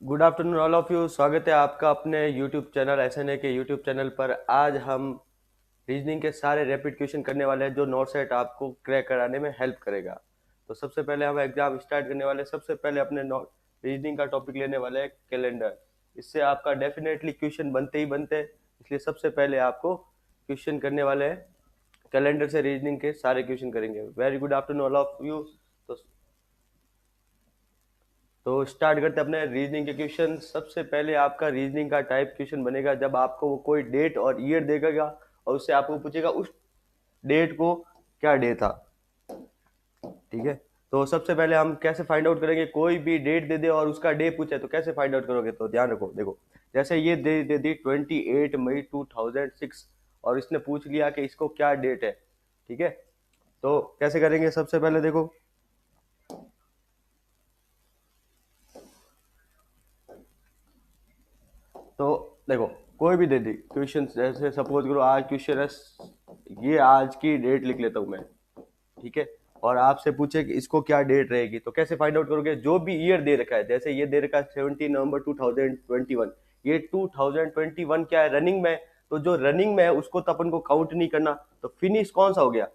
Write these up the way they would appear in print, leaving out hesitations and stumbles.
Good afternoon all of you. स्वागत है आपका अपने यूट्यूब चैनल एसएनए के यूट्यूब चैनल पर। आज हम रीजनिंग के सारे रैपिड क्वेश्चन करने वाले हैं जो नॉट सेट आपको क्रैक कराने में हेल्प करेगा। तो सबसे पहले हम एग्जाम स्टार्ट करने वाले हैं। सबसे पहले अपने रीजनिंग का टॉपिक लेने वाले हैं कैलेंडर। इससे आपका डेफिनेटली क्वेश्चन बनते ही बनते हैं, इसलिए सबसे पहले आपको क्वेश्चन करने वाले हैं कैलेंडर से। रीजनिंग के सारे क्वेश्चन करेंगे। Very good afternoon all of you. तो स्टार्ट करते हैं अपने रीजनिंग के क्वेश्चन। सबसे पहले आपका रीजनिंग का टाइप क्वेश्चन बनेगा जब आपको वो कोई डेट और ईयर देगा और उससे आपको पूछेगा उस डेट को क्या डे था। ठीक है, तो सबसे पहले हम कैसे फाइंड आउट करेंगे। कोई भी डेट दे दे और उसका डे पूछे तो कैसे फाइंड आउट करोगे। तो ध्यान रखो, देखो जैसे ये दे दी 28 मई 2006 और इसने पूछ लिया कि इसको क्या डेट है। ठीक है, तो कैसे करेंगे। सबसे पहले देखो, तो देखो कोई भी दे दी क्वेश्चन, जैसे सपोज करो आज क्वेश्चन है, ये आज की डेट लिख लेता हूं मैं। ठीक है, और आपसे पूछे कि इसको क्या डेट रहेगी, तो कैसे फाइंड आउट करोगे। जो भी ईयर दे रखा है, जैसे ये दे रखा है 17 नवंबर 2021, ये 2021 क्या है, रनिंग में। तो जो रनिंग में है उसको तो अपन को काउंट नहीं करना। तो फिनिश कौन सा हो गया,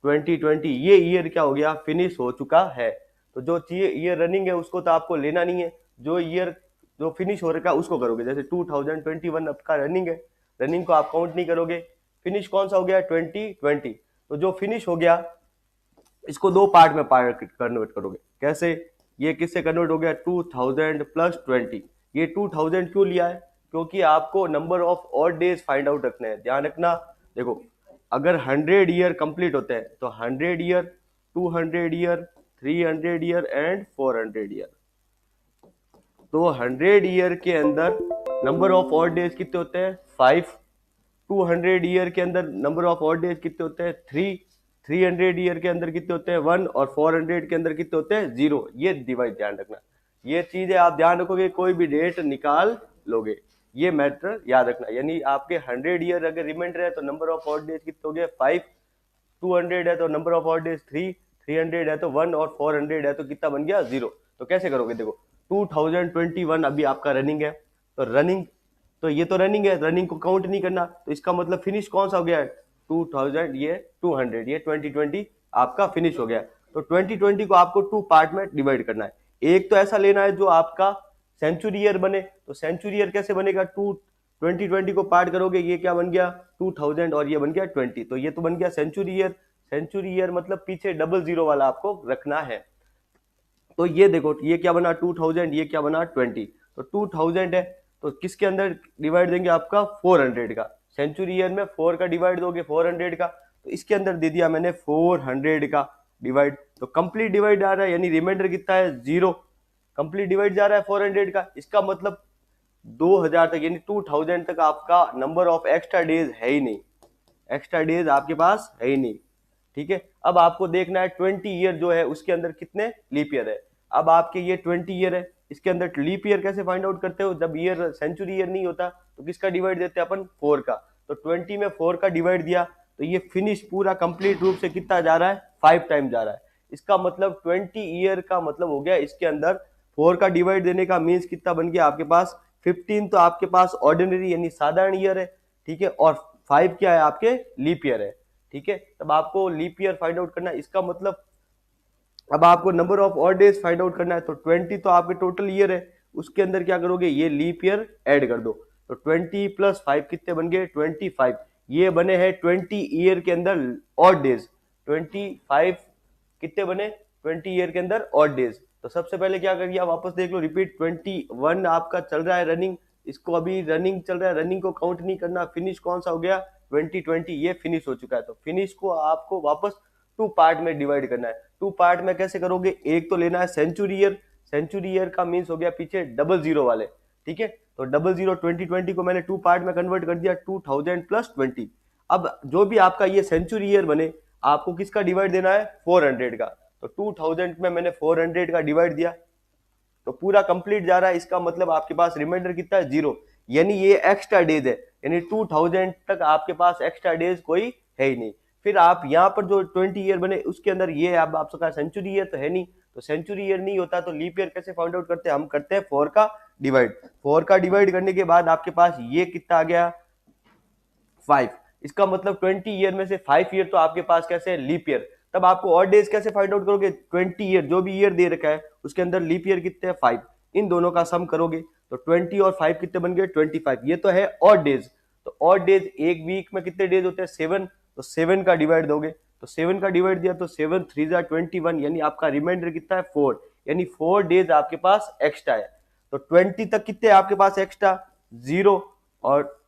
2020, ये ईयर क्या हो गया, फिनिश हो चुका है। तो जो ईयर रनिंग है उसको तो आपको लेना नहीं है, जो ईयर जो फिनिश हो रखा है उसको करोगे। जैसे 2021 आपका रनिंग है, रनिंग को आप काउंट नहीं करोगे। फिनिश कौन सा हो गया, 2020। तो जो फिनिश हो गया इसको दो पार्ट में कन्वर्ट करोगे। कैसे, ये किससे कन्वर्ट हो गया, 2000 प्लस 20। ये 2000 क्यों लिया है, क्योंकि आपको number of odd days find out रखना है। ध्यान रखना, देखो अगर 100 ईयर कंप्लीट होते हैं तो 100 year, 200 year, 300 year and 400 year. तो 100 ईयर के अंदर नंबर ऑफ ऑड डेज कितने होते हैं, 5। 200 ईयर के अंदर नंबर ऑफ ऑड डेज कितने होते हैं, 3। 300 ईयर के अंदर कितने होते हैं, 1। और 400 के अंदर कितने होते हैं, 0। ये डिवाइड ध्यान रखना, ये चीजें आप ध्यान रखोगे, कोई भी डेट निकाल लोगे। ये मैटर याद रखना, यानी आपके 100 ईयर अगर रिमाइंडर है तो नंबर ऑफ ऑड डेज कितने हो गए, 5। 200 है तो नंबर ऑफ ऑड डेज 3। 300 है तो 1 और 400 है तो कितना बन गया, 0। तो कैसे करोगे, देखो 2021 अभी आपका रनिंग है, तो रनिंग, तो ये तो रनिंग है, रनिंग को काउंट नहीं करना। तो इसका मतलब फिनिश कौन सा हो गया है, 2000, ये 200, ये 2020 आपका फिनिश हो गया। तो 2020 को आपको टू पार्ट में डिवाइड करना है। एक तो ऐसा लेना है जो आपका सेंचुरी ईयर बने। तो सेंचुरी ईयर कैसे बनेगा, 2020 को पार्ट करोगे, ये क्या बन गया 2000 और ये बन गया 20। तो ये तो बन गया सेंचुरी ईयर। सेंचुरी ईयर मतलब पीछे डबल जीरो वाला आपको रखना है। तो ये देखो, ये क्या बना 2000, ये क्या बना 20। तो 2000 है तो किसके अंदर डिवाइड देंगे, आपका 400 का। सेंचुरी ईयर में 4 का डिवाइड दोगे 400 का, तो इसके अंदर दे दिया मैंने 400 का डिवाइड। तो कंप्लीट डिवाइड आ रहा है, यानी रिमाइंडर कितना है, 0। कंप्लीट डिवाइड जा रहा है 400 का, इसका मतलब 2000 तक, यानी 2000 तक आपका नंबर ऑफ एक्स्ट्रा डेज है ही नहीं, एक्स्ट्रा डेज आपके पास है ही नहीं। ठीक है, अब आपको देखना है 20 ईयर जो है उसके अंदर कितने लीप ईयर है। अब आपके ये 20 ईयर है, इसके अंदर लीप ईयर कैसे फाइंड आउट करते हो, जब ईयर सेंचुरी ईयर नहीं होता तो किसका डिवाइड देते हैं अपन, 4 का। तो 20 में 4 का डिवाइड दिया तो ये फिनिश पूरा कंप्लीट रूप से कितना जा रहा है, 5 टाइम जा रहा है। इसका मतलब 20 ईयर का मतलब हो गया, इसके अंदर 4 का डिवाइड देने का मीन्स कितना बन गया आपके पास, 15 तो आपके पास ऑर्डिनरी यानी साधारण ईयर है। ठीक है, और 5 क्या है, आपके लीप ईयर है। ठीक है, तब आपको लीप ईयर फाइंड आउट करना है। इसका मतलब अब आपको number of odd days find out करना है। तो 20 तो आपके टोटल ईयर है, उसके अंदर क्या करोगे, ये लीप ईयर ऐड कर दो। तो 20 प्लस 5 कितने बन गए, 25। ये बने हैं 20 ईयर के अंदर ऑड डेज। 25 कितने बने, 20 ईयर के अंदर ऑड डेज। तो सबसे पहले क्या करिए, वापस देख लो, रिपीट 21 आपका चल रहा है रनिंग, इसको अभी रनिंग चल रहा है, रनिंग को काउंट नहीं करना। फिनिश कौन सा हो गया, 2020, ये फिनिश हो चुका है। तो फिनिश को आपको वापस टू पार्ट में डिवाइड करना है। टू पार्ट में कैसे करोगे, एक तो लेना है सेंचुरी ईयर। सेंचुरी ईयर का मीन्स हो गया पीछे डबल जीरो वाले। ठीक है, तो डबल जीरो 2020 को मैंने टू पार्ट में कन्वर्ट कर दिया, 2000 प्लस 20। अब जो भी आपका ये सेंचुरी ईयर बने, आपको किसका डिवाइड देना है, 400 का। तो 2000 में मैंने 400 का डिवाइड दिया तो पूरा कंप्लीट जा रहा है। इसका मतलब आपके पास रिमाइंडर कितना है, 0। यानी ये एक्स्ट्रा डेज है, यानी 2000 तक आपके पास एक्स्ट्रा डेज कोई है ही नहीं। फिर आप यहाँ पर जो 20 ईयर बने उसके अंदर ये अब आपका सेंचुरी ईयर तो है नहीं, तो सेंचुरी ईयर नहीं होता तो लीप ईयर कैसे फाइंड आउट करते हैं? हम करते हैं 4 का डिवाइड। 4 का डिवाइड करने के बाद आपके पास ये कितना आ गया 5। इसका मतलब 20 ईयर में से 5 ईयर तो आपके पास कैसे है लीप ईयर। तब आपको और डेज कैसे फाइंड आउट करोगे? 20 ईयर जो भी ईयर दे रखा है उसके अंदर लीप ईयर कितने हैं 5, इन दोनों का सम करोगे तो 20 और 5 कितने बन गए 25। ये तो है और डेज। तो और डेज एक वीक में कितने डेज होते हैं 7, तो 7 का डिवाइड दोगे तो 7 का डिवाइड दिया तो 7 3 21, यानी आपका रिमाइंडर कितना है 4, यानी 4 डेज आपके पास एक्स्ट्रा है। तो 20 तक कितने आपके पास एक्स्ट्रा 0 और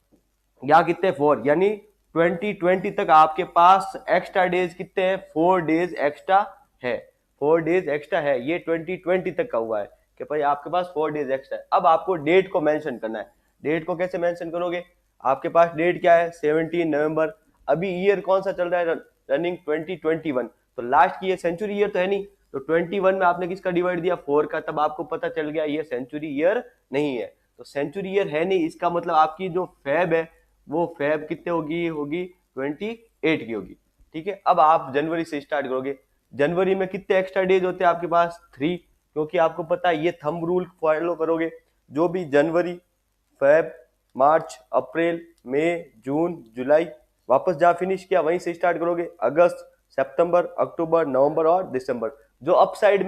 यहाँ कितने 4, यानी 2020 तक आपके पास एक्स्ट्रा डेज कितने हैं 4 डेज एक्स्ट्रा है। 4 डेज एक्स्ट्रा है, ये 2020 तक का हुआ है कि भाई आपके पास 4 डेज एक्स्ट्रा है। अब आपको डेट को मेंशन करना है। डेट को कैसे मेंशन करोगे? आपके पास डेट क्या है 17 नवंबर। अभी ईयर कौन सा चल रहा है रनिंग 2021, तो लास्ट की ये सेंचुरी ईयर तो है नहीं, तो 21 में आपने किसका डिवाइड दिया 4 का, तब आपको पता चल गया ये सेंचुरी ईयर नहीं है। तो सेंचुरी ईयर है नहीं, इसका मतलब आपकी जो फेब है वो फेब कितने होगी 28 की होगी। ठीक है, अब आप जनवरी से स्टार्ट करोगे। जनवरी में कितने एक्स्ट्रा डेज होते हैं आपके पास 3, क्योंकि आपको पता है ये थंब रूल फॉलो करोगे। जो भी जनवरी, फेब, मार्च, अप्रैल, मई, जून, जुलाई, वापस जहां फिनिश किया वहीं से स्टार्ट करोगे। अगस्त, सितंबर, अक्टूबर, नवंबर और दिसंबर। जो अप साइड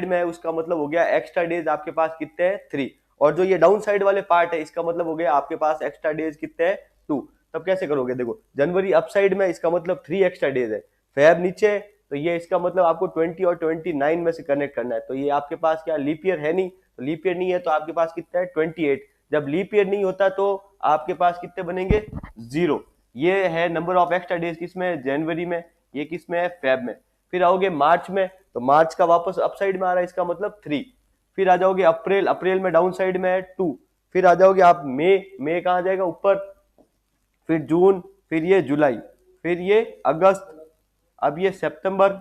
में है उसका मतलब हो गया एक्स्ट्रा डेज आपके पास कितने हैं 3, और जो ये डाउन साइड वाले पार्ट है इसका मतलब हो गया आपके पास एक्स्ट्रा डेज कितने हैं 2। तब कैसे करोगे? देखो जनवरी अप साइड में इसका मतलब 3 एक्स्ट्रा डेज है, फेब नीचे तो ये इसका मतलब आपको 20 और 29 में से कनेक्ट करना है। तो ये आपके पास क्या लीप ईयर है नहीं, तो लीप ईयर नहीं है तो आपके पास कितना है 28। जब लीप ईयर नहीं होता तो आपके पास कितने बनेंगे 0। ये है नंबर ऑफ एक्स्ट्रा डेज किसमें जनवरी में, ये किसमें है फेब में। फिर आओगे मार्च में, तो मार्च का वापस अप साइड में आ रहा है इसका मतलब 3। फिर आ जाओगे अप्रैल, अप्रैल में डाउन साइड में है 2। फिर आ जाओगे आप मई कहाँ आ जाएगा ऊपर, फिर जून, फिर ये जुलाई, फिर ये अगस्त, अब ये सितंबर,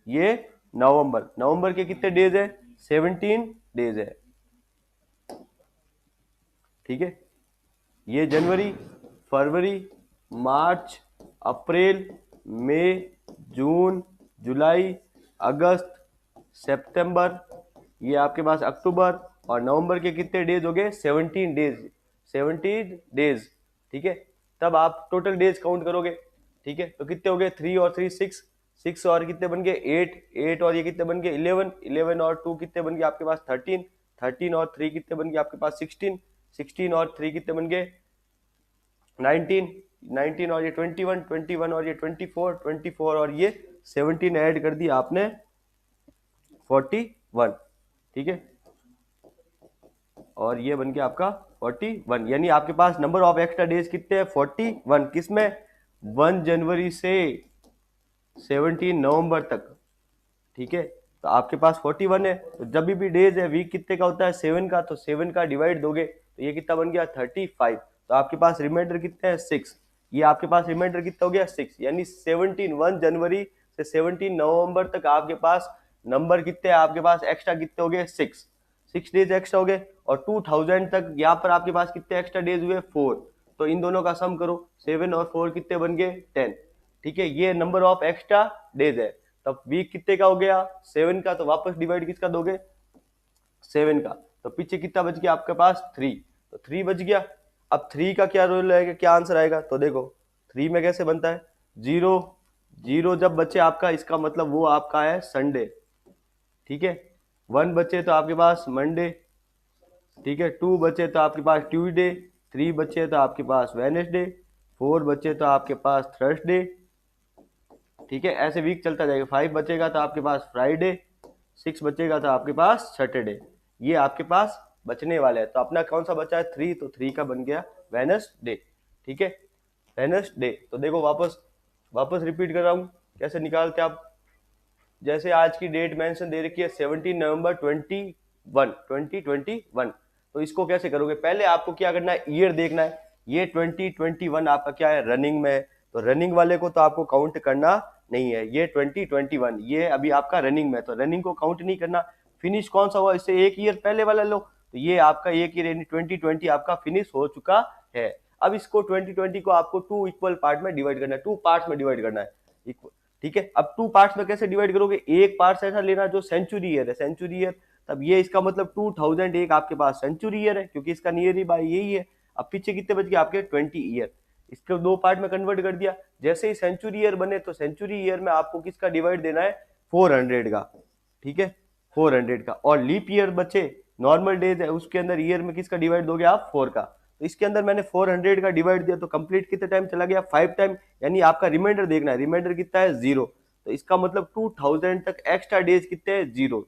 ये नवंबर। नवंबर के कितने डेज है 17 डेज है। ठीक है, ये जनवरी, फरवरी, मार्च, अप्रैल, मई, जून, जुलाई, अगस्त, सितंबर, ये आपके पास अक्टूबर, और नवंबर के कितने डेज हो गए 17 डेज, 17 डेज। ठीक है, तब आप टोटल डेज काउंट करोगे। ठीक है, तो कितने हो गए 3 और 3 6, 6 और कितने बन गए 8, 8 और ये कितने बन गए 11, 11 और 2 कितने बन गए आपके पास 13, 13 और 3 कितने बन गए आपके पास 16, 16 और 3 कितने बन गए 19, 19 और ये 21, 21 और ये 24, 24 और ये 17 ऐड कर दिया आपने 41। ठीक है, और ये बन गया आपका 41, यानी आपके पास नंबर ऑफ एक्स्ट्रा डेज कितने हैं 41। किसमें 1 जनवरी से 17 नवंबर तक। ठीक है, तो आपके पास 41 है, तो जब भी डेज है वीक कितने का होता है 7 का, तो 7 का डिवाइड दोगे तो ये कितना बन गया 35। तो आपके पास रिमाइंडर कितने हैं 6, ये आपके पास रिमाइंडर कितना हो गया 6, यानी 1 जनवरी से 17 नवंबर तक आपके पास नंबर कितने हैं आपके पास एक्स्ट्रा कितने हो गए 6 डेज एक्स्ट्रा हो गए। और 2000 तक यहाँ पर आपके पास कितने एक्स्ट्रा डेज हुए 4, तो इन दोनों का सम करो 7 और 4 कितने बन गए 10। ठीक है, ये नंबर ऑफ एक्स्ट्रा डेज है। तब वीक कितने का हो गया 7 का, तो वापस डिवाइड किसका दोगे 7 का, तो पीछे कितना बच गया आपके पास 3, तो 3 बच गया। अब 3 का क्या रोल रहेगा, क्या आंसर आएगा, तो देखो 3 में कैसे बनता है 0, 0 जब बचे आपका इसका मतलब वो आपका है संडे। ठीक है, 1 बचे तो आपके पास मंडे। ठीक है, 2 बचे तो आपके पास ट्यूसडे, 3 बचे तो आपके पास वेडनेसडे, 4 बचे तो आपके पास थर्सडे। ठीक है, ऐसे वीक चलता जाएगा। 5 बचेगा तो आपके पास फ्राइडे, 6 बचेगा तो आपके पास सैटरडे। ये आपके पास बचने वाले हैं। तो अपना कौन सा बचा है 3, तो 3 का बन गया वेडनेसडे। ठीक है, वेडनेसडे। तो देखो वापस रिपीट कर रहा हूँ कैसे निकालते आप। जैसे आज की डेट मेंशन दे रखी है 17 नवंबर 2021, तो इसको कैसे करोगे, पहले आपको क्या करना है ईयर देखना है। ये 2021 आपका क्या है रनिंग में है, तो रनिंग वाले को तो आपको काउंट करना नहीं है। ये 2021 ये अभी आपका रनिंग में है, तो रनिंग को काउंट नहीं करना। फिनिश कौन सा हुआ, इससे एक ईयर पहले वाला लो, तो ये आपका एक ईयर यानी 2020 आपका फिनिश हो चुका है। अब इसको 2020 को आपको 2 इक्वल पार्ट में डिवाइड करना है, 2 पार्ट्स में डिवाइड करना है। ठीक है। अब 2 पार्ट्स में कैसे डिवाइड करोगे, एक पार्ट ऐसा लेना जो सेंचुरी ईयर है, सेंचुरी ईयर, तब ये इसका मतलब 2001 आपके पास सेंचुरी ईयर है क्योंकि इसका नियर बाय यही है। अब पीछे कितने बच गए आपके 20 ईयर, इसको 2 पार्ट में कन्वर्ट कर दिया। जैसे ही सेंचुरी ईयर बने तो सेंचुरी ईयर में आपको किसका डिवाइड देना है, 400 का, ठीक है, 400 का। और लीप ईयर बचे, नॉर्मल डेज है उसके अंदर ईयर में किसका डिवाइड दोगे आप, 4 का। तो इसके अंदर मैंने 400 का डिवाइड दिया तो कंप्लीट कितने टाइम चला गया, 5 टाइम, यानी आपका रिमाइंडर देखना है, रिमाइंडर कितना है 0। तो इसका मतलब 2000 तक एक्स्ट्रा डेज कितने हैं, 0।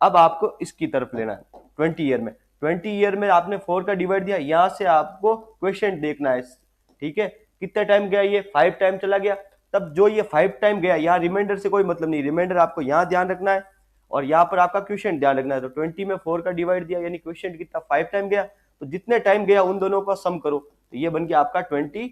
अब आपको इसकी तरफ लेना है 20 ईयर में, 20 ईयर में आपने 4 का डिवाइड दिया, यहां से आपको क्वेश्चन देखना है, ठीक है, कितने टाइम गया, ये 5 टाइम चला गया। तब जो ये 5 टाइम गया, यहाँ रिमाइंडर से कोई मतलब नहीं, रिमाइंडर आपको यहाँ ध्यान रखना है और यहाँ पर आपका क्वेश्चन ध्यान रखना है। तो 20 में 4 का डिवाइड दिया यानी क्वेश्चन कितना 5 टाइम गया, तो जितने टाइम गया उन दोनों का सम करो, तो ये बन गया आपका 25,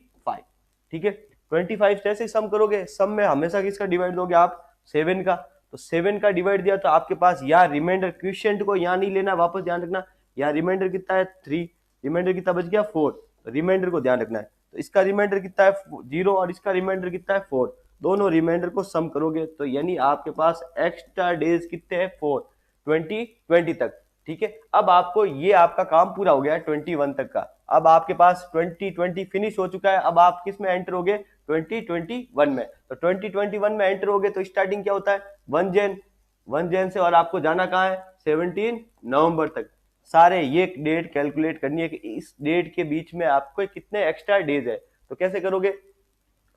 ठीक है। 25 जैसे सम करोगे, सम में हमेशा किसका डिवाइड दोगे आप, 7 का। तो 7 का डिवाइड दिया तो आपके पास यहाँ रिमाइंडर, क्वेश्चन को यहाँ नहीं लेना, वापस ध्यान रखना, यहाँ रिमाइंडर कितना है 3, रिमाइंडर कितना बच गया 4, रिमाइंडर को ध्यान रखना है। तो इसका रिमाइंडर कितना है 0 और इसका रिमाइंडर कितना है 4, दोनों रिमाइंडर को सम करोगे तो यानी आपके पास एक्स्ट्रा डेज कितने हैं 4, 20 तक, ठीक है। अब आपको ये आपका काम पूरा हो गया 21 तक का। अब आपके पास 2020 फिनिश हो चुका है, अब आप किस में एंटर होगे, 2021 में। तो 2021 में एंटर होगे तो स्टार्टिंग क्या होता है 1 जन से, और आपको जाना कहाँ है 17 नवंबर तक। सारे ये डेट कैलकुलेट करनी है कि इस डेट के बीच में आपको कितने एक्स्ट्रा डेज है। तो कैसे करोगे,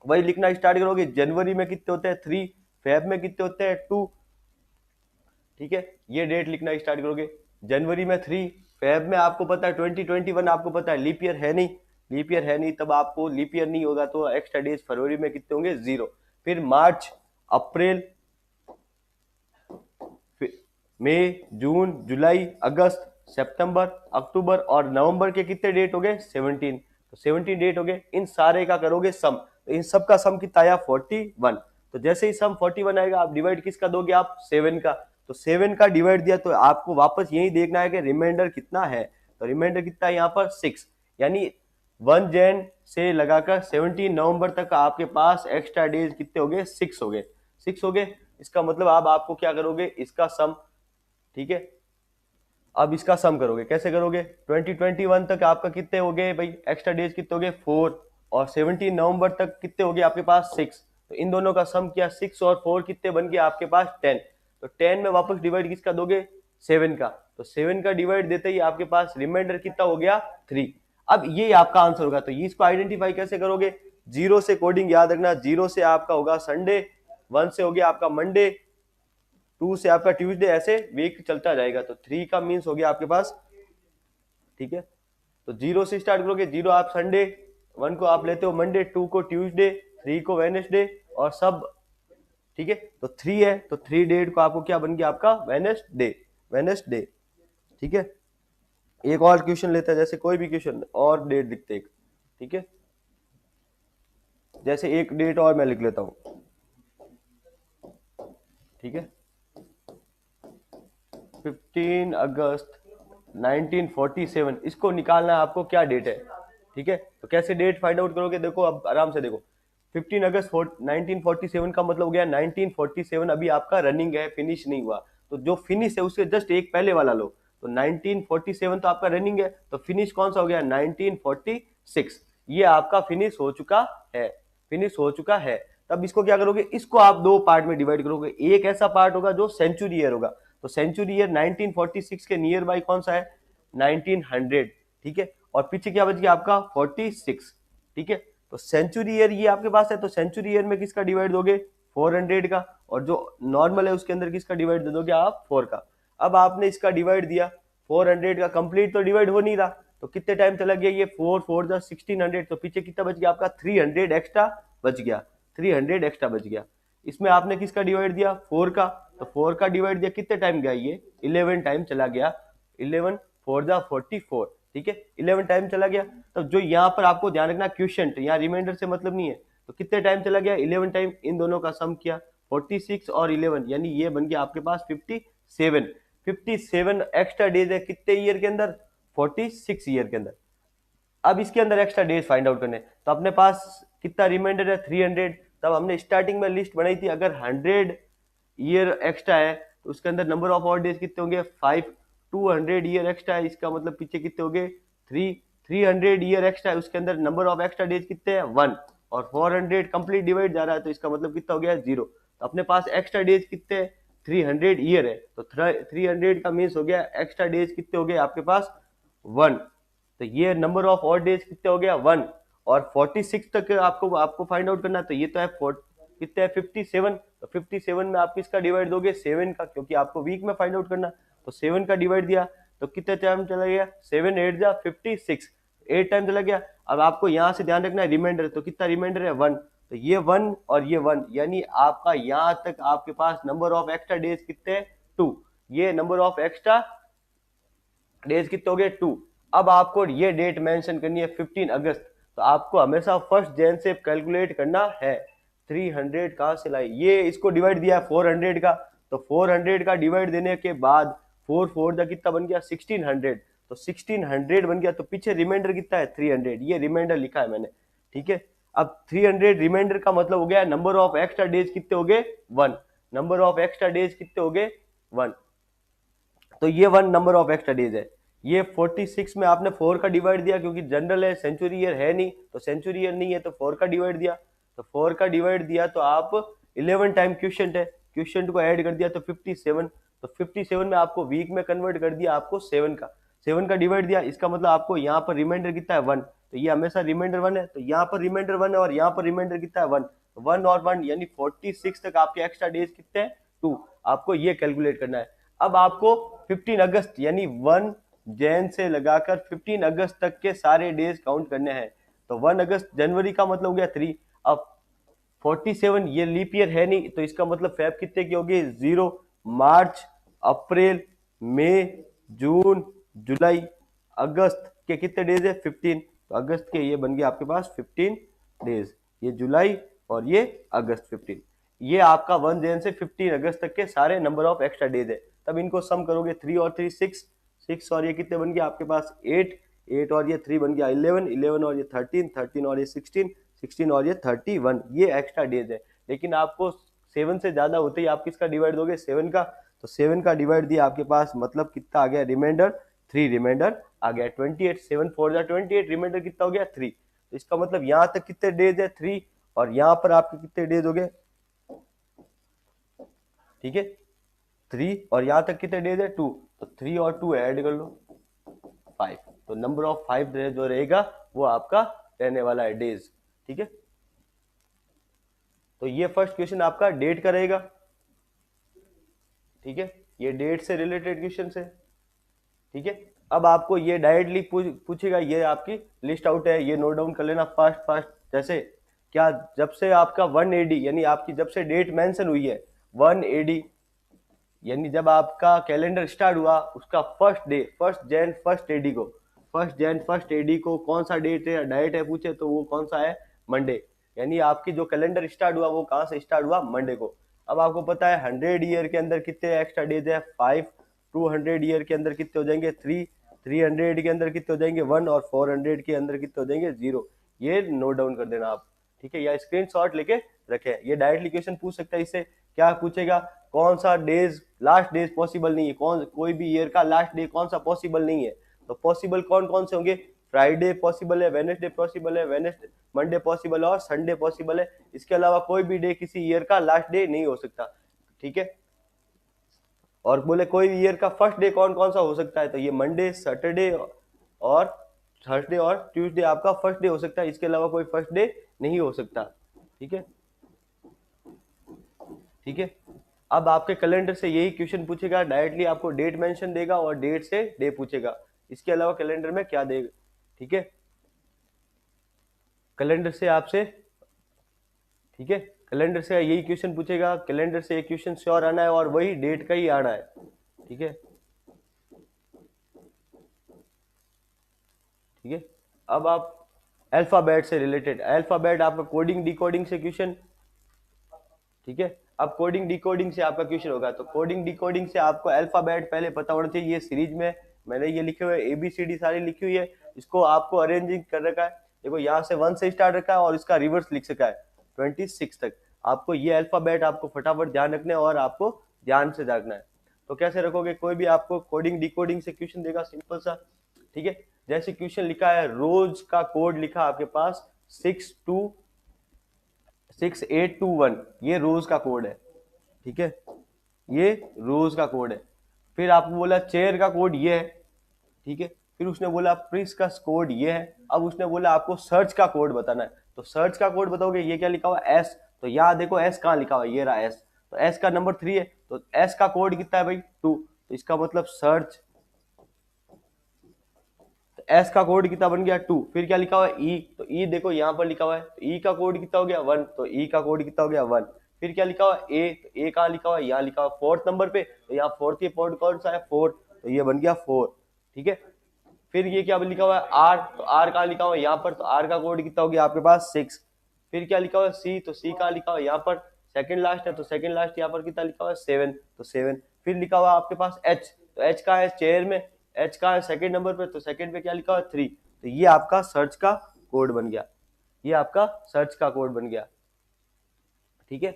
वही लिखना स्टार्ट करोगे, जनवरी में कितने होते हैं 3, फेब में कितने होते हैं 2, ठीक है, ये डेट लिखना स्टार्ट करोगे। जनवरी में 3, फेब में आपको पता है 2021, आपको पता है लीप ईयर है नहीं, लीप ईयर है नहीं, तब आपको लीप ईयर नहीं होगा तो एक्स्ट्रा डेज फरवरी में कितने होंगे 0। फिर मार्च, अप्रैल, मई, जून, जुलाई, अगस्त, सितंबर, अक्टूबर और नवंबर के कितने डेट हो गए 17, तो 17 डेट हो गए। इन सारे का करोगे सम, तो इन सब का सम कितना आया 41। तो जैसे ही सम 41 आएगा आप डिवाइड किसका दोगे आप 7 का, तो 7 का डिवाइड दिया तो आपको वापस यही देखना है कि रिमाइंडर कितना है। तो रिमाइंडर कितना है यहाँ पर 6, यानी 1 जन से लगाकर 17 नवंबर तक आपके पास एक्स्ट्रा डेज कितने हो गए 6 हो गए, 6 हो गए। इसका मतलब अब आपको क्या करोगे, इसका सम, ठीक है, अब इसका सम करोगे, कैसे करोगे, 2021 तक आपका कितने हो गए भाई एक्स्ट्रा डेज कितने हो गए 4, और 17 नवंबर तक कितने हो गए आपके पास 6। तो इन दोनों का सम किया 6 और 4 कितने बन गए आपके पास 10। तो 10 में वापस डिवाइड किसका दोगे 7 का, तो 7 का डिवाइड देते ही आपके पास रिमाइंडर कितना हो गया 3। अब ये आपका आंसर होगा। तो इसको आइडेंटिफाई कैसे करोगे, 0 से कोडिंग याद रखना, 0 से आपका होगा संडे, 1 से हो गया आपका मंडे, 2 से आपका ट्यूसडे, ऐसे वीक चलता जाएगा। तो 3 का मीन्स हो गया आपके पास, ठीक है। तो 0 से स्टार्ट करोगे, 0 आप संडे, 1 को आप लेते हो मंडे, 2 को ट्यूसडे, 3 को वेडनेसडे और सब, ठीक है। तो 3 है तो 3 डेट को आपको क्या बन गया आपका वेडनेसडे, वेडनेसडे, ठीक है। एक और क्वेश्चन लेते हैं, जैसे कोई भी क्वेश्चन और डेट लिखते हैं, ठीक है। जैसे एक डेट और मैं लिख लेता हूं, ठीक है, 15 अगस्त 1947, इसको निकालना है आपको क्या डेट है, ठीक है। तो कैसे डेट फाइंड आउट करोगे, देखो अब आराम से देखो, 15 अगस्त 1947 का मतलब हो गया 1947 अभी आपका रनिंग है, फिनिश नहीं हुआ। तो जो फिनिश है उसके जस्ट एक पहले वाला लो, तो 1947 तो आपका रनिंग है, तो फिनिश कौन सा हो गया 1946, ये आपका फिनिश हो चुका है, फिनिश हो चुका है। तब इसको क्या करोगे, इसको आप 2 पार्ट में डिवाइड करोगे, एक ऐसा पार्ट होगा जो सेंचुरी ईयर होगा, तो सेंचुरी ईयर 1946 के नियर बाई कौन सा है 1900, ठीक है, और पीछे क्या बच गया आपका 46, ठीक है। तो सेंचुरी ईयर ये आपके पास है, तो सेंचुरी ईयर में किसका डिवाइड दोगे 400 का, और जो नॉर्मल है उसके अंदर किसका डिवाइड दे दोगे आप 4 का। अब आपने इसका डिवाइड दिया 400 का, कंप्लीट तो डिवाइड हो नहीं रहा, तो कितने टाइम चला गया ये 4 4 जा 1600, तो पीछे कितना बच गया आपका 300 एक्स्ट्रा बच गया, 300 एक्स्ट्रा बच गया। इसमें आपने किसका डिवाइड दिया 4 का, तो 4 का डिवाइड दिया कितने टाइम गया ये 11 टाइम चला गया, 11 4 जा 44, ठीक है, 11 टाइम चला गया। तो जो यहाँ पर आपको ध्यान रखना क्वेश्चन, यहाँ रिमाइंडर से मतलब नहीं है, तो कितने टाइम चला गया 11 टाइम, इन दोनों का सम किया 46 और 11, यानी ये बन गया आपके पास 57, 57 एक्स्ट्रा डेज है कितने ईयर के अंदर 46 ईयर के अंदर। अब इसके अंदर एक्स्ट्रा डेज फाइंड आउट करने, तो अपने पास कितना रिमाइंडर है 300, तब हमने स्टार्टिंग में लिस्ट बनाई थी, अगर 100 ईयर एक्स्ट्रा है तो उसके अंदर नंबर ऑफ और डेज कितने होंगे 5, 200 ईयर एक्स्ट्रा है इसका मतलब पीछे कितने होंगे 3, 300 ईयर एक्स्ट्रा है उसके अंदर नंबर ऑफ एक्स्ट्रा डेज कितने हैं 1, और 400 कंप्लीट डिवाइड जा रहा है तो इसका मतलब कितना हो गया 0। तो अपने पास एक्स्ट्रा डेज कितने हैं 300 ईयर है, तो 300 का मीन्स हो गया एक्स्ट्रा डेज कितने हो गए आपके पास 1। तो ये नंबर ऑफ और डेज कितने हो गया 1, और 46 तक आपको आपको फाइंड आउट करना है, तो ये तो है कितने है 57। तो 57 में आप किसका डिवाइड दोगे 7 का, क्योंकि आपको वीक में फाइंड आउट करना, तो 7 का डिवाइड दिया तो कितने टाइम चला गया 7 8 जा 56, 8 टाइम चला गया। अब आपको यहाँ से ध्यान रखना है रिमाइंडर, तो कितना रिमाइंडर है 1, तो ये 1 और ये 1, यानी आपका यहाँ तक आपके पास नंबर ऑफ एक्स्ट्रा डेज कितने हैं 2, ये नंबर ऑफ एक्स्ट्रा डेज कितने हो गए 2। अब आपको ये डेट मेंशन करनी है 15 अगस्त, तो आपको हमेशा 1 जैन से कैलकुलेट करना है। 300 कहाँ से लाई, ये इसको डिवाइड दिया है 400 का, तो 400 का डिवाइड देने के बाद 4 4 कितना बन गया 1600, तो 1600 बन गया, तो पीछे रिमाइंडर कितना है 300, ये रिमाइंडर लिखा है मैंने, ठीक है। अब 300 रिमाइंडर का मतलब हो गया नंबर ऑफ एक्स्ट्रा डेज कितने हो गए 1, नंबर ऑफ एक्स्ट्रा डेज कितने हो गए 1, तो ये 1 नंबर ऑफ एक्स्ट्रा डेज है। ये 46 में आपने 4 का डिवाइड दिया, क्योंकि जनरल है सेंचुरी ईयर है नहीं, तो सेंचुरी ईयर नहीं है तो 4 का डिवाइड दिया, तो 4 का डिवाइड दिया तो आप 11 टाइम क्वेश्चन है, क्वेश्चन को ऐड कर दिया तो 57, तो 57 में आपको वीक में कन्वर्ट कर दिया आपको 7 का डिवाइड दिया, इसका मतलब आपको यहाँ पर रिमाइंडर कितना है 1, तो ये हमेशा रिमाइंडर 1 है, तो यहाँ पर रिमाइंडर 1 है और यहाँ पर रिमाइंडर कितना है 1, 1 और 1 यानी 46 तक आपके एक्स्ट्रा डेज कितने हैं 2, आपको ये कैलकुलेट करना है। अब आपको 15 अगस्त यानी 1 जैन से लगाकर 15 अगस्त तक के सारे डेज काउंट करने हैं, तो 1 अगस्त जनवरी का मतलब हो गया 3, अब 47 ये लीप ईयर है नहीं, तो इसका मतलब फेब कितने की होगी 0, मार्च, अप्रैल, मई, जून, जुलाई, अगस्त के कितने डेज है 15, तो अगस्त के ये बन गया आपके पास 15 डेज, ये जुलाई और ये अगस्त 15, ये आपका 1 जैन से 15 अगस्त तक के सारे नंबर ऑफ एक्स्ट्रा डेज है। तब इनको सम करोगे 3 और 3 6, 6 और ये कितने बन गया आपके पास 8, 8 और ये 3 बन गया 11, 11 और ये 13, 13 और ये 16, 16 और ये 31, ये एक्स्ट्रा डेज है। लेकिन आपको 7 से ज्यादा होते ही आप किसका डिवाइड दोगे 7 का, तो 7 का डिवाइड दिया आपके पास मतलब कितना आ गया रिमाइंडर 3 रिमाइंडर आ गया 28, 7 4 जा 28, रिमाइंडर कितना हो गया 3, तो इसका मतलब यहाँ तक कितने डेज है 3, और यहाँ पर आपके कितने डेज हो गए, ठीक है 3 और यहाँ तक कितने डेज है 2, तो 3 और 2 ऐड कर लो 5, तो नंबर ऑफ 5 डेज जो रहेगा वो आपका रहने वाला है डेज, ठीक है। तो ये फर्स्ट क्वेश्चन आपका डेट का रहेगा, ठीक है, ये डेट से रिलेटेड क्वेश्चन है, ठीक है। अब आपको ये डायरेक्टली पूछेगा, ये आपकी लिस्ट आउट है, ये नोट डाउन कर लेना फास्ट फास्ट, जैसे क्या जब से आपका 1 एडी यानी आपकी जब से डेट मेंशन हुई है 1 एडी यानी जब आपका कैलेंडर स्टार्ट हुआ उसका first day, first Jan first AD को, फर्स्ट जैन फर्स्ट एडी को कौन सा डेट है डाइट है पूछे तो वो कौन सा है मंडे, यानी आपकी जो कैलेंडर स्टार्ट हुआ वो कहाँ से स्टार्ट हुआ मंडे को। अब आपको पता है 100 ईयर के अंदर कितने एक्स्ट्रा डेज है 5, 200 ईयर के अंदर कितने हो जाएंगे 3, 300 के अंदर कितने हो जाएंगे 1 और 400 के अंदर कितने हो जाएंगे 0, ये नोट डाउन कर देना आप, ठीक है, या स्क्रीनशॉट लेके रखे। ये डायरेक्टली क्वेश्चन पूछ सकता है, इससे क्या पूछेगा कौन सा डेज लास्ट डेज पॉसिबल नहीं है, कौन कोई भी ईयर का लास्ट डे कौन सा पॉसिबल नहीं है, तो पॉसिबल कौन कौन से होंगे, फ्राइडे पॉसिबल है, वेडनेसडे पॉसिबल है, वेडनेसडे मंडे पॉसिबल है और संडे पॉसिबल है, इसके अलावा कोई भी डे किसी ईयर का लास्ट डे नहीं हो सकता, ठीक है। और बोले कोई ईयर का फर्स्ट डे कौन कौन सा हो सकता है, तो ये मंडे, सैटरडे और थर्सडे और ट्यूसडे आपका फर्स्ट डे हो सकता है, इसके अलावा कोई फर्स्ट डे नहीं हो सकता, ठीक है, ठीक है। अब आपके कैलेंडर से यही क्वेश्चन पूछेगा, डायरेक्टली आपको डेट मेंशन देगा और डेट से डे पूछेगा, इसके अलावा कैलेंडर में क्या देगा, ठीक है, कैलेंडर से आपसे, ठीक है, कैलेंडर से यही क्वेश्चन पूछेगा, कैलेंडर से एक क्वेश्चन श्योर आना है और वही डेट का ही आना है, ठीक है, ठीक है। अब आप अल्फाबेट से रिलेटेड, अल्फाबेट आपका कोडिंग डिकोडिंग से क्वेश्चन, ठीक है। अब कोडिंग डिकोडिंग से आपका क्वेश्चन होगा, तो कोडिंग डिकोडिंग से आपको अल्फाबेट पहले पता होना चाहिए, ये सीरीज में मैंने ये लिखे हुए ABCD सारी लिखी हुई है, इसको आपको अरेंजिंग कर रखा है, देखो यहाँ से 1 से स्टार्ट रखा है और इसका रिवर्स लिख सका है, 26 तक। आपको ये अल्फाबेट आपको फटाफट ध्यान रखना है और आपको ध्यान से रखना है। तो कैसे रखोगे, कोई भी आपको कोडिंग डिकोडिंग से क्वेश्चन देगा सिंपल सा, ठीक है। जैसे क्वेश्चन लिखा है, रोज का कोड लिखा आपके पास 6821, ये रोज का कोड है, ठीक है, ये रोज का कोड है। फिर आपको बोला चेयर का कोड ये है, ठीक है। फिर उसने बोला प्रिस का कोड ये है। अब उसने बोला आपको सर्च का कोड बताना है, तो सर्च का कोड बताओगे, ये क्या लिखा हुआ है, एस। तो यहाँ देखो एस कहाँ लिखा हुआ है, ये रहा एस। तो एस का नंबर 3 है, तो एस का कोड कितना है भाई, 2। तो इसका मतलब सर्च, एस का कोड कितना बन गया, 2। फिर क्या लिखा हुआ है, ई। तो ई देखो यहाँ पर लिखा हुआ है, तो ई का कोड कितना हो गया, 1। तो ई का कोड कितना हो गया, 1। फिर क्या लिखा हुआ है, ए। तो ए कहाँ लिखा हुआ है, यहाँ लिखा हुआ है 4th नंबर पे। तो यहाँ 4th ये कोड कौन सा है, 4। तो ये बन गया 4, ठीक है। फिर ये क्या लिखा हुआ है, आर। तो आर कहाँ लिखा हुआ है, यहाँ पर। तो आर का कोड कितना हो गया आपके पास, 6। फिर क्या लिखा हुआ है, सी। तो सी कहाँ लिखा हुआ है, यहाँ पर। सेकंड लास्ट है, तो सेकंड लास्ट यहाँ पर कितना लिखा हुआ है, 7। तो 7। फिर लिखा हुआ है आपके पास एच। तो एच कहाँ है, चेयर में। एच का है सेकंड नंबर पे, तो सेकंड पे क्या लिखा हुआ है, 3। तो ये आपका सर्च का कोड बन गया, ये आपका सर्च का कोड बन गया, ठीक है।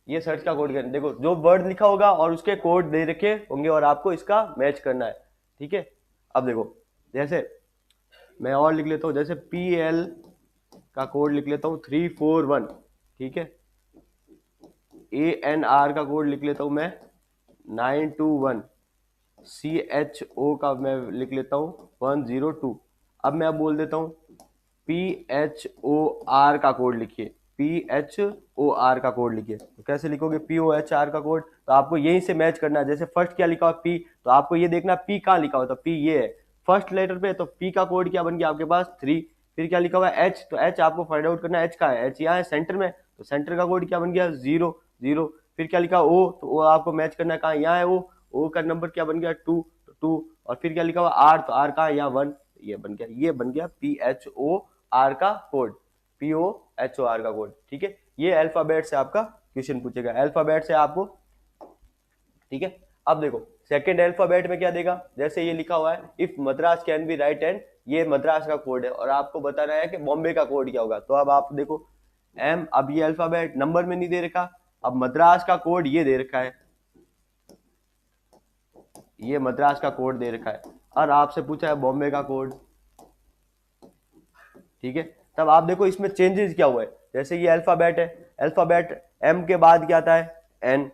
ये सर्च का कोड, देखो जो वर्ड लिखा होगा और उसके कोड दे रखे होंगे और आपको इसका मैच करना है, ठीक है। अब देखो, जैसे मैं और लिख लेता हूँ, जैसे PL का कोड लिख लेता हूँ 341, ठीक है। ANR का कोड लिख लेता हूँ मैं 921। CHO का मैं लिख लेता हूँ 102। अब मैं बोल देता हूँ PHOR का कोड लिखिए, PHOR का कोड लिखिए। तो कैसे लिखोगे, POHR का कोड, तो आपको यहीं से मैच करना है। जैसे फर्स्ट क्या लिखा हुआ P, तो आपको ये देखना P कहाँ लिखा हुआ, तो P ये है फर्स्ट लेटर पे, तो P का कोड क्या बन गया आपके पास, 3। फिर क्या लिखा हुआ है H, तो H आपको फाइंड आउट करना है, H कहाँ है, H यहाँ है सेंटर में। तो सेंटर का कोड क्या बन गया, 0 0। फिर क्या लिखा O, तो O आपको मैच करना है, कहाँ, यहाँ है O का नंबर क्या बन गया, 2 2। और फिर क्या लिखा हुआ R, तो R कहाँ है, यहाँ 1। ये बन गया, ये बन गया PHOR का कोड, POHOR का कोड, ठीक है। ये अल्फाबेट से आपका क्वेश्चन पूछेगा, अल्फाबेट से आपको, ठीक है। अब देखो सेकंड अल्फाबेट में क्या देगा, जैसे ये लिखा हुआ है if Madras can be right and, ये मद्रास का कोड है और आपको बताना है कि बॉम्बे का कोड क्या होगा। तो अब आप देखो एम, अब ये अल्फाबेट नंबर में नहीं दे रखा, अब मद्रास का कोड ये दे रखा है, ये मद्रास का कोड दे रखा है, और आपसे पूछा है बॉम्बे का कोड, ठीक है। तब आप देखो इसमें चेंजेस क्या हुआ है, जैसे ये अल्फाबेट है, अल्फाबेट एम के बाद क्या आता है, एन,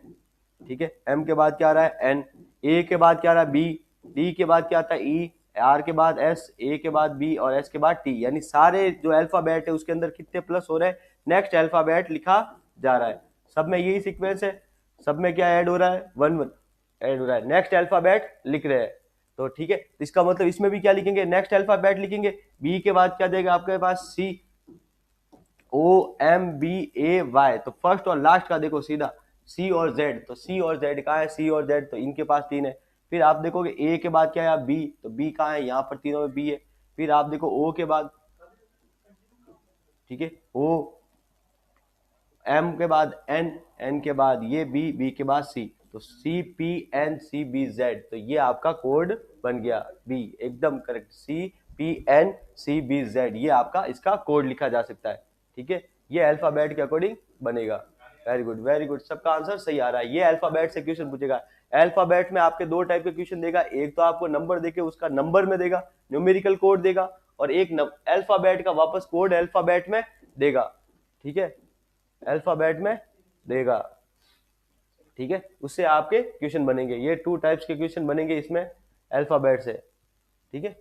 ठीक है। एम के बाद क्या आ रहा है, एन। ए के बाद क्या आ रहा है, बी। डी के बाद क्या आता है, ई। आर के बाद एस, ए के बाद बी और एस के बाद टी। यानी सारे जो अल्फाबेट है उसके अंदर कितने प्लस हो रहे हैं, नेक्स्ट अल्फाबेट लिखा जा रहा है। सब में यही सीक्वेंस है, सब में क्या ऐड हो रहा है, 1 1 ऐड हो रहा है, नेक्स्ट अल्फाबेट लिख रहे हैं। तो ठीक है, तो इसका मतलब इसमें भी क्या लिखेंगे, नेक्स्ट अल्फाबेट लिखेंगे। बी के बाद क्या देगा आपके पास, सी, OMBAY। तो फर्स्ट और लास्ट का देखो सीधा C और Z, तो C और Z कहाँ है, C और Z तो इनके पास 3 है। फिर आप देखोगे A के बाद क्या है, B, तो B कहाँ है, यहाँ पर तीनों में B है। फिर आप देखो O के बाद, ठीक है, O, M के बाद N, N के बाद ये B, B के बाद C, तो CPNCBZ। तो ये आपका कोड बन गया, B एकदम करेक्ट, CPNCBZ ये आपका इसका कोड लिखा जा सकता है, ठीक है। ये अल्फाबेट के अकॉर्डिंग बनेगा। वेरी गुड वेरी गुड, सबका आंसर सही आ रहा है। ये अल्फाबेट से क्वेश्चन पूछेगा। अल्फाबेट में आपके 2 टाइप के क्वेश्चन देगा, एक तो आपको नंबर देके उसका नंबर में देगा, न्यूमेरिकल कोड देगा, और एक अल्फाबेट का वापस कोड अल्फाबेट में देगा, ठीक है, अल्फाबेट में देगा, ठीक है। उससे आपके क्वेश्चन बनेंगे, ये 2 टाइप्स के क्वेश्चन बनेंगे इसमें अल्फाबेट से, ठीक है।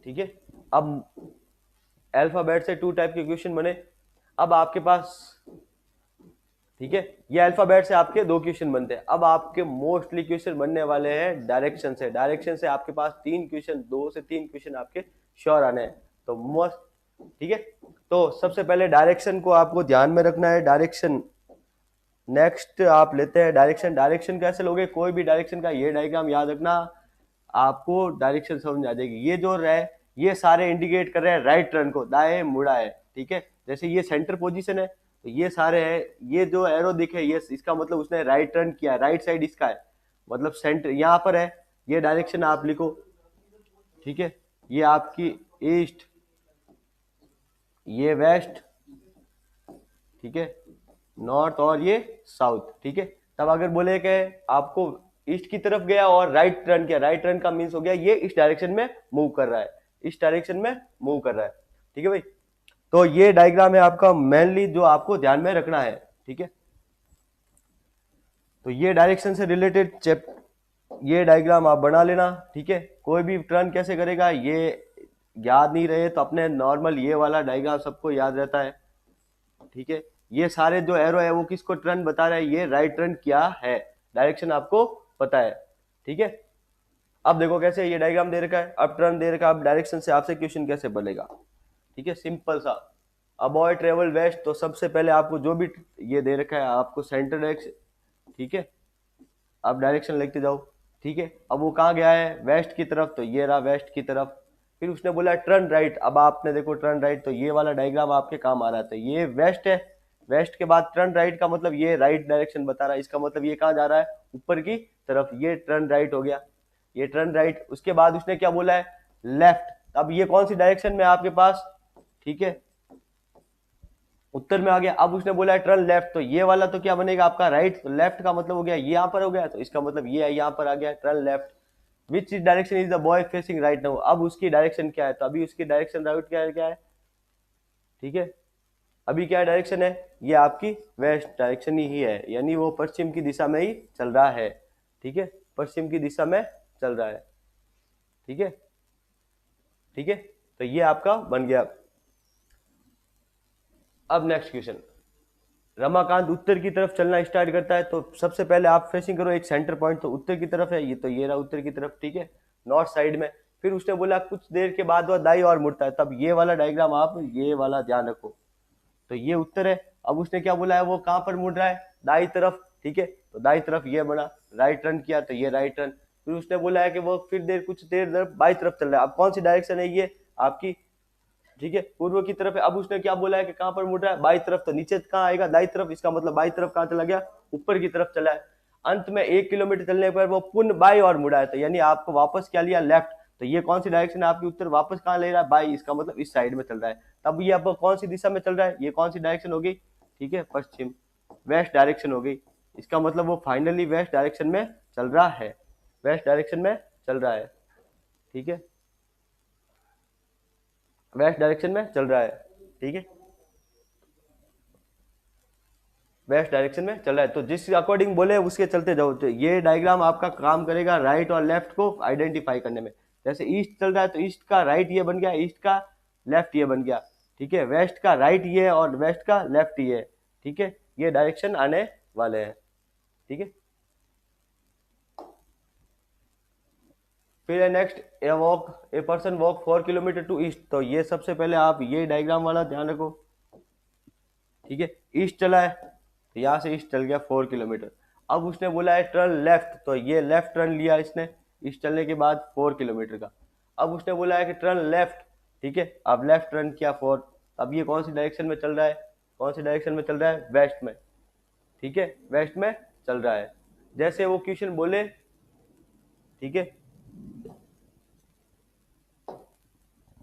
ठीक है, अब अल्फाबेट से 2 टाइप के क्वेश्चन बने। अब आपके पास, ठीक है, ये अल्फाबेट से आपके 2 क्वेश्चन बनते हैं। अब आपके मोस्टली क्वेश्चन बनने वाले हैं डायरेक्शन से। डायरेक्शन से आपके पास 3 क्वेश्चन, 2 से 3 क्वेश्चन आपके श्योर आने हैं। तो मोस्ट, ठीक है, तो सबसे पहले डायरेक्शन को आपको ध्यान में रखना है। डायरेक्शन नेक्स्ट आप लेते हैं डायरेक्शन। डायरेक्शन कैसे लोगे, कोई भी डायरेक्शन का ये डायग्राम याद रखना, आपको डायरेक्शन समझ आ जाएगी। ये जो है ये सारे इंडिकेट कर रहे हैं राइट टर्न को, दाएं मुड़ा है, ठीक है। जैसे ये सेंटर पोजीशन है, तो ये सारे है, ये जो एरो दिखे ये इसका मतलब उसने राइट टर्न किया, राइट साइड इसका है, मतलब सेंटर यहाँ पर है। ये डायरेक्शन आप लिखो, ठीक है, ये आपकी ईस्ट, ये वेस्ट, ठीक है, नॉर्थ और ये साउथ, ठीक है। तब अगर बोले कि आपको ईस्ट की तरफ गया और राइट टर्न किया, राइट टर्न का मीन्स हो गया ये इस डायरेक्शन में मूव कर रहा है, इस डायरेक्शन में मूव कर रहा है, ठीक है भाई। तो ये डायग्राम है आपका मेनली जो आपको ध्यान में रखना है, ठीक है। तो ये डायरेक्शन से रिलेटेड ये डायग्राम आप बना लेना, ठीक है। कोई भी टर्न कैसे करेगा ये याद नहीं रहे तो अपने नॉर्मल ये वाला डायग्राम सबको याद रहता है, ठीक है। ये सारे जो एरो है वो किसको टर्न बता रहा है, ये राइट टर्न क्या है, डायरेक्शन आपको पता है, ठीक है। अब देखो कैसे ये डायग्राम दे रखा है, अब टर्न दे रखा है, अब डायरेक्शन से आपसे क्वेश्चन कैसे बनेगा, ठीक है। सिंपल सा, अबॉय ट्रेवल वेस्ट, तो सबसे पहले आपको जो भी ये दे रखा है आपको सेंटर डायरेक्शन, ठीक है। अब डायरेक्शन लिखते जाओ, ठीक है। अब वो कहाँ गया है, वेस्ट की तरफ, तो ये रहा वेस्ट की तरफ। फिर उसने बोला टर्न राइट, अब आपने देखो टर्न राइट, तो ये वाला डायग्राम आपके काम आ रहा था, ये वेस्ट है, वेस्ट के बाद टर्न राइट का मतलब ये राइट डायरेक्शन बता रहा है, इसका मतलब ये कहाँ जा रहा है, ऊपर की तरफ, ये टर्न राइट हो गया, ये टर्न राइट। उसके बाद उसने क्या बोला है, लेफ्ट। अब ये कौन सी डायरेक्शन में आपके पास, ठीक है, उत्तर में आ गया। अब उसने बोला है टर्न लेफ्ट, तो ये वाला तो क्या बनेगा आपका राइट, तो लेफ्ट का मतलब हो गया ये यहाँ पर हो गया, तो इसका मतलब ये है यहाँ पर आ गया turn left. Which direction is the boy facing right now, अब उसकी डायरेक्शन क्या है, तो अभी उसकी डायरेक्शन राइट क्या है, ठीक है। अभी क्या डायरेक्शन है, ये आपकी वेस्ट डायरेक्शन ही है, यानी वो पश्चिम की दिशा में ही चल रहा है, ठीक है, पश्चिम की दिशा में चल रहा है, ठीक है, ठीक है। तो ये आपका बन गया। अब नेक्स्ट क्वेश्चन, रमाकांत उत्तर की तरफ चलना स्टार्ट करता है, तो सबसे पहले आप फेसिंग करो एक सेंटर पॉइंट, तो उत्तर की तरफ है ये, तो ये रहा उत्तर की तरफ, ठीक है, नॉर्थ साइड में। फिर उसने बोला कुछ देर के बाद वह दाई और मुड़ता है, तब ये वाला डायग्राम आप ये वाला ध्यान रखो, तो ये उत्तर है। अब उसने क्या बोला है, वो कहाँ पर मुड़ रहा है, दाई तरफ, ठीक है, तो दाई तरफ ये बना, राइट टर्न किया तो ये राइट टर्न। फिर उसने बोला है कि वो फिर कुछ देर बाई तरफ चल रहा है, अब कौन सी डायरेक्शन है ये आपकी, ठीक है, पूर्व की तरफ है। अब उसने क्या बोला है कि कहां पर मुड़ रहा है, बाई तरफ, तो नीचे कहां आएगा, दाई तरफ, इसका मतलब बाई तरफ कहां चला गया, ऊपर की तरफ चला है। अंत में 1 किलोमीटर चलने पर वो पुनः बाई और मुड़ा है, तो यानी आपको वापस क्या लिया, लेफ्ट। तो ये कौन सी डायरेक्शन है आपकी, उत्तर वापस कहां ले रहा है, बाई, इसका मतलब इस साइड में चल रहा है। तब ये अब कौन सी दिशा में चल रहा है, ये कौन सी डायरेक्शन होगी, ठीक है, पश्चिम, वेस्ट डायरेक्शन हो गई। इसका मतलब वो फाइनली वेस्ट डायरेक्शन में चल रहा है, वेस्ट डायरेक्शन में चल रहा है, ठीक है, वेस्ट डायरेक्शन में चल रहा है, ठीक है, वेस्ट डायरेक्शन में चल रहा है। तो जिस अकॉर्डिंग बोले उसके चलते जाओ, तो ये डायग्राम आपका काम करेगा राइट और लेफ्ट को आइडेंटिफाई करने में। जैसे ईस्ट चल रहा है तो ईस्ट का राइट ये बन गया, ईस्ट का लेफ्ट ये बन गया, ठीक है, वेस्ट का राइट ये है और वेस्ट का लेफ्ट ये है, ठीक है, ये डायरेक्शन आने वाले हैं, ठीक है। फिर next, a person walk 4 kilometre to east, तो ये सबसे पहले आप ये डायग्राम वाला ध्यान रखो, ठीक है, ईस्ट चला है तो यहाँ से ईस्ट चल गया 4 किलोमीटर। अब उसने बोला है टर्न लेफ्ट, तो ये लेफ्ट टर्न लिया इसने ईस्ट चलने के बाद 4 किलोमीटर का। अब उसने बोला है कि टर्न लेफ्ट, ठीक है, अब लेफ्ट टर्न किया 4, अब ये कौन सी डायरेक्शन में चल रहा है, कौन सी डायरेक्शन में चल रहा है, वेस्ट में, ठीक है, वेस्ट में चल रहा है, जैसे वो क्वेश्चन बोले, ठीक है।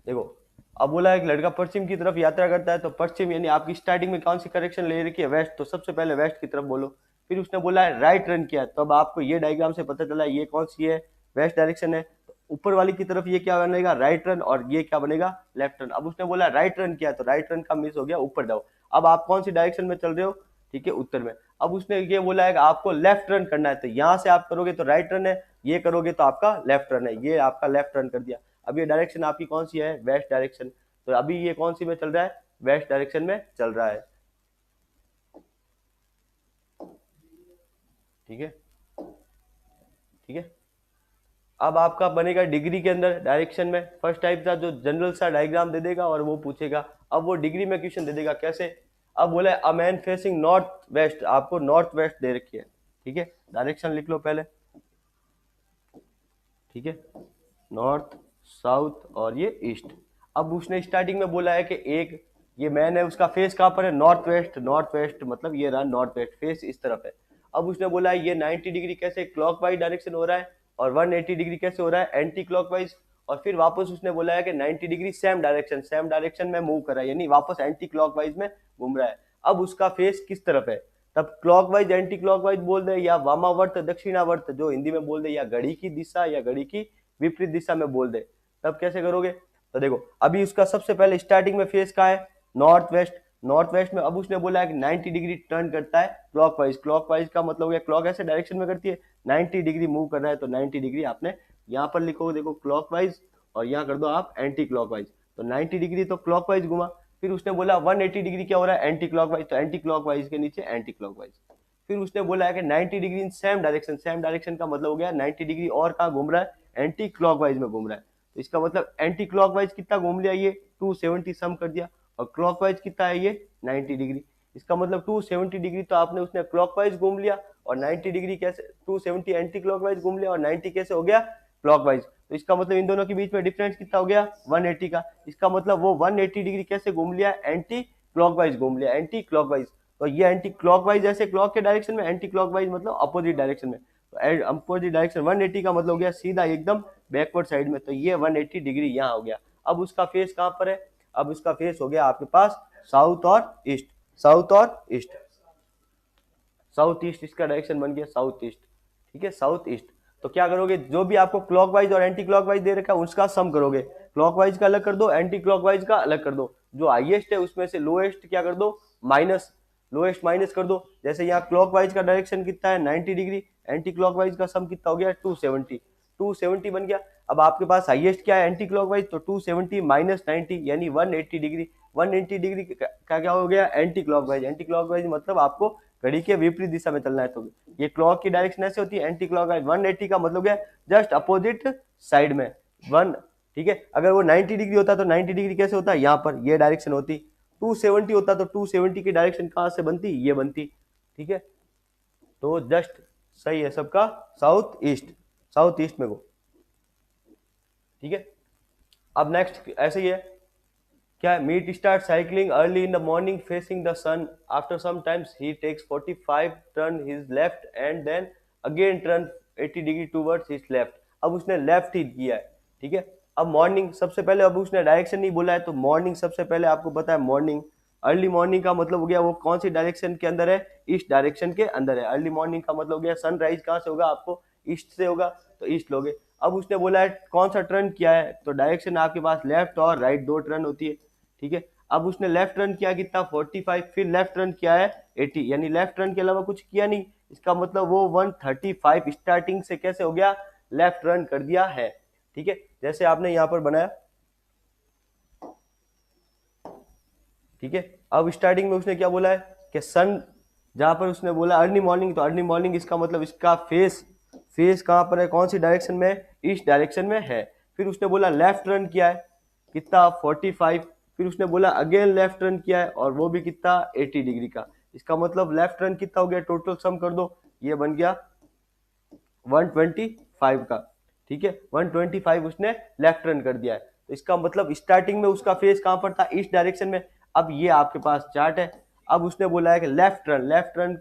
देखो अब बोला है कि लड़का पश्चिम की तरफ यात्रा करता है, तो पश्चिम यानी आपकी स्टार्टिंग में कौन सी करेक्शन ले रखी है, वेस्ट, तो सबसे पहले वेस्ट की तरफ बोलो। फिर उसने बोला है राइट टर्न किया, तो अब आपको ये डायग्राम से पता चला ये कौन सी है, वेस्ट डायरेक्शन है, तो ऊपर वाली की तरफ ये क्या बनेगा, राइट टर्न, और ये क्या बनेगा, लेफ्ट टर्न। अब उसने बोला राइट टर्न किया, तो राइट टर्न का मिस हो गया, ऊपर जाओ। अब आप कौन सी डायरेक्शन में चल रहे हो, ठीक है, उत्तर में। अब उसने ये बोला है कि आपको लेफ्ट टर्न करना है, तो यहाँ से आप करोगे तो राइट टर्न है, ये करोगे तो आपका लेफ्ट टर्न है, ये आपका लेफ्ट टर्न कर दिया। अब ये डायरेक्शन आपकी कौन सी है, वेस्ट डायरेक्शन, तो अभी ये कौन सी में चल रहा है, वेस्ट डायरेक्शन में चल रहा है, ठीक है, ठीक है। अब आपका बनेगा डिग्री के अंदर डायरेक्शन में, फर्स्ट टाइप था जो जनरल सा डायग्राम दे देगा और वो पूछेगा, अब वो डिग्री में क्वेश्चन दे देगा कैसे। अब बोला है a man facing north west, आपको नॉर्थ वेस्ट दे रखी है, ठीक है, डायरेक्शन लिख लो पहले, ठीक है, नॉर्थ, साउथ और ये ईस्ट। अब उसने स्टार्टिंग में बोला है कि एक ये मैन है, उसका फेस कहाँ पर है, नॉर्थ वेस्ट, नॉर्थ वेस्ट मतलब ये रहा नॉर्थ वेस्ट, फेस इस तरफ है। अब उसने बोला है ये 90 डिग्री कैसे क्लॉकवाइज डायरेक्शन हो रहा है और 180 डिग्री कैसे हो रहा है एंटी क्लॉकवाइज, और फिर वापस उसने बोला है कि 90 डिग्री सेम डायरेक्शन में मूव कर रहा है, यानी वापस एंटी क्लॉकवाइज में घूम रहा है। अब उसका फेस किस तरफ है, तब क्लॉकवाइज एंटी क्लॉकवाइज बोल दे, या वामावर्त दक्षिणावर्त जो हिंदी में बोल दे, या घड़ी की दिशा या घड़ी की विपरीत दिशा में बोल दे, तब कैसे करोगे। तो देखो अभी उसका सबसे पहले स्टार्टिंग में फेस कहाँ है, नॉर्थ वेस्ट में। अब उसने बोला है कि 90 डिग्री टर्न करता है क्लॉकवाइज का मतलब है क्लॉक ऐसे डायरेक्शन में करती है, 90 डिग्री मूव कर रहा है, तो 90 डिग्री आपने यहाँ पर लिखो, देखो क्लॉकवाइज, और यहाँ कर दो आप एंटी क्लॉकवाइज, तो 90 डिग्री तो क्लॉकवाइज घुमा। फिर उसने बोला 180 डिग्री क्या हो रहा है, एंटी क्लॉकवाइज, तो एंटी क्लॉकवाइज के नीचे एंटी क्लॉकवाइज। फिर उसने बोला है कि 90 डिग्री इन सेम डायरेक्शन का मतलब हो गया 90 डिग्री और कहाँ घूम रहा है, एंटी क्लॉकवाइज में घूम रहा है। तो इसका मतलब एंटी क्लॉकवाइज कितना घूम लिया, ये 270 सम कर दिया, और क्लॉकवाइज कितना है ये 90 डिग्री। इसका मतलब 270 डिग्री तो आपने उसने क्लॉकवाइज घूम लिया, और 90 डिग्री कैसे 270 एंटी क्लॉकवाइज घूम लिया, और 90 कैसे हो गया क्लॉकवाइज। तो इसका मतलब इन दोनों के बीच में डिफरेंस कितना हो गया 180 का। इसका मतलब वो 180 डिग्री कैसे घूम लिया, एंटी क्लॉकवाइज घूम लिया, एंटी क्लॉकवाइज। तो ये एंटी क्लॉकवाइज ऐसे क्लॉक के डायरेक्शन में, एंटी क्लॉकवाइज मतलब अपोजिट डायरेक्शन में। तो अपोजिट डायरेक्शन 180 का मतलब हो गया सीधा एकदम बैकवर्ड साइड में, तो ये 180 डिग्री यहाँ हो गया। अब उसका फेस कहाँ पर है, अब उसका फेस हो गया आपके पास साउथ और ईस्ट, साउथ ईस्ट इसका डायरेक्शन बन गया साउथ ईस्ट, ठीक है, साउथ ईस्ट। तो क्या करोगे, जो भी आपको क्लॉकवाइज और एंटी क्लॉकवाइज दे रखा है उसका सम करोगे, क्लॉकवाइज का अलग कर दो, एंटी क्लॉकवाइज का अलग कर दो, जो हाईएस्ट है उसमें से लोएस्ट क्या कर दो माइनस कर दो। जैसे यहाँ क्लॉकवाइज का डायरेक्शन कितना है 90 डिग्री, एंटी क्लॉकवाइज का सम कितना हो गया 270 बन गया। अब आपके पास हाईएस्ट क्या है एंटी क्लॉकवाइज, तो 270 माइनस 90 यानी 180 डिग्री, 180 डिग्री का क्या हो गया एंटी क्लॉकवाइज मतलब आपको घड़ी के विपरीत दिशा में चलना है। तो ये क्लॉक की डायरेक्शन ऐसे होती है एंटी क्लॉकवाइज, 180 का मतलब क्या जस्ट अपोजिट साइड में वन, ठीक है। अगर वो 90 डिग्री होता तो 90 डिग्री कैसे होता है, यहाँ पर ये डायरेक्शन होती, 270 होता तो 270 की डायरेक्शन कहाँ से बनती, ये बनती, ठीक है। तो जस्ट सही है सबका साउथ ईस्ट में वो, ठीक है। अब नेक्स्ट ऐसे ही है, क्या है, meet start cycling early in the morning facing the sun, after some times he takes 45 turn his left and then again turn 80 degree towards his left. अब उसने लेफ्ट ही किया है, ठीक है। अब मॉर्निंग सबसे पहले, अब उसने डायरेक्शन नहीं बोला है, तो मॉर्निंग सबसे पहले आपको पता है मॉर्निंग, अर्ली मॉर्निंग का मतलब हो गया वो कौन सी डायरेक्शन के अंदर है, ईस्ट डायरेक्शन के अंदर है। अर्ली मॉर्निंग का मतलब हो गया सनराइज कहाँ से होगा, आपको ईस्ट से होगा, तो ईस्ट लोगे। अब उसने बोला है कौन सा टर्न किया है, तो डायरेक्शन आपके पास लेफ्ट और राइट दो टर्न होती है, ठीक है। अब उसने लेफ्ट रन किया कितना 45, फिर लेफ्ट रन किया है 80, यानी लेफ्ट रन के अलावा कुछ किया नहीं। इसका मतलब वो 135 स्टार्टिंग से कैसे हो गया लेफ्ट रन कर दिया है, ठीक है। जैसे आपने यहां पर बनाया, ठीक है। अब स्टार्टिंग में उसने क्या बोला है कि सन, जहां पर उसने बोला अर्ली मॉर्निंग, तो अर्ली मॉर्निंग इसका मतलब इसका फेस कहां पर है, कौन सी डायरेक्शन में है, ईस्ट डायरेक्शन में है। फिर उसने बोला लेफ्ट रन किया है कितना 45, फिर उसने बोला अगेन लेफ्ट रन किया है और वो भी कितना 80 डिग्री का। इसका मतलब लेफ्ट रन कितना हो गया, टोटल सम कर दो, ये बन गया 125 का, ठीक है। 125 उसने लेफ्ट रन कर दिया है। तो इसका मतलब स्टार्टिंग में उसका फेस कहां पर था, ईस्ट डायरेक्शन में। अब ये आपके पास चार्ट है, अब उसने बोला है कि लेफ्ट रन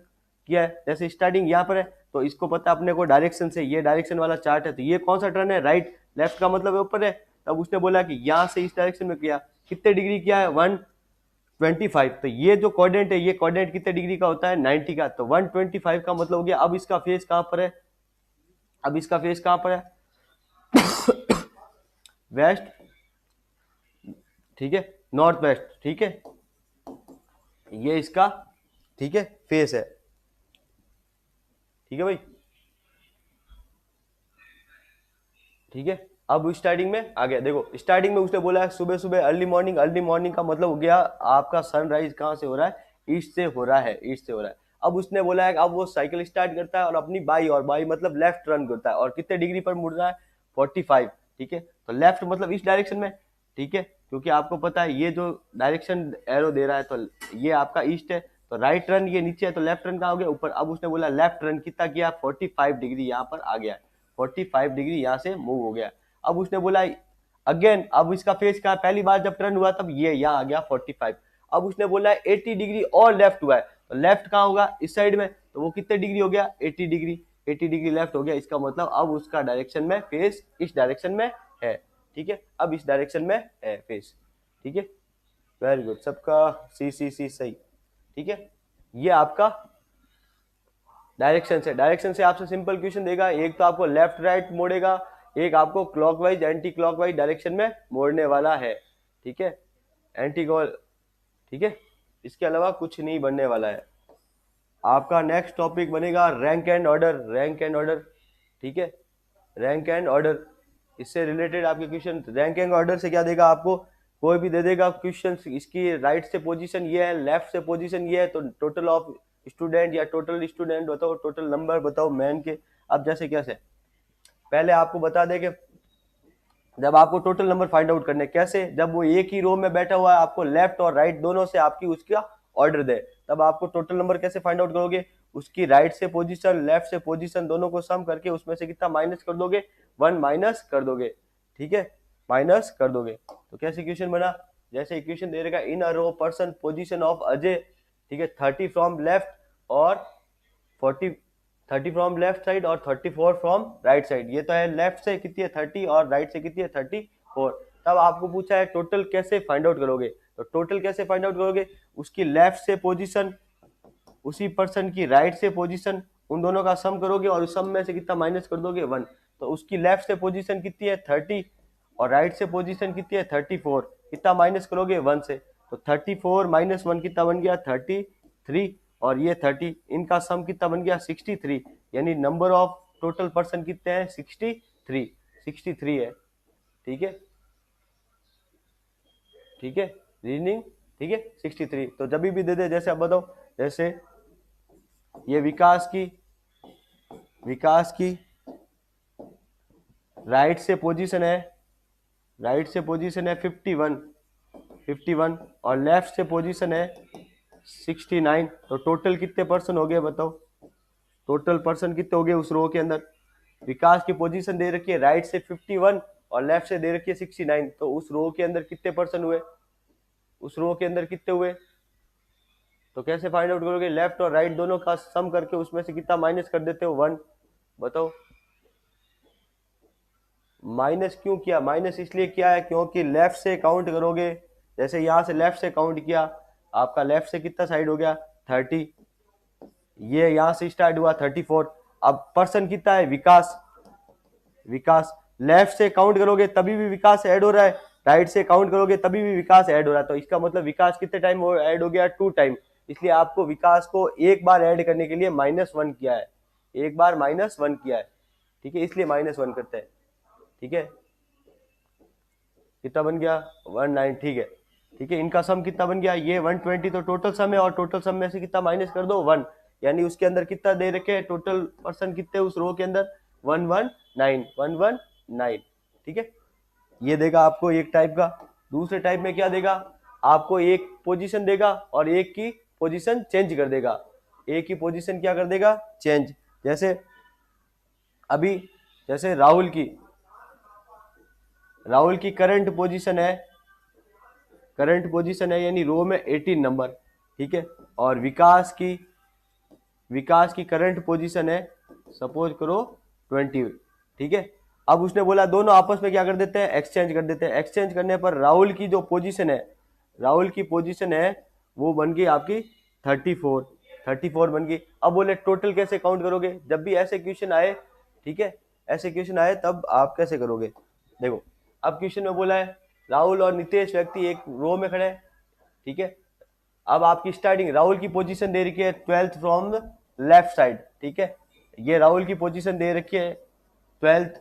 किया है, जैसे स्टार्टिंग यहाँ पर है, तो इसको पता अपने को डायरेक्शन से, ये डायरेक्शन वाला चार्ट है, तो ये कौन सा टर्न है, राइट, लेफ्ट का मतलब ऊपर है। तब उसने बोला कि यहाँ से इस डायरेक्शन में किया, कितने डिग्री किया है 125, तो ये जो कोऑर्डिनेट है, ये कोऑर्डिनेट कितने डिग्री का होता है 90 का, तो 125 का मतलब हो गया। अब इसका फेस कहां पर है, वेस्ट, ठीक है, नॉर्थ वेस्ट, ठीक है, ये इसका, ठीक है, फेस है, ठीक है भाई, ठीक है। अब स्टार्टिंग में आ गया, देखो स्टार्टिंग में उसने बोला है सुबह सुबह अर्ली मॉर्निंग का मतलब हो गया आपका सनराइज कहां से हो रहा है, ईस्ट से हो रहा है। अब उसने बोला है अब वो साइकिल स्टार्ट करता है और अपनी बाई मतलब लेफ्ट रन करता है, और कितने डिग्री पर मुड़ रहा है 45, ठीक है। तो लेफ्ट मतलब इस डायरेक्शन में, ठीक है, क्योंकि आपको पता है ये जो डायरेक्शन एरो दे रहा है तो ये आपका ईस्ट है, तो राइट रन ये नीचे है, तो लेफ्ट रन कहाँ हो गया ऊपर। अब उसने बोला लेफ्ट रन कितना किया 45 डिग्री यहाँ पर आ गया, 45 डिग्री यहाँ से मूव हो गया। अब उसने बोला अगेन, अब इसका फेस कहा पहली बार जब टर्न हुआ तब ये यहाँ आ गया 45। अब उसने बोला 80 डिग्री और लेफ्ट हुआ है, तो लेफ्ट कहाँ होगा इस साइड में, तो वो कितने डिग्री हो गया 80 डिग्री लेफ्ट हो गया। इसका मतलब अब उसका डायरेक्शन में फेस इस डायरेक्शन में है, ठीक है, अब इस डायरेक्शन में है फेस, ठीक है, वेरी गुड, सबका सी सी सी सही, ठीक है। ये आपका डायरेक्शन से आपसे सिंपल क्वेश्चन देगा, एक तो आपको लेफ्ट राइट मोड़ेगा, एक आपको क्लॉकवाइज एंटी क्लॉकवाइज डायरेक्शन में मोड़ने वाला है, ठीक है, एंटी कॉल, ठीक है, इसके अलावा कुछ नहीं बनने वाला है। आपका नेक्स्ट टॉपिक बनेगा rank and order, rank and order, ठीक है, रैंक एंड ऑर्डर, इससे रिलेटेड आपके क्वेश्चन। रैंक एंड ऑर्डर से क्या देगा आपको, कोई भी दे देगा क्वेश्चन, इसकी राइट से पोजीशन ये है, लेफ्ट से पोजीशन ये है, तो टोटल ऑफ स्टूडेंट या टोटल स्टूडेंट बताओ, टोटल नंबर बताओ मैन के। अब जैसे कैसे, पहले आपको बता दें कि जब आपको टोटल नंबर फाइंड आउट करने, कैसे, जब वो एक ही रो में बैठा हुआ है, आपको लेफ्ट और राइट दोनों से आपकी उसका ऑर्डर दे, तब आपको टोटल नंबर कैसे फाइंड आउट करोगे, उसकी राइट से पोजीशन लेफ्ट से पोजीशन दोनों को सम करके उसमें से कितना माइनस कर दोगे, 1 माइनस कर दोगे, ठीक है, माइनस कर दोगे। तो कैसे इक्वेशन बना, जैसे इक्वेशन दे रहेगा इन अ रो पर्सन पोजीशन ऑफ अजय, ठीक है, 30 फ्रॉम लेफ्ट और 30 फ्रॉम लेफ्ट साइड और 34 फ्रॉम राइट साइड, ये तो है लेफ्ट से कितनी है 30 और राइट से कितनी है 34। तब आपको पूछा है टोटल कैसे फाइंड आउट करोगे, तो टोटल कैसे फाइंड आउट करोगे, उसकी लेफ्ट से पोजीशन, उसी पर्सन की राइट से पोजीशन, उन दोनों का सम करोगे और उस सम में से कितना माइनस कर दोगे 1। तो उसकी लेफ्ट से पोजीशन कितनी है 30 और राइट से पोजीशन कितनी है 34, कितना माइनस करोगे 1 से, तो 34 माइनस 1 कितना बन गया 33, और ये 30, इनका सम कितना बन गया 63, यानी नंबर ऑफ टोटल पर्सन कितने हैं 63 है, ठीक है, ठीक है, रीजनिंग, ठीक है 63। तो जब भी दे दे, जैसे आप बताओ, जैसे ये विकास की राइट से पोजीशन है 51 और लेफ्ट से पोजीशन है 69, तो टोटल कितने पर्सन हो गए बताओ, टोटल पर्सन कितने हो गए उस रो के अंदर, विकास की पोजीशन दे रखी है राइट से 51 और लेफ्ट से दे रखी है 69, तो उस रो के अंदर कितने पर्सन हुए, उस रो के अंदर कितने हुए, तो कैसे फाइंड आउट करोगे, लेफ्ट और राइट दोनों का सम करके उसमें से कितना माइनस कर देते हो 1, बताओ। माइनस क्यों किया, माइनस इसलिए किया है क्योंकि लेफ्ट से काउंट करोगे, जैसे यहां से लेफ्ट से काउंट किया, आपका लेफ्ट से कितना साइड हो गया 30, ये यहां से स्टार्ट हुआ 34, अब पर्सन कितना है विकास, लेफ्ट से काउंट करोगे तभी भी विकास ऐड हो रहा है, राइट से काउंट करोगे तभी भी विकास ऐड हो रहा है, तो इसका मतलब विकास कितने टाइम ऐड हो गया 2 टाइम, इसलिए आपको विकास को एक बार ऐड करने के लिए -1 किया है, एक बार -1 किया है, ठीक है, इसलिए -1 करते हैं, ठीक है, कितना बन गया 19, ठीक है, इनका सम कितना बन गया ये 120, तो टोटल सम है और टोटल सम में से कितना माइनस कर दो 1, यानी उसके अंदर कितना दे रखे टोटल पर्सन कितने उस रो के अंदर 119, ठीक है, ये देगा आपको एक टाइप का। दूसरे टाइप में क्या देगा, आपको एक पोजीशन देगा और एक की पोजीशन चेंज कर देगा, एक की पोजीशन क्या कर देगा चेंज, जैसे अभी जैसे राहुल की करंट पोजीशन है यानी रो में 18 नंबर, ठीक है, और विकास की करंट पोजीशन है सपोज करो 20, ठीक है। अब उसने बोला दोनों आपस में क्या कर देते हैं एक्सचेंज कर देते हैं, एक्सचेंज करने पर राहुल की पोजीशन है वो बन गई आपकी 34 बन गई। अब बोले टोटल कैसे काउंट करोगे, जब भी ऐसे क्वेश्चन आए, ठीक है, ऐसे क्वेश्चन आए तब आप कैसे करोगे, देखो अब क्वेश्चन में बोला है राहुल और नितेश व्यक्ति एक रो में खड़े हैं, ठीक है, अब आपकी स्टार्टिंग राहुल की पोजीशन दे रखी है 12th फ्रॉम लेफ्ट साइड, ठीक है, ये राहुल की पोजीशन दे रखी है 12th,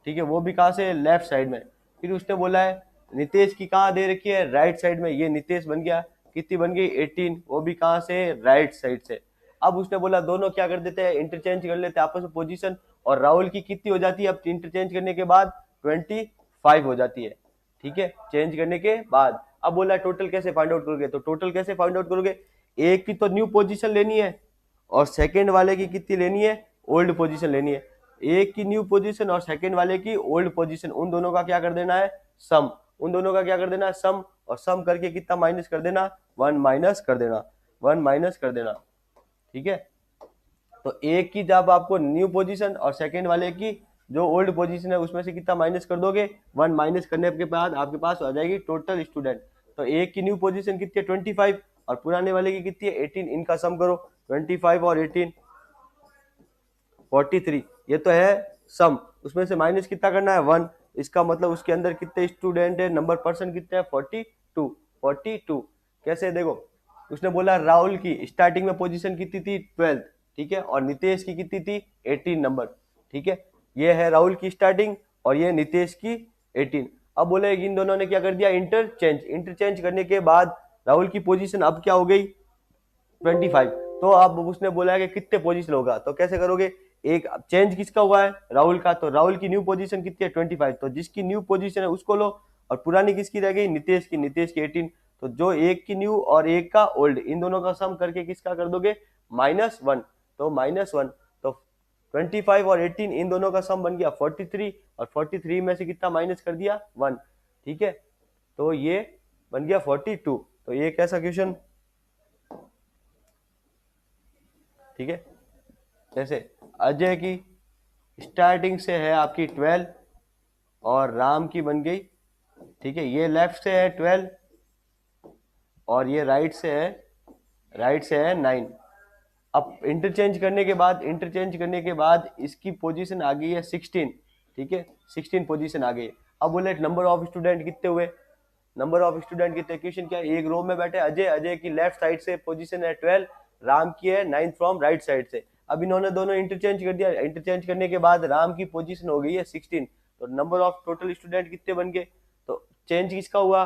ठीक है, वो भी कहाँ से लेफ्ट साइड में, फिर उसने बोला है नितेश की कहाँ दे रखी है राइट साइड में, ये नितेश बन गया, कितनी बन गई 18, वो भी कहाँ से राइट साइड से। अब उसने बोला दोनों क्या कर देते हैं इंटरचेंज कर लेते हैं आपस में पोजीशन, और राहुल की कितनी हो जाती है अब इंटरचेंज करने के बाद 25 हो जाती है, ठीक है, चेंज करने के बाद। अब बोला टोटल कैसे फाइंड आउट करोगे, तो टोटल कैसे फाइंड आउट करोगे, एक की तो न्यू पोजीशन लेनी है और सेकंड वाले की कितनी लेनी है ओल्ड पोजीशन लेनी है, एक की न्यू पोजीशन और सेकंड वाले की ओल्ड पोजीशन, उन दोनों का क्या कर देना है सम, सम, और सम करके कितना माइनस कर देना 1 माइनस कर देना, ठीक है। तो एक की जब आपको न्यू पोजीशन और सेकंड वाले की जो ओल्ड पोजीशन है उसमें से कितना माइनस कर दोगे, 1 माइनस करने के बाद आपके पास आ जाएगी टोटल स्टूडेंट। तो एक की न्यू पोजीशन कितनी है 25 और पुराने वाले की कितनी है 18, इनका सम करो 25 और 18 43, ये तो है सम, उसमें से माइनस कितना करना है 1, इसका मतलब उसके अंदर कितने स्टूडेंट है, नंबर पर्सन कितने हैं 42। कैसे देखो, उसने बोला राहुल की स्टार्टिंग में पोजीशन कितनी थी 12, ठीक है, और नितेश की कितनी थी 18 नंबर, ठीक है, ये है राहुल की स्टार्टिंग और ये नितेश की 18। अब बोले इन दोनों ने क्या कर दिया इंटरचेंज करने के बाद राहुल की पोजीशन अब क्या हो गई 25। तो अब उसने बोला है कि कितने पोजीशन होगा, तो कैसे करोगे, एक चेंज किसका हुआ है राहुल का, तो राहुल की न्यू पोजीशन कितनी है 25, तो जिसकी न्यू पोजीशन है उसको लो, और पुरानी किसकी रह गई नितेश की 18। तो जो एक की न्यू और एक का ओल्ड, इन दोनों का सम करके किसका कर दोगे -1, तो -1, तो 25 और 18 इन दोनों का सम बन गया 43, और 43 में से कितना माइनस कर दिया 1, ठीक है, तो ये बन गया 42। तो ये कैसा क्वेश्चन, ठीक है, जैसे अजय की स्टार्टिंग से है आपकी 12 और राम की बन गई, ठीक है, ये लेफ्ट से है 12 और ये राइट से है 9। अब इंटरचेंज करने के बाद इसकी पोजीशन आ गई है 16, ठीक है, 16 पोजीशन आ गई। अब बोले नंबर ऑफ स्टूडेंट कितने हुए, नंबर ऑफ स्टूडेंट कितने, क्वेश्चन क्या है, एक रो में बैठे अजय की लेफ्ट साइड से पोजीशन है 12, राम की है 9 फ्रॉम राइट साइड से। अब इन्होंने दोनों इंटरचेंज कर दिया, इंटरचेंज करने के बाद राम की पोजीशन हो गई है 16, तो नंबर ऑफ टोटल स्टूडेंट कितने बन गए, तो चेंज किसका हुआ,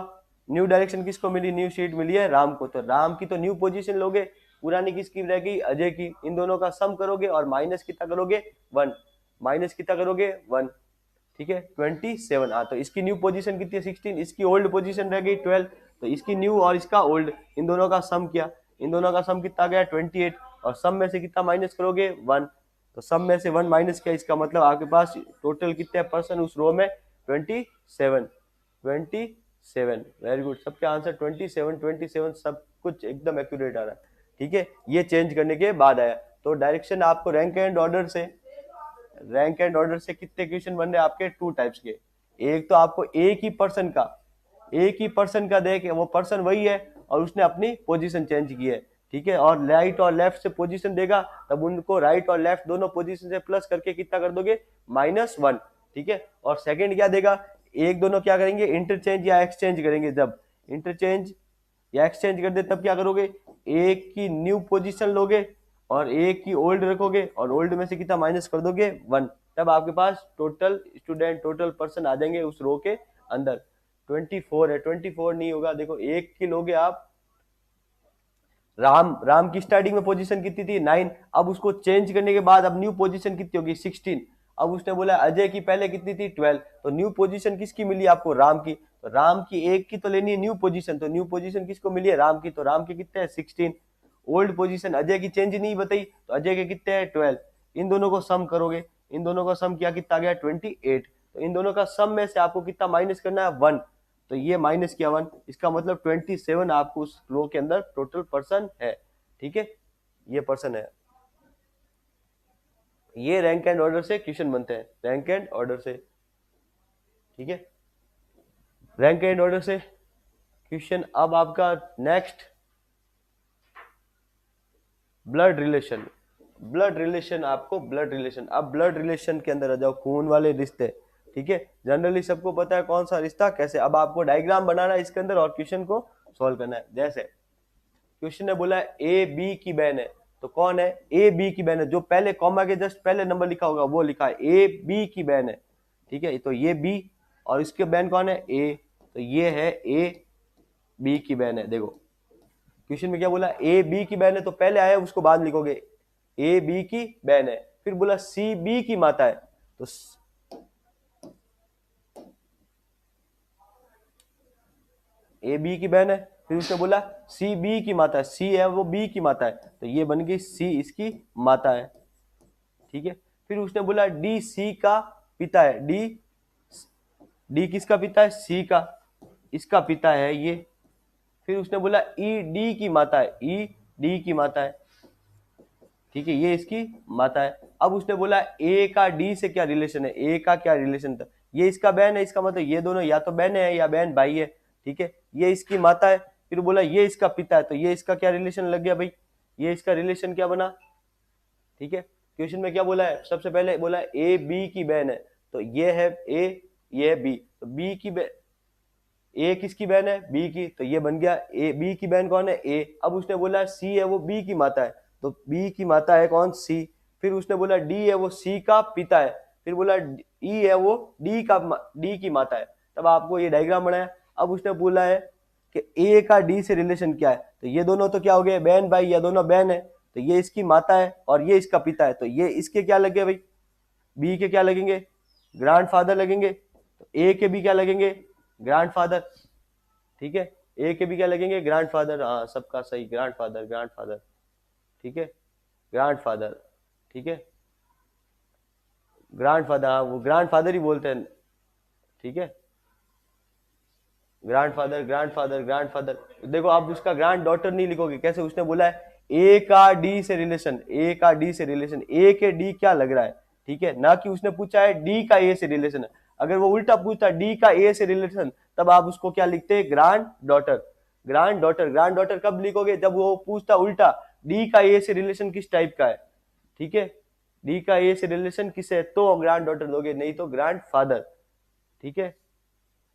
न्यू डायरेक्शन किसको मिली, न्यू शीट मिली है राम को, तो राम की तो न्यू पोजीशन लोगे, पुरानी किसकी रह गई अजय की, इन दोनों का सम करोगे और माइनस कितना करोगे 1, ठीक है 27। हाँ, तो इसकी न्यू पोजीशन कितनी है 16, इसकी ओल्ड पोजीशन रह गई 12, तो इसकी न्यू और इसका ओल्ड, इन दोनों का सम किया, इन दोनों का सम कितना गया 28, और सम में से कितना माइनस करोगे 1, तो सम में से 1 माइनस किया, इसका मतलब आपके पास टोटल कितने पर्सन उस रो में 27, वेरी गुड, सबके आंसर 27 सब कुछ एकदम एक्यूरेट आ रहा है, ठीक है, ये चेंज करने के बाद आया। तो डायरेक्शन आपको रैंक एंड ऑर्डर से कितने क्वेश्चन बन रहे हैं आपके, 2 टाइप्स के, एक तो आपको एक ही पर्सन का दे के वो पर्सन वही है और उसने अपनी पोजीशन चेंज की है, ठीक है, और राइट और लेफ्ट से पोजीशन देगा, तब उनको राइट और लेफ्ट दोनों पोजीशन से प्लस करके कितना कर दोगे -1, ठीक है, और सेकंड क्या देगा, एक दोनों क्या करेंगे इंटरचेंज या एक्सचेंज करेंगे, जब इंटरचेंज या एक्सचेंज कर दे तब क्या करोगे, एक की न्यू पोजीशन लोगे और एक की ओल्ड रखोगे और ओल्ड में से कितना माइनस कर दोगे 1, तब आपके पास टोटल स्टूडेंट टोटल पर्सन आ जाएंगे उस रो के अंदर। 24 है, 24 नहीं होगा, देखो एक की लोगे आप, राम की स्टार्टिंग में पोजीशन कितनी थी 9, अब उसको चेंज करने के बाद अब न्यू पोजीशन कितनी होगी 16। अब उसने बोला अजय की पहले कितनी थी 12, तो न्यू पोजीशन किसकी मिली आपको राम की, तो राम की एक की तो लेनी है न्यू पोजीशन, तो न्यू पोजीशन किसको मिली है राम की, तो राम के कितने हैं 16। ओल्ड पोजीशन अजय की चेंज नहीं बताई, तो अजय के कितने हैं 12, इन दोनों को सम करोगे, इन दोनों का सम क्या कितना गया 28, तो इन दोनों का सम में से आपको कितना माइनस करना है 1, तो ये माइनस किया 1, इसका मतलब 27 आपको उस रो के अंदर टोटल पर्सन है, ठीक है, ये पर्सन है। ये रैंक एंड ऑर्डर से क्वेश्चन बनते हैं, रैंक एंड ऑर्डर से, ठीक है, रैंक एंड ऑर्डर से क्वेश्चन। अब आपका नेक्स्ट ब्लड रिलेशन, आपको ब्लड रिलेशन, अब ब्लड रिलेशन के अंदर आ जाओ, खून वाले रिश्ते, ठीक है, जनरली सबको पता है कौन सा रिश्ता कैसे, अब आपको डायग्राम बनाना है इसके अंदर और क्वेश्चन को सॉल्व करना है। जैसे क्वेश्चन ने बोला है ए बी की बहन है, तो कौन है ए बी की बहन है, जो पहले कॉमा के जस्ट पहले नंबर लिखा होगा वो लिखा है ए बी की बहन है, ठीक है, तो ये बी और इसके बहन कौन है ए, तो ये है ए बी की बहन है। देखो क्वेश्चन में क्या बोला ए बी की बहन है, तो पहले आया उसको बाद लिखोगे ए बी की बहन है, फिर बोला सी बी की माता है, तो ए बी की बहन है, फिर उसने बोला सी बी की माता है, सी है वो बी की माता है, तो ये बन गई सी इसकी माता है, ठीक है, फिर उसने बोला डी सी का पिता है, डी किसका पिता है सी का, इसका पिता है ये, फिर उसने बोला ई डी की माता है, ई डी की माता है, ठीक है, ये इसकी माता है। अब उसने बोला ए का डी से क्या रिलेशन है, ए का क्या रिलेशन था, ये इसका बहन है, इसका मतलब ये दोनों या तो बहन है या बहन भाई है। ठीक है, ये इसकी माता है। फिर बोला ये इसका पिता है, तो ये इसका क्या रिलेशन लग गया भाई, ये इसका रिलेशन क्या बना। ठीक है, क्वेश्चन में क्या बोला है, सबसे पहले बोला है ए बी की बहन है, तो ये है ए, ये है बी, तो बी की ए किसकी बहन है, बी की, तो ये बन गया ए, बी की बहन कौन है, ए। अब उसने बोला सी है वो बी की माता है, तो बी की माता है कौन, सी। फिर उसने बोला डी है वो सी का पिता है, फिर बोला ई है वो डी की माता है। तब आपको ये डायग्राम बनाया। अब उसने बोला है कि ए का डी से रिलेशन क्या है, तो ये दोनों तो क्या हो गए, बहन भाई, या दोनों बहन है, तो ये इसकी माता है और ये इसका पिता है, तो ये इसके क्या लगे भाई, बी के क्या लगेंगे, ग्रैंडफादर लगेंगे। तो ए के भी क्या लगेंगे, ग्रैंडफादर। ठीक है, ए के भी क्या लगेंगे, ग्रैंडफादर। हाँ, सबका सही, ग्रैंडफादर, ग्रैंडफादर। ठीक है, ग्रैंडफादर। ठीक है, ग्रैंडफादर, हाँ वो ग्रैंडफादर ही बोलते हैं। ठीक है, ग्रैंडफादर, ग्रैंडफादर, ग्रैंडफादर। देखो आप उसका ग्रैंड डॉटर नहीं लिखोगे, कैसे, उसने बोला है ए का डी से रिलेशन, ए का डी से रिलेशन, ए के डी क्या लग रहा है। ठीक है, ना कि उसने पूछा है डी का ए से रिलेशन है। अगर वो उल्टा पूछता डी का ए से रिलेशन, तब आप उसको क्या लिखते, grand daughter. Grand daughter, grand daughter कब लिखोगे, जब वो पूछता उल्टा डी का ए से रिलेशन किस टाइप का है। ठीक है, डी का ए से रिलेशन किससे है, तो ग्रैंड डॉटर दोगे, नहीं तो ग्रैंड फादर। ठीक है,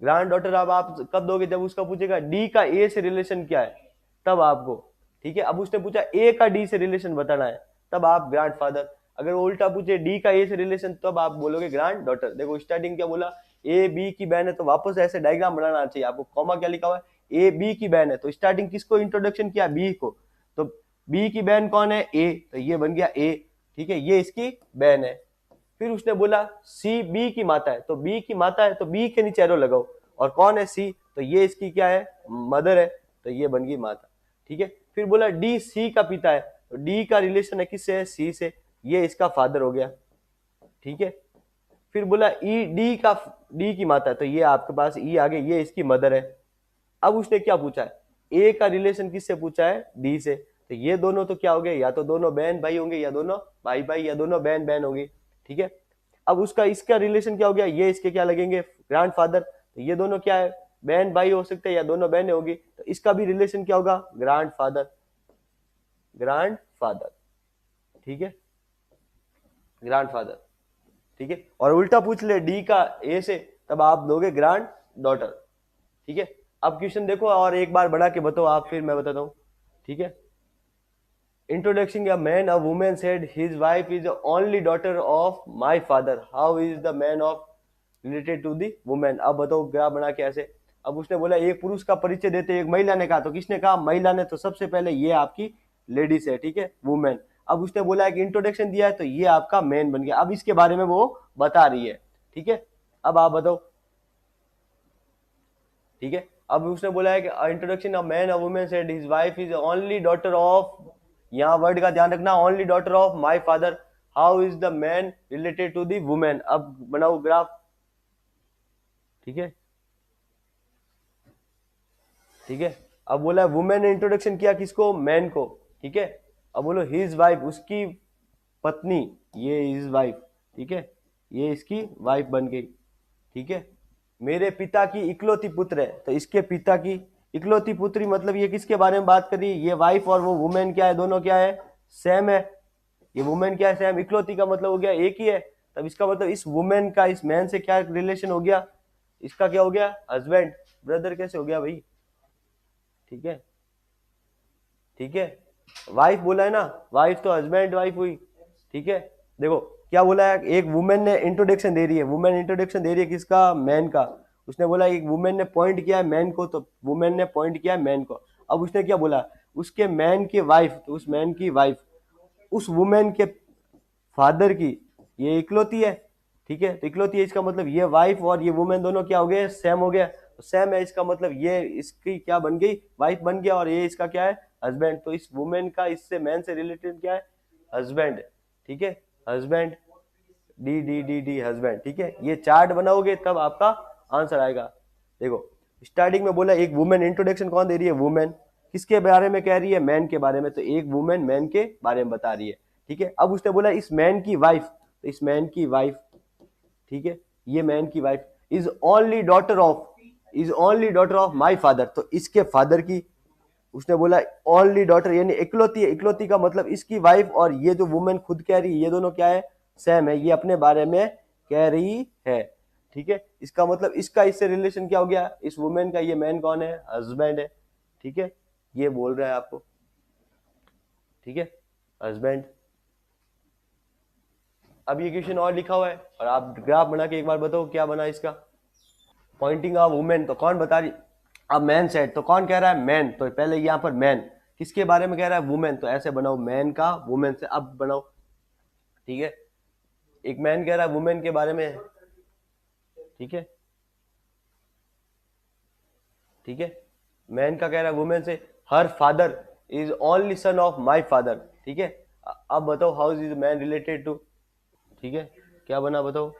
ग्रैंड डॉटर अब आप कब दोगे, जब उसका पूछेगा डी का ए से रिलेशन क्या है, तब आपको। ठीक है, अब उसने पूछा ए का डी से रिलेशन बताना है, तब आप ग्रैंड फादर। अगर वो उल्टा पूछे डी का ए से रिलेशन, तब आप बोलोगे ग्रैंड डॉटर। देखो स्टार्टिंग क्या बोला, ए बी की बहन है, तो वापस ऐसे डायग्राम बनाना चाहिए आपको। कॉमा क्या लिखा हुआ है, ए बी की बहन है, तो स्टार्टिंग किसको इंट्रोडक्शन किया, बी को, तो बी की बहन कौन है, ए, तो ये बन गया ए। ठीक है, ये इसकी बहन है। फिर उसने बोला सी बी की माता है, तो बी की माता है, तो बी के नीचे एरो लगाओ, और कौन है सी, तो ये इसकी क्या है, मदर है, तो ये बन गई माता। ठीक है, फिर बोला डी सी का पिता है, तो डी का रिलेशन है किससे है, सी से, ये इसका फादर हो गया। ठीक है, फिर बोला ई डी की माता है, तो ये आपके पास ई आगे, ये इसकी मदर है। अब उसने क्या पूछा है, ए का रिलेशन किससे पूछा है, डी से, तो ये दोनों तो क्या हो गए, या तो दोनों बहन भाई होंगे, या दोनों भाई भाई, या दोनों बहन बहन होगी। ठीक है, अब उसका इसका रिलेशन क्या हो गया, ये इसके क्या लगेंगे, ग्रैंडफादर, तो ये दोनों क्या है, बहन भाई हो सकते हैं, या दोनों बहनें होगी, तो इसका भी रिलेशन क्या होगा, ग्रैंडफादर, ग्रैंडफादर। ठीक है, ग्रैंडफादर। ठीक है, और उल्टा पूछ ले डी का ए से, तब आप दोगे ग्रैंड डॉटर। ठीक है, अब क्वेश्चन देखो और एक बार बढ़ा के बताओ आप, फिर मैं बताता हूँ। ठीक है, introducing a man, a woman said his wife is the only daughter of my father, how is the man of related to the woman। अब बताओ ग्राफ बना के ऐसे। अब उसने बोला एक पुरुष का परिचय देते एक महिला ने कहा, तो किसने कहा, महिला ने, तो सबसे पहले ये आपकी लेडीज है। ठीक है, वुमेन। अब उसने बोला एक इंट्रोडक्शन दिया है, तो ये आपका मैन बन गया। अब इसके बारे में वो बता रही है। ठीक है, अब आप बताओ। ठीक है, अब उसने बोला है कि इंट्रोडक्शन ऑफ मैन और women said his wife is only daughter of, यहाँ वर्ड का ध्यान रखना, only daughter of my father, how is the man related to the women. अब बनाओ ग्राफ। ठीक है, ठीक है, अब बोला वुमेन ने इंट्रोडक्शन किया किसको, मैन को। ठीक है, अब बोलो हिज वाइफ, उसकी पत्नी, ये हिज वाइफ। ठीक है, ये इसकी वाइफ बन गई। ठीक है, मेरे पिता की इकलौती पुत्र है, तो इसके पिता की इकलौती पुत्री, मतलब ये किसके बारे में बात करी, ये वाइफ और वो वुमेन क्या है, दोनों क्या है, सेम है। ये वुमेन क्या है, सेम। इकलौती का मतलब हो गया एक ही है, तब इसका मतलब इस वुमेन का इस मैन से क्या रिलेशन हो गया, इसका क्या हो गया, हस्बैंड। ब्रदर कैसे हो गया भाई। ठीक है, ठीक है, वाइफ बोला है ना, वाइफ तो हस्बैंड वाइफ हुई। ठीक है, देखो क्या बोला है, एक वुमेन ने इंट्रोडक्शन दे रही है, वुमेन इंट्रोडक्शन दे रही है किसका, मैन का। उसने बोला एक वुमेन ने पॉइंट किया है मैन को, तो वुमेन ने पॉइंट किया है मैन को। अब उसने क्या बोला, उसके मैन की वाइफ, तो उस मैन की वाइफ उस वुमेन के फादर की ये इकलौती है। ठीक है, तो इकलौती है, इसका मतलब ये वाइफ और ये वुमेन दोनों क्या हो गए, सेम हो गया। तो सेम है, इसका मतलब ये इसकी क्या बन गई, वाइफ बन गया, और ये इसका क्या है, हस्बैंड। तो इस वुमेन का इससे मैन से रिलेटेड क्या है, हस्बैंड। ठीक है, husband, D D D D, husband. ठीक है, ये चार्ट बनाओगे तब आपका आंसर आएगा। देखो स्टार्टिंग में बोला एक वुमेन, इंट्रोडक्शन कौन दे रही है, वुमेन, किसके बारे में कह रही है, मैन के बारे में, तो एक वुमेन मैन के बारे में बता रही है। ठीक है। अब उसने बोला इस मैन की वाइफ, तो इस मैन की वाइफ, ठीक है, ये मैन की wife is only daughter of my father, तो इसके फादर की, उसने बोला ओनली डॉटर यानी इकलौती है, इकलौती का मतलब इसकी वाइफ और ये जो वुमेन खुद कह रही है ये दोनों क्या है, सेम है, ये अपने बारे में कह रही है, ठीक है। इसका मतलब इसका इससे रिलेशन क्या हो गया, इस वुमेन का ये मैन कौन है, हस्बैंड है, ठीक है, ये बोल रहा है आपको, ठीक है, हस्बैंड। अब ये क्वेश्चन और लिखा हुआ है और आप ग्राफ बना के एक बार बताओ क्या बना इसका। पॉइंटिंग ऑफ वुमेन, तो कौन बता रही, अब मैन सेट, तो कौन कह रहा है, मैन, तो पहले यहाँ पर मैन किसके बारे में कह रहा है, वुमेन, तो ऐसे बनाओ मैन का वुमेन से, अब बनाओ, ठीक है, एक मैन कह रहा है वुमेन के बारे में, ठीक है, ठीक है, मैन का कह रहा है वुमेन से, her father is only son of my father, ठीक है। अब बताओ how is man related to, ठीक है, क्या बना बताओ,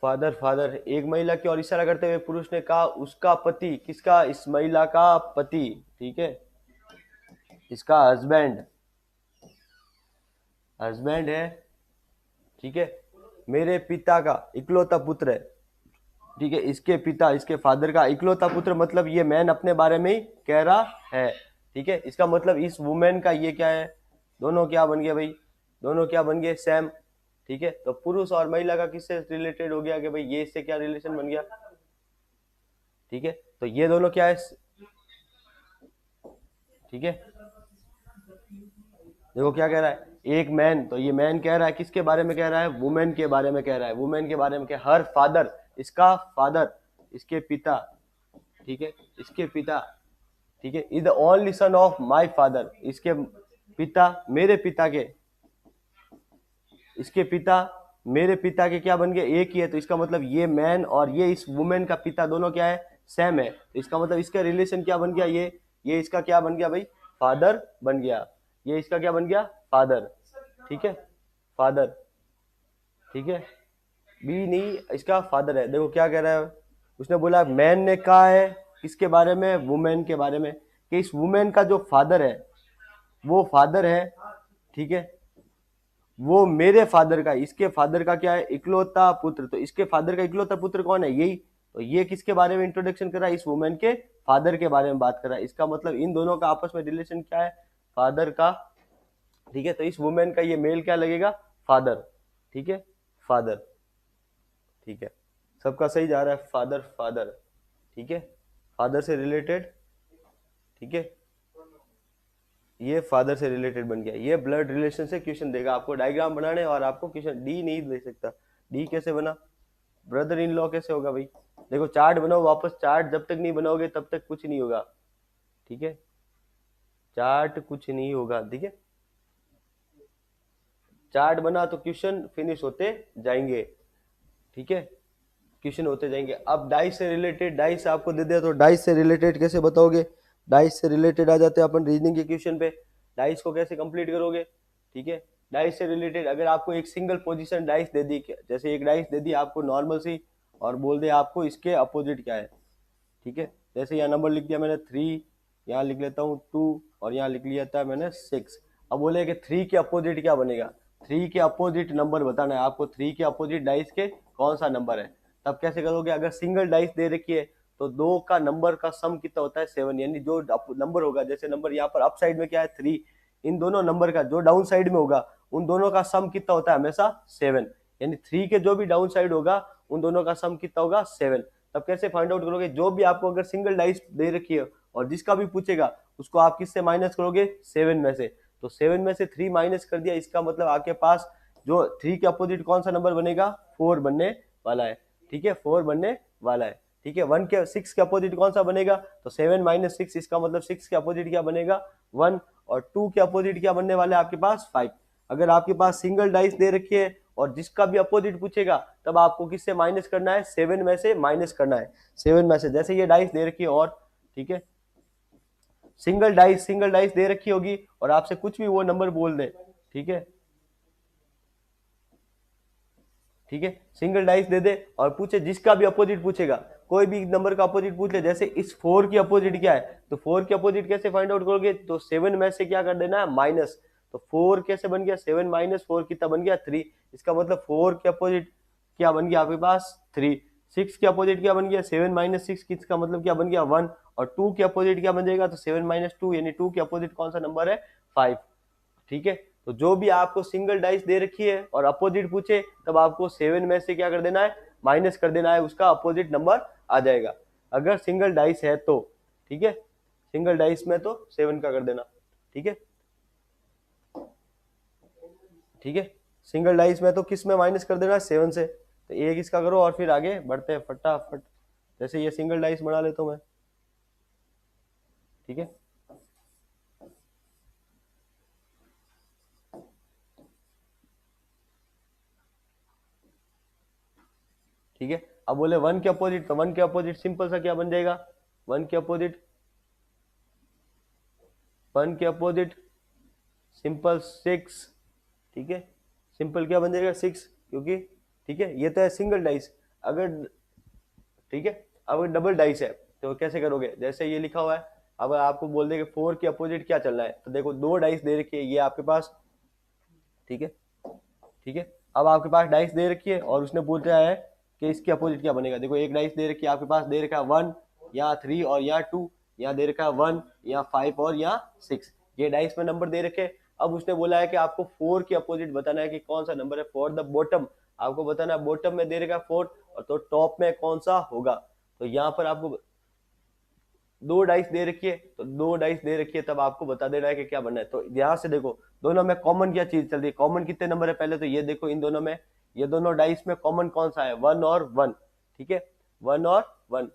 फादर, फादर एक महिला की ओर इशारा करते हुए पुरुष ने कहा उसका पति, किसका, इस महिला का पति, ठीक है, इसका हस्बैंड, हस्बैंड है, ठीक है, मेरे पिता का इकलौता पुत्र है, ठीक है, इसके पिता, इसके फादर का इकलौता पुत्र, मतलब ये मैन अपने बारे में ही कह रहा है, ठीक है। इसका मतलब इस वुमेन का ये क्या है, दोनों क्या बन गए भाई, दोनों क्या बन गए, सेम, ठीक है। तो पुरुष और महिला का किससे रिलेटेड हो गया कि भाई ये इससे क्या रिलेशन बन गया, ठीक है, तो ये दोनों क्या है, ठीक है, देखो क्या कह रहा है, एक मैन, तो ये मैन कह रहा है किसके बारे में कह रहा है, वुमेन के बारे में कह रहा है, वुमेन के बारे में क्या, हर फादर, इसका फादर, इसके पिता, ठीक है, इसके पिता, ठीक है, is the only son of my father, इसके पिता, मेरे पिता के, इसके पिता मेरे पिता के क्या बन गए, एक ही है, तो इसका मतलब ये मैन और ये इस वुमेन का पिता दोनों क्या है, सेम है, तो इसका मतलब इसका रिलेशन क्या बन गया, ये इसका क्या बन गया भाई, फादर बन गया, ये इसका क्या बन गया, फादर, ठीक है, फादर, ठीक है, बी नहीं, इसका फादर है। देखो क्या कह रहा है, उसने बोला मैन ने कहा है किसके बारे में, वुमेन के बारे में, कि इस वुमेन का जो फादर है वो फादर है, ठीक है, वो मेरे फादर का, इसके फादर का क्या है, इकलौता पुत्र, तो इसके फादर का इकलौता पुत्र कौन है, यही, तो ये किसके बारे में इंट्रोडक्शन कर रहा है, इस वुमेन के फादर के बारे में बात कर रहा है, इसका मतलब इन दोनों का आपस में रिलेशन क्या है, फादर का, ठीक है, तो इस वुमेन का ये मेल क्या लगेगा, फादर, ठीक है, फादर, ठीक है, सबका सही जा रहा है, फादर, फादर, ठीक है, फादर से रिलेटेड, ठीक है, ये फादर से रिलेटेड बन गया, ये ब्लड रिलेशन से क्वेश्चन देगा आपको, डायग्राम बनाने, और आपको क्वेश्चन डी नहीं दे सकता, डी कैसे बना, ब्रदर इन लॉ कैसे होगा भाई, देखो चार्ट बनाओ वापस, चार्ट जब तक नहीं बनाओगे तब तक कुछ नहीं होगा, ठीक है, चार्ट कुछ नहीं होगा, ठीक है, चार्ट बना तो क्वेश्चन फिनिश होते जाएंगे, ठीक है, क्वेश्चन होते जाएंगे। अब डाइस से रिलेटेड, डाइस आपको दे दिया तो डाइस से रिलेटेड कैसे बताओगे, डाइस से रिलेटेड आ जाते हैं अपन रीजनिंग के क्वेश्चन पे, डाइस को कैसे कंप्लीट करोगे, ठीक है, डाइस से रिलेटेड अगर आपको एक सिंगल पोजीशन डाइस दे दी, जैसे एक डाइस दे दी आपको नॉर्मल सी, और बोल दे आपको इसके अपोजिट क्या है, ठीक है, जैसे यहाँ नंबर लिख दिया मैंने 3, यहाँ लिख लेता हूँ 2, और यहाँ लिख लिया था मैंने 6, अब बोले कि 3 के अपोजिट क्या बनेगा, 3 के अपोजिट नंबर बताना है आपको, 3 के अपोजिट डाइस के कौन सा नंबर है, तब कैसे करोगे, अगर सिंगल डाइस दे रखी है तो दो का नंबर का सम कितना होता है, 7, यानी जो नंबर होगा, जैसे नंबर यहाँ पर अप साइड में क्या है 3, इन दोनों नंबर का जो डाउन साइड में होगा उन दोनों का सम कितना होता है हमेशा 7, यानी 3 के जो भी डाउन साइड होगा उन दोनों का सम कितना होगा 7, तब कैसे फाइंड आउट करोगे, जो भी आपको अगर सिंगल डाइस दे रखी है और जिसका भी पूछेगा उसको आप किससे माइनस करोगे, 7 में से, तो 7 में से 3 माइनस कर दिया, इसका मतलब आपके पास जो 3 के अपोजिट कौन सा नंबर बनेगा, 4 बनने वाला है, ठीक है, 4 बनने वाला है, ठीक है, 1 के 6 के अपोजिट कौन सा बनेगा, तो 7 माइनस 6, इसका मतलब 6 के अपोजिट क्या बनेगा 1, और 2 के अपोजिट क्या बनने वाले आपके पास 5, अगर आपके पास सिंगल डाइस दे रखी है और जिसका भी अपोजिट पूछेगा तब आपको किससे माइनस करना है, 7 में से माइनस करना है, 7 में से, जैसे ये डाइस दे रखी है और, ठीक है, सिंगल डाइस दे रखी होगी और आपसे कुछ भी वो नंबर बोल दे, ठीक है, ठीक है, सिंगल डाइस दे दे और पूछे जिसका भी अपोजिट पूछेगा, कोई भी नंबर का अपोजिट पूछ ले, जैसे इस 4 की अपोजिट क्या है, तो 4 की अपोजिट कैसे फाइंड आउट करोगे, तो 7 में से क्या कर देना है, माइनस। तो 4 कैसे बन गया, 7 माइनस 4 कितना बन गया, 3। इसका मतलब 4 के अपोजिट क्या बन गया आपके पास, 3। 6 के अपोजिट क्या बन गया, 7 माइनस 6, किसका मतलब क्या बन गया, 1। और 2 के अपोजिट क्या बन जाएगा, तो 7 माइनस 2, यानी 2 के अपोजिट कौन सा नंबर है, 5। ठीक है, तो जो भी आपको सिंगल डाइस दे रखी है और अपोजिट पूछे, तब आपको 7 में से क्या कर देना है, माइनस कर देना है, उसका अपोजिट नंबर आ जाएगा, अगर सिंगल डाइस है तो। ठीक है, सिंगल डाइस में तो 7 का कर देना। ठीक है, ठीक है, सिंगल डाइस में तो किस में माइनस कर देना है, 7 से। तो एक इसका करो और फिर आगे बढ़ते हैं फटाफट। जैसे ये सिंगल डाइस बना लेता हूं मैं। ठीक है, ठीक है, अब बोले 1 के अपोजिट, तो 1 के अपोजिट सिंपल सा क्या बन जाएगा, 1 के अपोजिट, 1 के अपोजिट सिंपल 6। ठीक है, सिंपल क्या बन जाएगा, 6, क्योंकि ठीक है ये तो है सिंगल डाइस। अगर ठीक है, अगर डबल डाइस है तो कैसे करोगे, जैसे ये लिखा हुआ है, अब आपको बोल दे कि 4 के अपोजिट क्या चलना है, तो देखो दो डाइस दे रखी है ये आपके पास। ठीक है, ठीक है, अब आपके पास डाइस दे रखी है और उसने पूछ रहा है कि इसके अपोजिट क्या बनेगा। देखो एक डाइस दे रखी है आपके पास, दे रखा है 1, यहाँ 3 और यहाँ 2, यहाँ दे रखा है 1, यहाँ 5 और यहाँ 6, ये डाइस में नंबर दे रखे। अब उसने बोला है कि आपको 4 के अपोजिट बताना है कि कौन सा नंबर है फॉर द बॉटम, आपको बताना है बॉटम में दे रखा है 4 और तो टॉप में कौन सा होगा। तो यहाँ पर आपको दो डाइस दे रखी है, तो दो डाइस दे रखी है, तब आपको बता देना है कि क्या बनना है। तो यहाँ से देखो दोनों में कॉमन क्या चीज चल रही है, कॉमन कितने नंबर है पहले तो ये देखो, इन दोनों में, ये दोनों डाइस में कॉमन कौन सा है, 1 और 1। ठीक है, 1 और 1।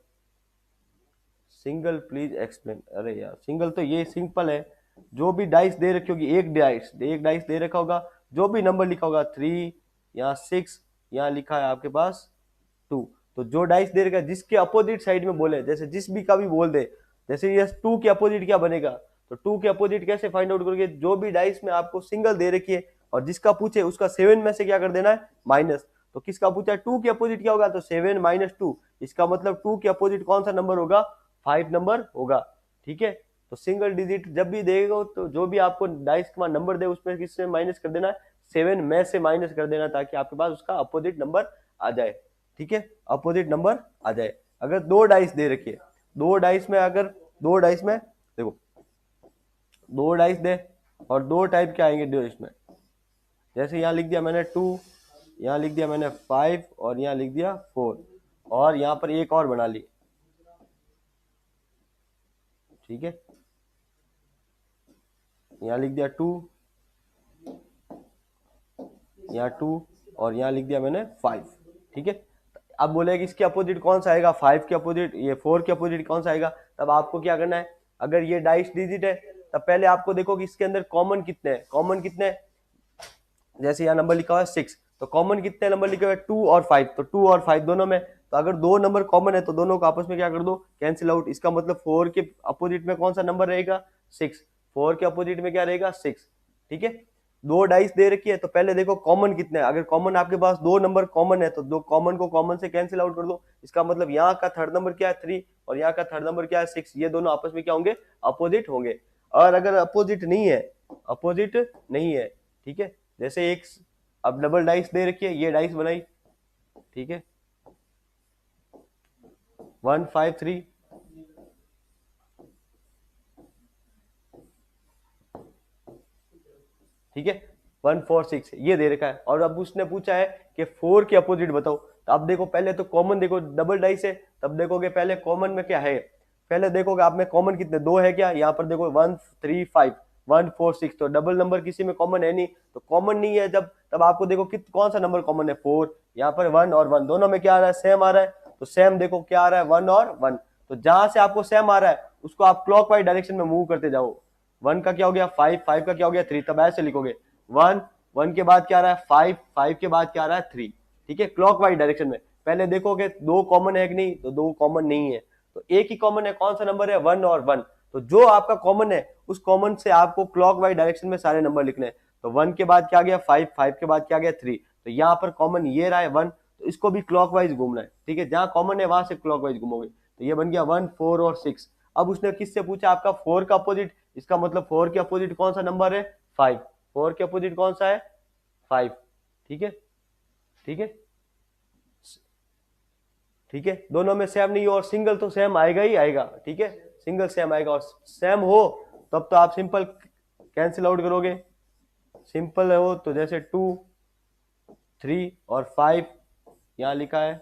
सिंगल प्लीज एक्सप्लेन, अरे यार सिंगल तो ये सिंपल है, जो भी डाइस दे रखी होगी, एक डाइस दे रखा होगा, जो भी नंबर लिखा होगा 3, यहाँ 6, यहाँ लिखा है आपके पास 2, तो जो डाइस दे रखा है जिसके अपोजिट साइड में बोले, जैसे जिस भी का भी बोल दे, जैसे ये 2 के अपोजिट क्या बनेगा, तो 2 के अपोजिट कैसे फाइंड आउट करोगे, जो भी डाइस में आपको सिंगल दे रखी है और जिसका पूछे उसका 7 में से क्या कर देना है, माइनस। तो किसका पूछा है, 2 के अपोजिट क्या होगा, तो 7 माइनस 2, इसका मतलब 2 के अपोजिट कौन सा नंबर होगा, 5 नंबर होगा। ठीक है, तो सिंगल डिजिट जब भी देगा तो जो भी आपको डाइस का नंबर दे उसमें किससे माइनस कर देना है, 7 में से माइनस कर देना, ताकि आपके पास उसका अपोजिट नंबर आ जाए। ठीक है, अपोजिट नंबर आ जाए। अगर दो डाइस दे रखी है, दो डाइस में अगर दो डाइस में देखो दो डाइस दे और दो टाइप के आएंगे दो इसमें, जैसे यहाँ लिख दिया मैंने 2, यहाँ लिख दिया मैंने 5 और यहाँ लिख दिया 4 और यहाँ पर एक और बना ली। ठीक है, यहाँ लिख दिया 2, यहाँ 2 और यहाँ लिख दिया मैंने 5। ठीक है, अब बोले कि इसके अपोजिट कौन सा आएगा, 5 के अपोजिट, ये 4 के अपोजिट कौन सा आएगा, तब आपको क्या करना है, अगर ये डाइस डिजिट है तब पहले आपको देखो कि इसके अंदर कॉमन कितने हैं, कॉमन कितने हैं, जैसे यहाँ नंबर लिखा हुआ है 6, तो कॉमन कितने नंबर लिखे हुए हैं 2 और 5, तो 2 और 5 दोनों में, तो अगर दो नंबर कॉमन है तो दोनों को आपस में क्या कर दो, कैंसिल आउट। इसका मतलब 4 के अपोजिट में कौन सा नंबर रहेगा, 6, 4 के अपोजिट में क्या रहेगा, 6। ठीक है, दो डाइस दे रखी है तो पहले देखो कॉमन कितने हैं, अगर कॉमन आपके पास दो नंबर कॉमन है तो दो कॉमन को कॉमन से कैंसिल आउट कर दो। इसका मतलब यहाँ का थर्ड नंबर क्या है 3 और यहाँ का थर्ड नंबर क्या है 6, ये दोनों आपस में क्या होंगे, अपोजिट होंगे। और अगर अपोजिट नहीं है, अपोजिट नहीं है, ठीक है, जैसे एक अब डबल डाइस दे रखी है, ये डाइस बनाई, ठीक है, 1 5 3, ठीक है, 1 4 6 ये दे रखा है। और अब उसने पूछा है कि 4 के अपोजिट बताओ, तो अब देखो पहले तो कॉमन देखो, डबल डाइस है, तब देखोगे पहले कॉमन में क्या है, पहले देखोगे आप में कॉमन कितने, दो है क्या, यहाँ पर देखो 1 3 5 1 4 6, तो डबल नंबर किसी में कॉमन है नहीं, तो कॉमन नहीं है जब, तब आपको देखो कौन सा नंबर कॉमन है, 4, यहाँ पर 1 और 1 दोनों में क्या आ रहा है, सेम आ रहा है, तो सेम देखो क्या आ रहा है, 1 और 1, तो जहां से आपको सेम आ रहा है उसको आप क्लॉकवाइज डायरेक्शन में मूव करते जाओ। 1 का क्या हो गया 5, 5 का क्या हो गया 3, तब ऐसे लिखोगे 1 1 के बाद क्या आ रहा है 5, 5 के बाद क्या आ रहा है 3, ठीक है, क्लॉकवाइज डायरेक्शन में। पहले देखोगे दो कॉमन है कि नहीं, तो दो कॉमन नहीं है, तो एक ही कॉमन है, कौन सा नंबर है 1 और 1, तो जो आपका कॉमन है उस कॉमन से आपको क्लॉकवाइज डायरेक्शन में सारे नंबर लिखने हैं। तो 1 के बाद क्या गया 5, 5 के बाद क्या गया 3, तो यहाँ पर कॉमन ये रहा है 1, तो इसको भी क्लॉकवाइज घूमना है, ठीक है, जहां कॉमन है वहां से क्लॉकवाइज घूमोगे। तो ये बन गया 1, 4 और 6। अब उसने किससे पूछा आपका 4 का अपोजिट, इसका मतलब 4 के अपोजिट कौन सा नंबर है, 5। 4 के अपोजिट कौन सा है, 5। ठीक है, ठीक है, ठीक है, दोनों में सेम नहीं हो और सिंगल तो सेम आएगा ही आएगा, ठीक है, सिंगल सेम आएगा और सेम हो तब तो आप सिंपल कैंसिल आउट करोगे। सिंपल हो तो जैसे 2, 3 और 5 यहां लिखा है,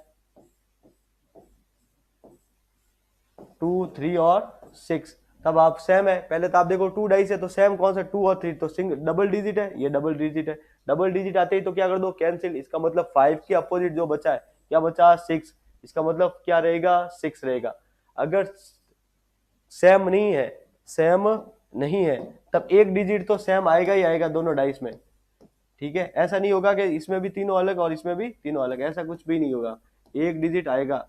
2, 3 और 6, तब आप सेम है। पहले तो आप देखो 2 डाइस है तो सेम कौन सा, 2 और 3 तो सिंगल डबल डिजिट है, ये डबल डिजिट है। डबल डिजिट आते ही तो क्या कर दो, कैंसिल। इसका मतलब 5 के अपोजिट जो बचा है, क्या बचा, 6। इसका मतलब क्या रहेगा, 6 रहेगा। अगर सेम नहीं है, सेम नहीं है, तब एक डिजिट तो सेम आएगा ही आएगा दोनों डाइस में, ठीक है। ऐसा नहीं होगा कि इसमें भी तीनों अलग और इसमें भी तीनों अलग, ऐसा कुछ भी नहीं होगा, एक डिजिट आएगा,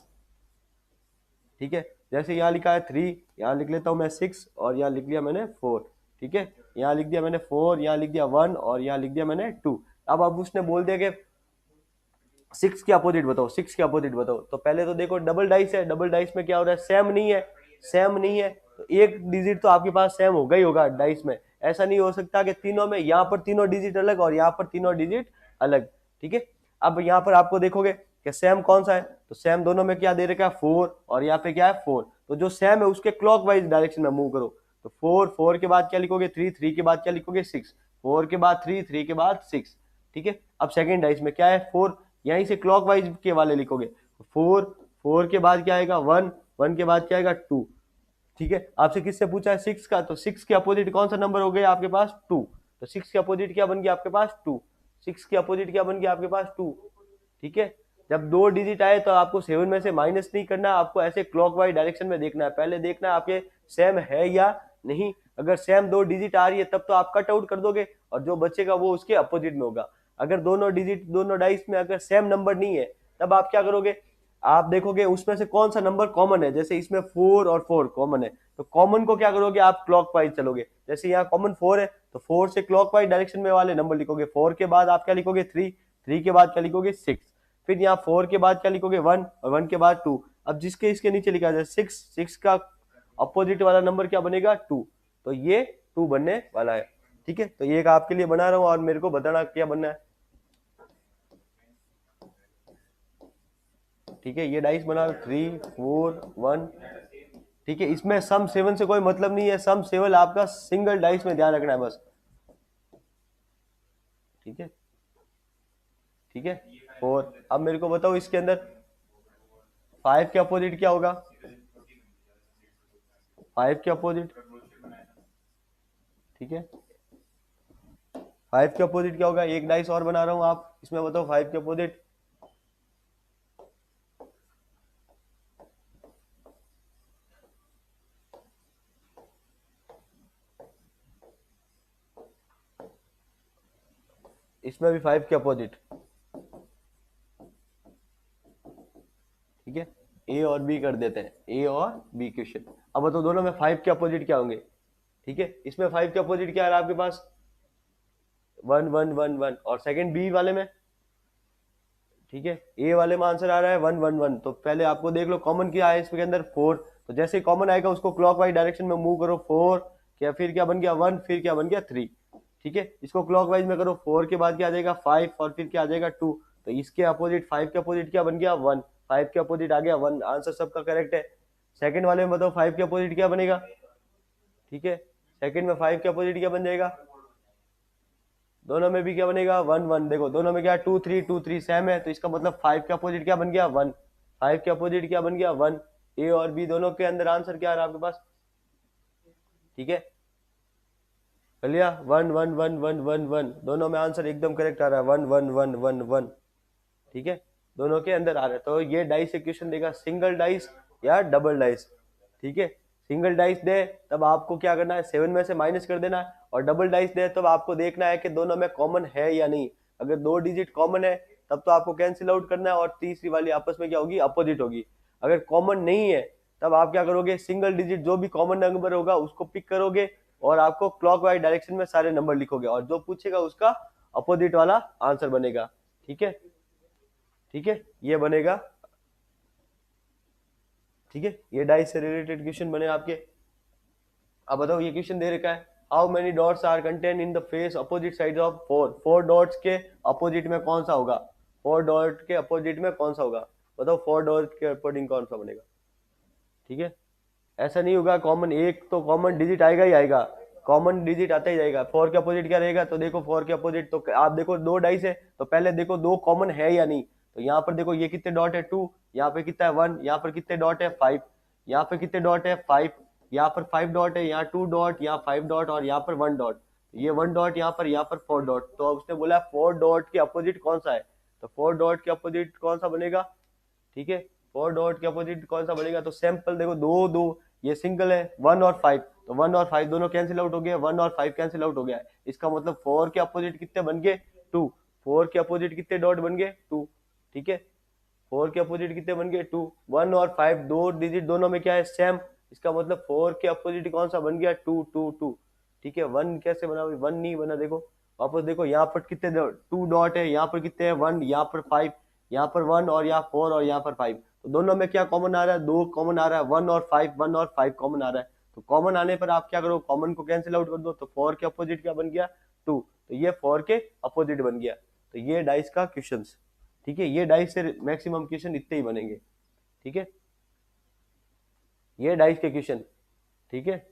ठीक है। जैसे यहाँ लिखा है 3, यहाँ लिख लेता हूँ मैं 6 और यहाँ लिख लिया मैंने 4, ठीक है। यहाँ लिख दिया मैंने 4, यहाँ लिख दिया 1 और यहाँ लिख दिया मैंने 2। अब उसने बोल दिया कि 6 के अपोजिट बताओ, 6 के अपोजिट बताओ। तो पहले तो देखो डबल डाइस है, डबल डाइस में क्या हो रहा है, सेम नहीं है, सेम नहीं है तो एक डिजिट तो आपके पास सेम होगा ही होगा डाइस में। ऐसा नहीं हो सकता कि तीनों में, यहाँ पर तीनों डिजिट अलग और यहाँ पर तीनों डिजिट अलग, ठीक है। अब यहाँ पर आपको देखोगे कि सेम कौन सा है, तो सेम दोनों में क्या दे रखा है, 4 और यहाँ पे क्या है 4। तो जो सेम है उसके क्लॉकवाइज डायरेक्शन में मूव करो। तो 4, 4 के बाद क्या लिखोगे, 3, 3 के बाद क्या लिखोगे, 6, 4 के बाद 3, 3 के बाद 6, ठीक है। अब सेकंड डाइस में क्या है, 4, यहीं से क्लॉकवाइज के वाले लिखोगे। 4, 4 के बाद क्या आएगा, 1, 1 के बाद क्या आएगा, 2, ठीक है। आपसे किससे पूछा है, 6 का, तो 6 के अपोजिट कौन सा नंबर हो गया आपके पास, 2। तो 6 के अपोजिट क्या बन गया आपके पास, 2। 6 के अपोजिट क्या बन गया आपके पास, 2, ठीक है। जब दो डिजिट आए तो आपको 7 में से माइनस नहीं करना, आपको ऐसे क्लॉकवाइज डायरेक्शन में देखना है। पहले देखना है आपके सेम है या नहीं। अगर सेम दो डिजिट आ रही है तब तो आप कट आउट कर दोगे और जो बचेगा वो उसके अपोजिट में होगा। अगर दोनों डिजिट, दोनों डाइस में अगर सेम नंबर नहीं है तब आप क्या करोगे, आप देखोगे उसमें से कौन सा नंबर कॉमन है। जैसे इसमें 4 और 4 कॉमन है तो कॉमन को क्या करोगे, आप क्लॉकवाइज चलोगे। जैसे यहाँ कॉमन 4 है तो 4 से क्लॉकवाइज डायरेक्शन में वाले नंबर लिखोगे। 4 के बाद आप क्या लिखोगे, 3, 3 के बाद क्या लिखोगे, 6, फिर यहाँ 4 के बाद क्या लिखोगे, 1 और 1 के बाद 2। अब जिसके इसके नीचे लिखा जाए 6, 6 का अपोजिट वाला नंबर क्या बनेगा, 2। तो ये 2 बनने वाला है, ठीक है। तो ये एक आपके लिए बना रहा हूं और मेरे को बताना क्या बनना है, ठीक है। ये डाइस बना 3, 4, 1, ठीक है। इसमें सम 7 से कोई मतलब नहीं है, सम 7 आपका सिंगल डाइस में ध्यान रखना है बस, ठीक है, ठीक है। 4, अब मेरे को बताओ इसके अंदर 5 के अपोजिट क्या होगा, 5 के अपोजिट, ठीक है। 5 के अपोजिट क्या होगा, एक डाइस और बना रहा हूं, आप इसमें बताओ 5 के अपोजिट। इसमें भी 5 के अपोजिट, ठीक है। ए और बी कर देते हैं, ए और बी क्वेश्चन। अब बताओ दोनों में 5 के अपोजिट क्या होंगे, ठीक है। इसमें 5 के अपोजिट क्या है आपके पास, 1, 1, 1, 1 और सेकंड बी वाले में, ठीक है। ए वाले में आंसर आ रहा है 1, 1, 1। तो पहले आपको देख लो कॉमन क्या है इसके अंदर, 4। तो जैसे कॉमन आएगा उसको क्लॉकवाइज डायरेक्शन में मूव करो, 4 क्या, फिर क्या बन गया 1, फिर क्या बन गया 3, ठीक है। इसको क्लॉकवाइज में करो, 4 के बाद क्या आ जाएगा 5 और फिर क्या आ जाएगा 2। तो इसके अपोजिट 5 के अपोजिट क्या बन गया 1, 5 के अपोजिट आ गया 1, आंसर सबका करेक्ट है। सेकंड वाले में बताओ 5 के अपोजिट क्या बनेगा, ठीक है। सेकंड में 5 के अपोजिट क्या बन जाएगा, दोनों में भी क्या बनेगा 1, 1। देखो दोनों में क्या 2, 3, 2, 3 सेम है तो इसका मतलब 5 के अपोजिट क्या बन गया 1, 5 के अपोजिट क्या बन गया 1। ए और बी दोनों के अंदर आंसर क्या आ रहा है आपके पास, ठीक है। चलिए 1, 1, 1, 1, 1, 1 दोनों में आंसर एकदम करेक्ट आ रहा है, 1, 1, 1, 1, 1, ठीक है। दोनों के अंदर आ रहा है। तो ये डाइस इक्वेशन देगा सिंगल डाइस या डबल डाइस, ठीक है। सिंगल डाइस दे तब आपको क्या करना है, 7 में से माइनस कर देना है। और डबल डाइस दे तब आपको देखना है कि दोनों में कॉमन है या नहीं। अगर दो डिजिट कॉमन है तब तो आपको कैंसिल आउट करना है और तीसरी वाली आपस में क्या होगी, अपोजिट होगी। अगर कॉमन नहीं है तब आप क्या करोगे, सिंगल डिजिट जो भी कॉमन नंबर होगा उसको पिक करोगे और आपको क्लॉकवाइज डायरेक्शन में सारे नंबर लिखोगे और जो पूछेगा उसका अपोजिट वाला आंसर बनेगा, ठीक है। ठीक है, ये बनेगा, ठीक है, ये डाइस से रिलेटेड क्वेश्चन बने आपके। अब बताओ ये क्वेश्चन दे रखा है, how many dots are contain in the face opposite side of four, four dots के अपोजिट में कौन सा होगा, फोर डॉट के अपोजिट में कौन सा होगा, बताओ फोर डॉट के अपोजिट कौन सा बनेगा। ठीक है, ऐसा नहीं होगा कॉमन, एक तो कॉमन डिजिट आएगा ही आएगा, कॉमन डिजिट आता ही जाएगा। फोर के अपोजिट क्या रहेगा, तो देखो फोर के अपोजिट तो आप देखो दो डाइस है, तो पहले देखो दो कॉमन है या नहीं, तो यहाँ पर देखो ये कितने डॉट है 2, यहाँ पे कितना है 1, यहाँ पर कितने डॉट है 5, यहाँ पे कितने डॉट है 5, यहाँ पर 5 डॉट है, यहाँ 2 डॉट, यहाँ 5 डॉट और यहाँ पर 1 डॉट, ये 1 डॉट यहाँ पर 4 डॉट, तो अब उसने बोला 4 डॉट के अपोजिट कौन सा है, तो 4 डॉट के अपोजिट कौन सा बनेगा। ठीक है, 4 डॉट के अपोजिट कौन सा बनेगा, तो सैंपल देखो दो दो, ये सिंगल है 1 और 5, तो 1 और 5 दोनों कैंसिल आउट हो गया, 1 और 5 कैंसिल आउट हो गया, इसका मतलब 4 के अपोजिट कितने बन गए 2, 4 के अपोजिट कितने डॉट बन गए 2। ठीक है, 4 के अपोजिट कितने बन गए 2, 1 और 5 दो डिजिट दोनों में क्या है सेम, इसका मतलब 4 के अपोजिट कौन सा बन गया 2 2 2। ठीक है, 1 कैसे बना, 1 नहीं बना, देखो वापस देखो यहाँ पर कितने 2 डॉट है, यहाँ पर कितने हैं 1, यहाँ पर 5, यहाँ पर 1 और यहाँ 4 और यहाँ पर 5, तो दोनों में क्या कॉमन आ रहा है, दो कॉमन आ रहा है, 1 और 5, 1 और 5 कॉमन आ रहा है, तो कॉमन आने पर आप क्या करो, कॉमन को कैंसिल आउट कर दो, तो 4 के अपोजिट क्या बन गया 2, तो ये 4 के अपोजिट बन गया। तो ये डाइस का क्वेश्चन। ठीक है, ये डाइस से मैक्सिमम क्वेश्चन इतने ही बनेंगे। ठीक है, ये डाइस के क्वेश्चन। ठीक है,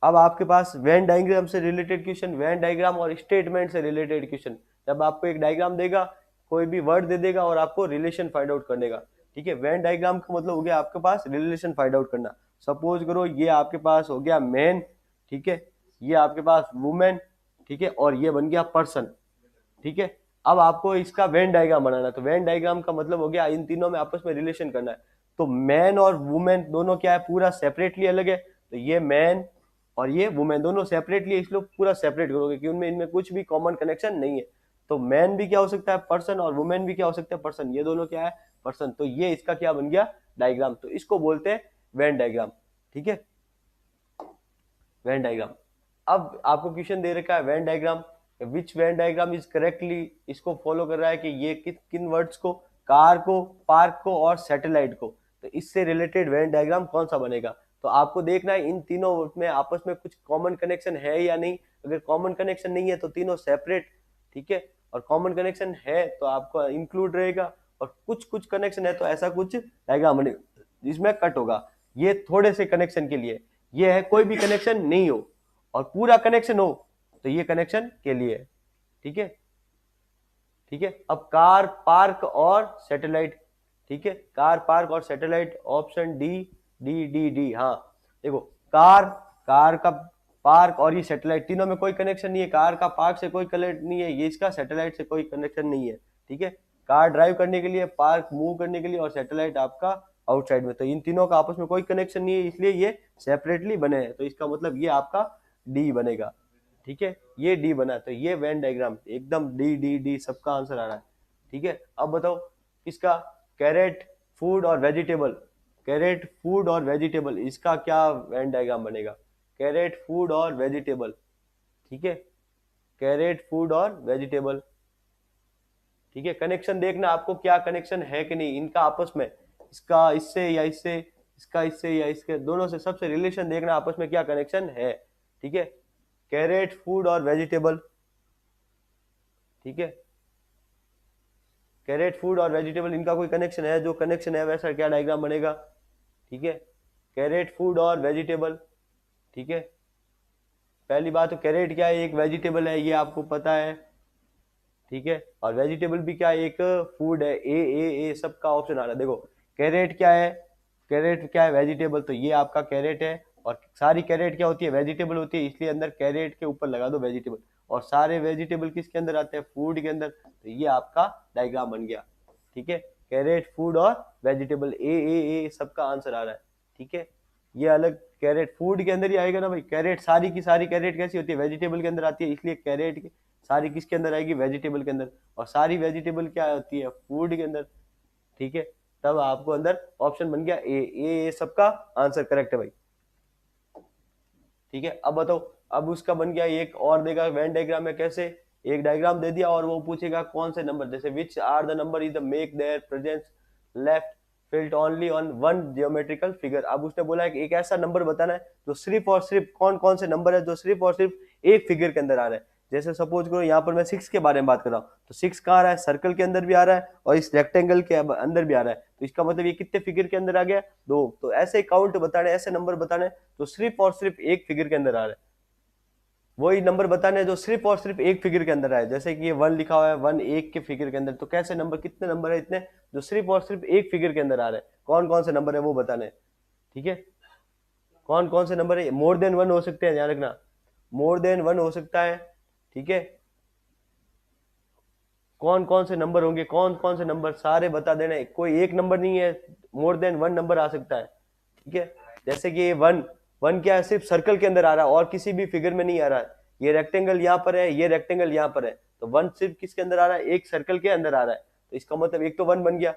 अब आपके पास वेन डायग्राम से रिलेटेड क्वेश्चन, वेन डायग्राम और स्टेटमेंट से रिलेटेड क्वेश्चन, जब आपको एक डायग्राम देगा, कोई भी वर्ड दे देगा और आपको रिलेशन फाइंड आउट करने का। ठीक है, वेन डायग्राम का मतलब हो गया आपके पास रिलेशन फाइंड आउट करना। सपोज करो ये आपके पास हो गया मैन, ठीक है, ये आपके पास वुमेन, ठीक है, और ये बन गया पर्सन। ठीक है, अब आपको इसका वेन डायग्राम बनाना है, तो वेन डायग्राम का मतलब हो गया इन तीनों में आपस में रिलेशन करना है। तो मैन और वुमेन दोनों क्या है, पूरा सेपरेटली अलग है, तो ये मैन और ये वुमेन दोनों सेपरेटली, इसलिए पूरा सेपरेट करोगे कि उनमें इनमें कुछ भी कॉमन कनेक्शन नहीं है। तो मैन भी क्या हो सकता है पर्सन, और वुमेन भी क्या हो सकता है पर्सन, ये दोनों क्या है पर्सन, तो ये इसका क्या बन गया डायग्राम, तो इसको बोलते हैं वेन डायग्राम। ठीक है, वेन डायग्राम। अब आपको क्वेश्चन दे रखा है Venn diagram, which Venn diagram is correctly, इसको फॉलो कर रहा है कि ये किन वर्ड्स को, कार को, पार्क को और सैटेलाइट को, तो इससे रिलेटेड वेन डायग्राम कौन सा बनेगा। तो आपको देखना है इन तीनों में आपस में कुछ कॉमन कनेक्शन है या नहीं, अगर कॉमन कनेक्शन नहीं है तो तीनों सेपरेट, ठीक है, और कॉमन कनेक्शन है तो आपको इंक्लूड रहेगा, और कुछ कुछ कनेक्शन है तो ऐसा कुछ डायग्राम बनेगा जिसमें कट होगा। ये थोड़े से कनेक्शन के लिए, ये है कोई भी कनेक्शन नहीं हो और पूरा कनेक्शन हो तो ये कनेक्शन के लिए है। ठीक है, ठीक है, अब कार, पार्क और सैटेलाइट। ठीक है, कार, पार्क और satellite, option D, D D D. हाँ देखो, कार, कार का पार्क और ये सैटेलाइट, तीनों में कोई कनेक्शन नहीं है, कार का पार्क से कोई कनेक्ट नहीं है, ये इसका सैटेलाइट से कोई कनेक्शन नहीं है। ठीक है, कार ड्राइव करने के लिए, पार्क मूव करने के लिए और सैटेलाइट आपका आउटसाइड में, तो इन तीनों का आपस में कोई कनेक्शन नहीं है, इसलिए ये सेपरेटली बने हैं, तो इसका मतलब ये आपका डी बनेगा। ठीक है, ये डी बना, तो ये वेन डायग्राम एकदम डी डी डी सबका आंसर आ रहा है। ठीक है, अब बताओ इसका कैरेट, फूड और वेजिटेबल, कैरेट, फूड और वेजिटेबल, इसका क्या वेन डायग्राम बनेगा, कैरेट, फूड और वेजिटेबल। ठीक है, कैरेट, फूड और वेजिटेबल। ठीक है, कनेक्शन देखना आपको क्या कनेक्शन है कि नहीं इनका आपस में, इसका इससे या इससे, इसका इससे या इसके, दोनों से सबसे रिलेशन देखना आपस में क्या कनेक्शन है। ठीक है, कैरेट, फूड और वेजिटेबल। ठीक है, कैरेट, फूड और वेजिटेबल, इनका कोई कनेक्शन है, जो कनेक्शन है वैसा क्या डायग्राम बनेगा। ठीक है, कैरेट, फूड और वेजिटेबल। ठीक है, पहली बात तो कैरेट क्या है, एक वेजिटेबल है, ये आपको पता है। ठीक है, और वेजिटेबल भी क्या है, एक फूड है, ए सबका ऑप्शन आ रहा है। देखो कैरेट क्या है, कैरेट क्या है वेजिटेबल, तो ये आपका कैरेट है, और सारी कैरेट क्या होती है वेजिटेबल होती है, इसलिए अंदर कैरेट के ऊपर लगा दो वेजिटेबल, और सारे वेजिटेबल किसके अंदर आते हैं फूड के अंदर, तो ये आपका डायग्राम बन गया। ठीक है, कैरेट, फूड और वेजिटेबल, ए सबका आंसर आ रहा है। ठीक है, ये अलग कैरेट फूड के अंदर ही आएगा ना भाई, कैरेट सारी की सारी कैरेट कैसी होती है वेजिटेबल के अंदर आती है, इसलिए कैरेट सारी किसके अंदर आएगी वेजिटेबल के अंदर, और सारी वेजिटेबल क्या होती है फूड के अंदर। ठीक है, तब आपको अंदर ऑप्शन बन गया ए सबका आंसर करेक्ट है भाई। ठीक है, अब बताओ, अब उसका बन गया एक और देगा वेन डायग्राम में कैसे, एक डायग्राम दे दिया और वो पूछेगा कौन से नंबर, जैसे which are the number is the make their presence left field only on one geometrical figure. अब उसने बोला है कि एक ऐसा नंबर बताना है जो सिर्फ और सिर्फ, कौन कौन से नंबर है जो सिर्फ और सिर्फ एक फिगर के अंदर आ रहा है। जैसे सपोज करो यहाँ पर मैं 6 के बारे में बात कर रहा हूँ, तो 6 कहाँ आ रहा है, सर्कल के अंदर भी आ रहा है और इस रेक्टेंगल के अंदर भी आ रहा है, तो इसका मतलब ये कितने फिगर के अंदर आ गया, 2। तो ऐसे काउंट बताने, ऐसे नंबर बताने तो सिर्फ और सिर्फ एक फिगर के अंदर आ रहा है, वही नंबर बताने जो सिर्फ और सिर्फ एक फिगर के अंदर है। जैसे कि ये 1 लिखा हुआ है, 1 एक के फिगर के अंदर, तो कैसे नंबर, कितने नंबर है इतने जो सिर्फ और सिर्फ एक फिगर के अंदर आ रहे हैं, कौन कौन से नंबर है वो बताने। ठीक है, कौन कौन से नंबर है, मोर देन 1 हो सकते हैं, ध्यान रखना, मोर देन 1 हो सकता है। ठीक है, कौन कौन से नंबर होंगे, कौन कौन से नंबर सारे बता देना, कोई एक नंबर नहीं है, मोर देन 1 नंबर आ सकता है। ठीक है, जैसे कि ये 1 क्या है, सिर्फ सर्कल के अंदर आ रहा है और किसी भी फिगर में नहीं आ रहा है। ये रेक्टेंगल यहाँ पर है, ये रेक्टेंगल यहाँ पर है, तो 1 सिर्फ किसके अंदर आ रहा है, एक सर्कल के अंदर आ रहा है, तो इसका मतलब एक तो 1 बन गया।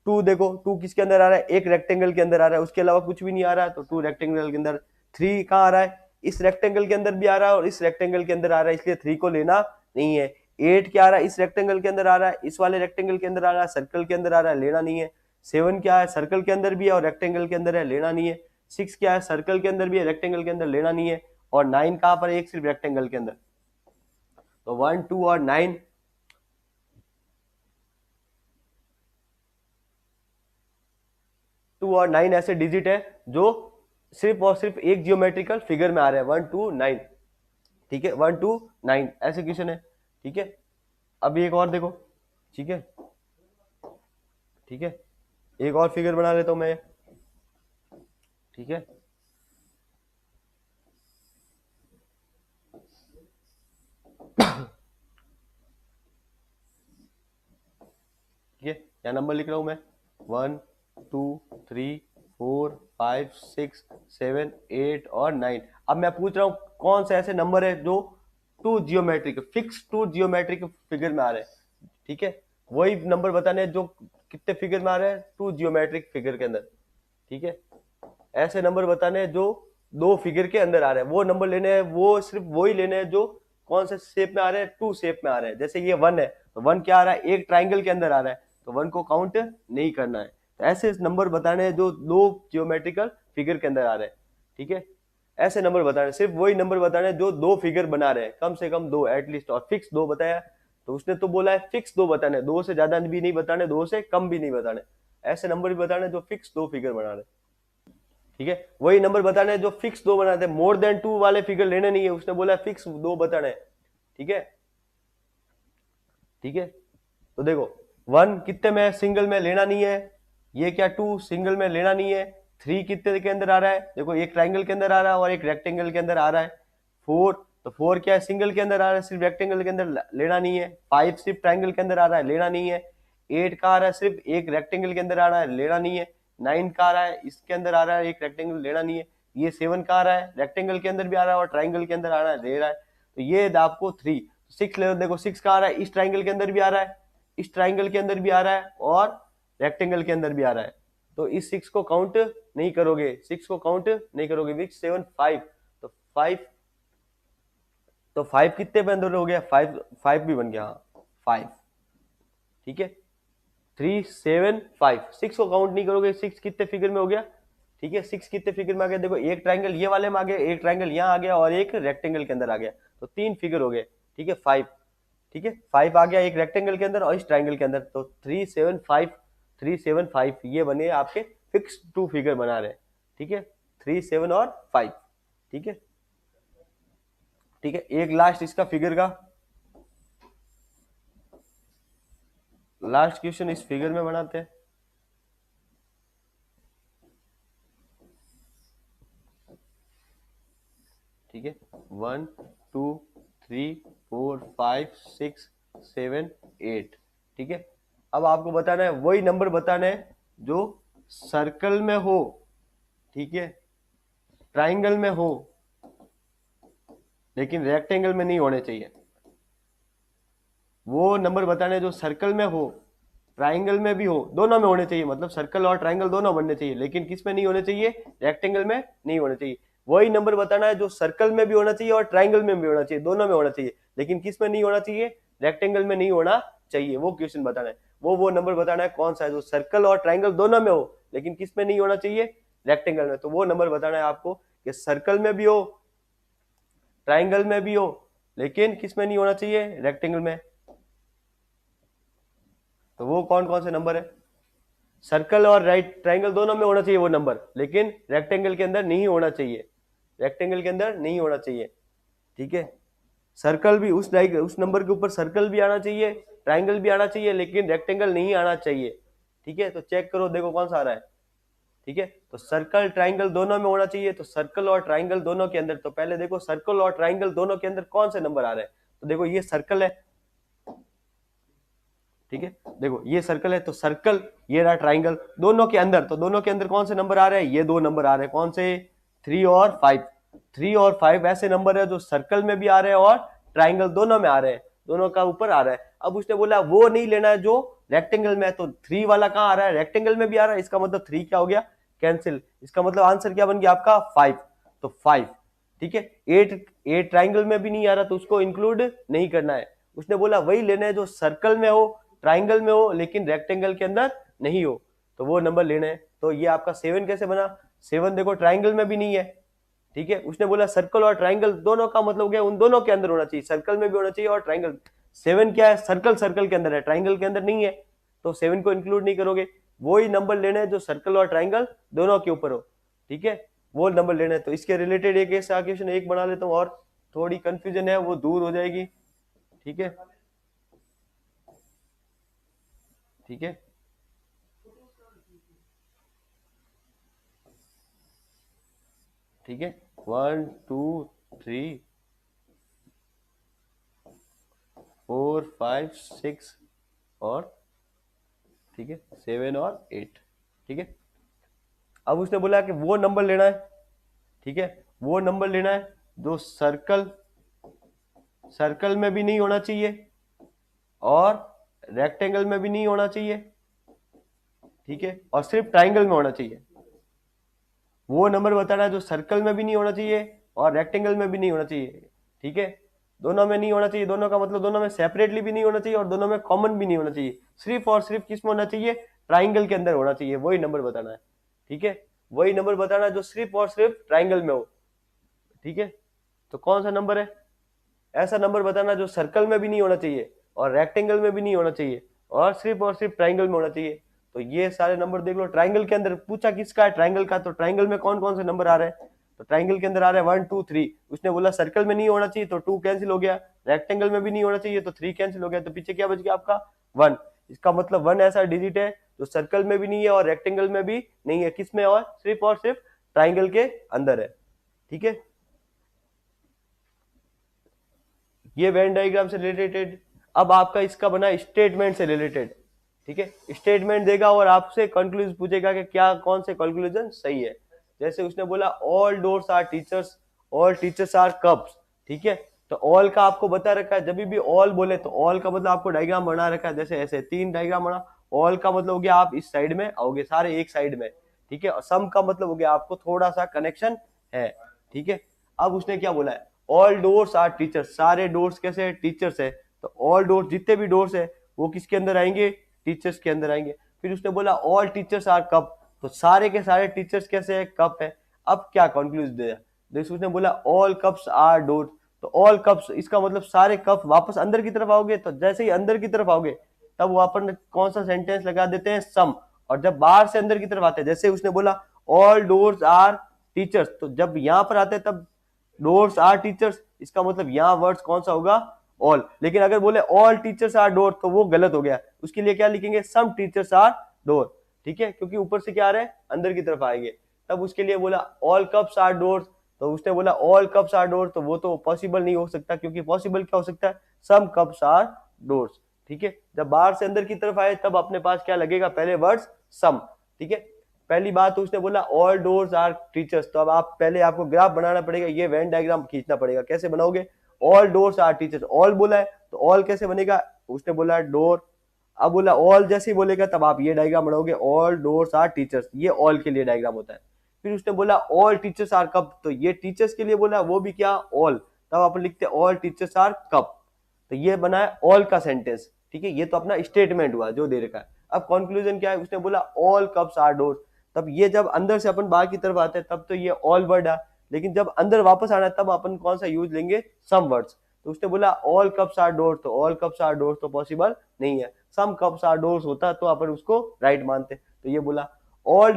2 देखो, 2 किसके अंदर आ रहा है, एक रेक्टेंगल के अंदर आ रहा है, उसके अलावा कुछ भी नहीं आ रहा है, तो 2 रेक्टेंगल के अंदर। 3 कहाँ आ रहा है, इस रेक्टेंगल के अंदर भी आ रहा है और इस रेक्टेंगल के अंदर आ रहा है, इसलिए 3 को लेना नहीं है। 8 क्या आ रहा है, इस रेक्टेंगल के अंदर आ रहा है, इस वाले रेक्टेंगल के अंदर आ रहा है, सर्कल के अंदर आ रहा है, लेना नहीं है। 7 क्या है, सर्कल के अंदर भी है और रेक्टेंगल के अंदर है, लेना नहीं है। 6 क्या है, सर्कल के अंदर भी है, रेक्टेंगल के अंदर, लेना नहीं है। और 9 कहाँ पर है, एक सिर्फ रेक्टेंगल के अंदर। तो 1, 2 और 9, 2 और 9 ऐसे डिजिट है जो सिर्फ और सिर्फ एक जियोमेट्रिकल फिगर में आ रहे हैं, 1, 2, 9। ठीक है, 1, 2, 9 ऐसे क्वेश्चन है। ठीक है, अभी एक और देखो। ठीक है, ठीक है, एक और फिगर बना लेता हूं मैं। ठीक है, ठीक है, यहाँ नंबर लिख रहा हूं मैं, 1, 2, 3, 4, 5, 6, 7, 8 और 9। अब मैं पूछ रहा हूँ कौन से ऐसे नंबर है जो two geometric, fix to geometric figure में आ रहे हैं। ठीक है, वही नंबर बताने हैं जो कितने फिगर में आ रहे हैं, टू जियोमेट्रिक फिगर के अंदर। ठीक है, ऐसे नंबर बताने हैं जो 2 फिगर के अंदर आ रहे हैं, वो नंबर लेने हैं, वो सिर्फ वही लेने हैं जो कौन से शेप में आ रहे हैं, 2 शेप में आ रहे हैं। जैसे ये 1 है, तो 1 क्या आ रहा है, एक ट्राइंगल के अंदर आ रहा है, तो 1 को काउंट नहीं करना है। तो ऐसे नंबर बताने हैं जो 2 जियोमेट्रिकल फिगर के अंदर आ रहे हैं। ठीक है, ऐसे नंबर बताने हैं, सिर्फ वही नंबर बताने हैं जो 2 फिगर बना रहे हैं, कम से कम 2 एटलीस्ट। और फिक्स 2 बताया, तो उसने तो बोला है फिक्स 2 बताने, 2 से ज्यादा भी नहीं बताने, 2 से कम भी नहीं बताने, ऐसे नंबर भी बताने जो फिक्स 2 फिगर बना रहे हैं। ठीक है, वही नंबर बताने हैं जो फिक्स 2 बनाते हैं, मोर देन 2 वाले फिगर लेने नहीं है, उसने बोला फिक्स 2 बताने हैं। ठीक है, ठीक है, तो देखो 1 कितने में, सिंगल में, लेना नहीं है। ये क्या 2 सिंगल में, लेना नहीं है। 3 कितने के अंदर आ रहा है, देखो एक ट्राइंगल के अंदर आ रहा है और एक रेक्टेंगल के अंदर आ रहा है। 4, तो 4 क्या है, सिंगल के अंदर आ रहा है, सिर्फ रेक्टेंगल के अंदर, लेना नहीं है। 5 सिर्फ ट्राइंगल के अंदर आ रहा है, लेना नहीं है। 8 का आ रहा है, सिर्फ एक रेक्टेंगल के अंदर आ रहा है, लेना नहीं है। 9 का आ रहा है, इसके अंदर आ रहा है एक रेक्टेंगल, लेना नहीं है। ये 7 का आ रहा है, रेक्टेंगल के अंदर भी आ रहा है और ट्राइंगल के अंदर आ रहा है, ले रहा है। तो ये आपको 3। 6 ले, देखो 6 का आ रहा है, इस ट्राइंगल के अंदर भी आ रहा है, इस ट्राइंगल के अंदर भी आ रहा है और रेक्टेंगल के अंदर भी आ रहा है, तो इस 6 को काउंट नहीं करोगे, 6 को काउंट नहीं करोगे। विच 7, 5, तो 5, तो 5 कितने पे अंदर हो गया, 5, 5 भी बन गया, हाँ 5। ठीक है, 3, 7, 5, 6 को काउंट नहीं करोगे, 6 कितने फिगर में हो गया। ठीक है, 6 कितने फिगर में आ गया, देखो एक ट्राइंगल ये वाले में आ गया, एक ट्राइंगल यहाँ आ गया और एक रेक्टेंगल के अंदर आ गया, तो 3 फिगर हो गए। ठीक है, 5। ठीक है, 5 आ गया एक रेक्टेंगल के अंदर और इस ट्राइंगल के अंदर, तो 3, 7, 5, 3, 7, 5 ये बने आपके फिक्स 2 फिगर बना रहे हैं। ठीक है, 3, 7 और 5। ठीक है, ठीक है, एक लास्ट इसका फिगर का लास्ट क्वेश्चन इस फिगर में बनाते हैं। ठीक है, 1, 2, 3, 4, 5, 6, 7, 8। ठीक है, अब आपको बताना है, वही नंबर बताना है जो सर्कल में हो, ठीक है, ट्राइंगल में हो, लेकिन रेक्टेंगल में नहीं होने चाहिए। वो नंबर बताने जो सर्कल में हो, ट्राइंगल में भी हो, दोनों में होने चाहिए, मतलब सर्कल और ट्राइंगल दोनों बनने चाहिए, लेकिन किस में नहीं होने चाहिए, रेक्टेंगल में नहीं होने चाहिए। वही नंबर बताना है जो सर्कल में भी होना चाहिए और ट्राइंगल में भी होना चाहिए, दोनों में होना चाहिए, लेकिन किस में नहीं होना चाहिए, रेक्टेंगल में नहीं होना चाहिए, वो क्वेश्चन बताना है, वो नंबर बताना है कौन सा है जो सर्कल और ट्राइंगल दोनों में हो लेकिन किस में नहीं होना चाहिए, रेक्टेंगल में। तो वो नंबर बताना है आपको कि सर्कल में भी हो, ट्राइंगल में भी हो, लेकिन किस में नहीं होना चाहिए, रेक्टेंगल में। तो वो कौन कौन से नंबर है, सर्कल और राइट ट्राइंगल दोनों में होना चाहिए वो नंबर, लेकिन रेक्टेंगल के अंदर नहीं होना चाहिए, रेक्टेंगल के अंदर नहीं होना चाहिए, ठीक है। सर्कल भी उस नंबर के ऊपर सर्कल भी आना चाहिए, ट्राइंगल भी आना चाहिए, लेकिन रेक्टेंगल नहीं आना चाहिए, ठीक है। तो चेक करो, देखो कौन सा आ रहा है, ठीक है। तो सर्कल ट्राइंगल दोनों में होना चाहिए, तो सर्कल और ट्राइंगल दोनों के अंदर, तो पहले देखो सर्कल और ट्राइंगल दोनों के अंदर कौन से नंबर आ रहे हैं। तो देखो ये सर्कल है, ठीक है, देखो ये सर्कल है, तो सर्कल, ये रहा ट्राइंगल, दोनों के अंदर, तो दोनों के अंदर कौन से नंबर आ रहे हैं, ये दो नंबर आ रहे हैं, कौन से, 3 और 5। 3 और 5 ऐसे नंबर है जो सर्कल में भी आ रहे हैं और ट्राइंगल दोनों में आ रहे हैं, दोनों का ऊपर आ रहा है। अब उसने बोला वो नहीं लेना है जो रेक्टेंगल में है, तो 3 वाला कहां आ रहा है, रेक्टेंगल में भी आ रहा है, इसका मतलब 3 क्या हो गया, कैंसिल, इसका मतलब आंसर क्या बन गया आपका 5, तो 5, ठीक है। 8 ट्राइंगल में भी नहीं आ रहा तो उसको इंक्लूड नहीं करना है। उसने बोला वही लेना है जो सर्कल में हो, ट्राइंगल में हो, लेकिन रेक्टेंगल के अंदर नहीं हो, तो वो नंबर लेना है। तो ये आपका 7 कैसे बना, 7 देखो ट्राइंगल में भी नहीं है, ठीक है। उसने बोला सर्कल और ट्राइंगल दोनों का मतलब क्या, उन दोनों के अंदर होना चाहिए, सर्कल में भी होना चाहिए और ट्राइंगल। 7 क्या है, सर्कल के अंदर है, ट्राइंगल के अंदर नहीं है, तो 7 को इंक्लूड नहीं करोगे। वही नंबर लेना है जो सर्कल और ट्राइंगल दोनों के ऊपर हो, ठीक है, वो नंबर लेना है। तो इसके रिलेटेड एक ऐसा क्वेश्चन एक बना लेता हूँ और थोड़ी कंफ्यूजन है वो दूर हो जाएगी, ठीक है, ठीक है। ठीक है, 1 2 3 4 5 6 और, ठीक है, 7 और 8, ठीक है। अब उसने बोला कि वो नंबर लेना है, ठीक है, वो नंबर लेना है जो सर्कल में भी नहीं होना चाहिए और रेक्टेंगल में भी नहीं होना चाहिए, ठीक है, और सिर्फ ट्राइंगल में होना चाहिए। वो नंबर बताना है जो सर्कल में भी नहीं होना चाहिए और रेक्टेंगल में भी नहीं होना चाहिए, ठीक है। दोनों में नहीं होना चाहिए, दोनों का मतलब दोनों में सेपरेटली भी नहीं होना चाहिए और दोनों में कॉमन भी नहीं होना चाहिए, सिर्फ और सिर्फ किस में होना चाहिए, ट्राइंगल के अंदर होना चाहिए, वही नंबर बताना है, ठीक है। वही नंबर बताना है जो सिर्फ और सिर्फ ट्राइंगल में हो, ठीक है। तो कौन सा नंबर है, ऐसा नंबर बताना जो सर्कल में भी नहीं होना चाहिए और रेक्टेंगल में भी नहीं होना चाहिए और सिर्फ ट्राइंगल में होना चाहिए। तो ये सारे नंबर देख लो, ट्राइंगल के अंदर पूछा किसका है, ट्राइंगल का, तो ट्राइंगल में कौन कौन से नंबर आ रहे हैं, तो ट्राइंगल के अंदर आ रहे हैं 1 2 3। उसने बोला सर्कल में नहीं होना चाहिए तो 2 कैंसिल हो गया, रेक्टेंगल में भी नहीं होना चाहिए तो 3 कैंसिल हो गया, तो पीछे क्या बच गया आपका 1। इसका मतलब 1 ऐसा डिजिट है जो सर्कल में भी नहीं है और रेक्टेंगल में भी नहीं है, किसमें और सिर्फ ट्राइंगल के अंदर है, ठीक है। ये वेन डायग्राम से रिलेटेड। अब आपका इसका बना स्टेटमेंट से रिलेटेड, ठीक है। स्टेटमेंट देगा और आपसे कंक्लूजन पूछेगा कि क्या कौन से कंक्लूजन सही है। जैसे उसने बोला all doors are teachers, all teachers are cups, ठीक है। तो ऑल का आपको बता रखा है, जब भी ऑल बोले तो ऑल का मतलब आपको डायग्राम बना रखा है, जैसे ऐसे 3 डायग्राम बना। ऑल का मतलब हो गया आप इस साइड में आओगे, सारे एक साइड में, ठीक है। और सम का मतलब हो गया आपको थोड़ा सा कनेक्शन है, ठीक है। अब उसने क्या बोला है, ऑल डोर्स आर टीचर्स, सारे डोर्स कैसे है, टीचर्स है, तो ऑल डोर्स जितने भी डोर्स है वो किसके अंदर आएंगे, टीचर्स के अंदर आएंगे। फिर उसने बोला ऑल टीचर्स आर कप, तो सारे के सारे टीचर्स कैसे है, कप है। अब क्या कंक्लूजन दिया, देखो उसने बोला ऑल कप्स आर डोर्स, तो ऑल कप्स इसका मतलब सारे कप वापस अंदर की तरफ आओगे, तो जैसे ही अंदर की तरफ आओगे तब वो अपन कौन सा सेंटेंस लगा देते हैं, सम। और जब बाहर से अंदर की तरफ आते हैं, जैसे उसने बोला ऑल डोर्स आर टीचर्स, तो जब यहां पर आते हैं तब डोर्स आर टीचर्स, इसका मतलब यहां वर्ड्स कौन सा होगा, ऑल। लेकिन अगर बोले ऑल टीचर्स आर डोर तो वो गलत हो गया, उसके लिए क्या लिखेंगे, सम टीचर्स आर डोर, ठीक है, क्योंकि ऊपर से क्या आ रहा है, अंदर की तरफ आएंगे। तब उसके लिए बोला ऑल कप्स आर डोर्स, तो उसने बोला ऑल कप्स आर डोर, तो वो तो पॉसिबल नहीं हो सकता, क्योंकि पॉसिबल क्या हो सकता है, सम कप्स आर डोर्स, ठीक है। जब बाहर से अंदर की तरफ आए तब अपने पास क्या लगेगा, पहले वर्ड्स सम, ठीक है। पहली बात तो उसने बोला ऑल डोर्स आर टीचर्स, तो अब आप पहले आपको ग्राफ बनाना पड़ेगा, ये वेन डायग्राम खींचना पड़ेगा। कैसे बनाओगे, all doors are teachers, all बोला है तो ऑल कैसे बनेगा, उसने बोला डोर, अब बोला ऑल जैसे ही बोलेगा तब आप ये डायग्राम बनाओगे, ऑल डोर्स आर टीचर्स, ये ऑल के लिए डायग्राम होता है। फिर उसने बोला ऑल टीचर्स आर कप, तो ये टीचर्स के लिए बोला, वो भी क्या ऑल, तब आप लिखते ऑल टीचर्स आर कप, तो ये बना है ऑल का सेंटेंस, ठीक है, ये तो अपना स्टेटमेंट हुआ जो दे रखा है। अब कंक्लूजन क्या है, उसने बोला ऑल कप्स आर डोर्स, तब ये जब अंदर से अपन बाहर की तरफ आते हैं तब तो ये ऑल वर्ड है, लेकिन जब अंदर वापस आना है तब अपन कौन सा यूज लेंगे, सम वर्ड्स। तो उसने बोला ऑल कप्स आर डोर्स, तो ऑल कप्स आर डोर्स तो पॉसिबल नहीं है, सम कप्स आर डोर्स होता तो अपन उसको राइट मानते। तो ये बोला ऑल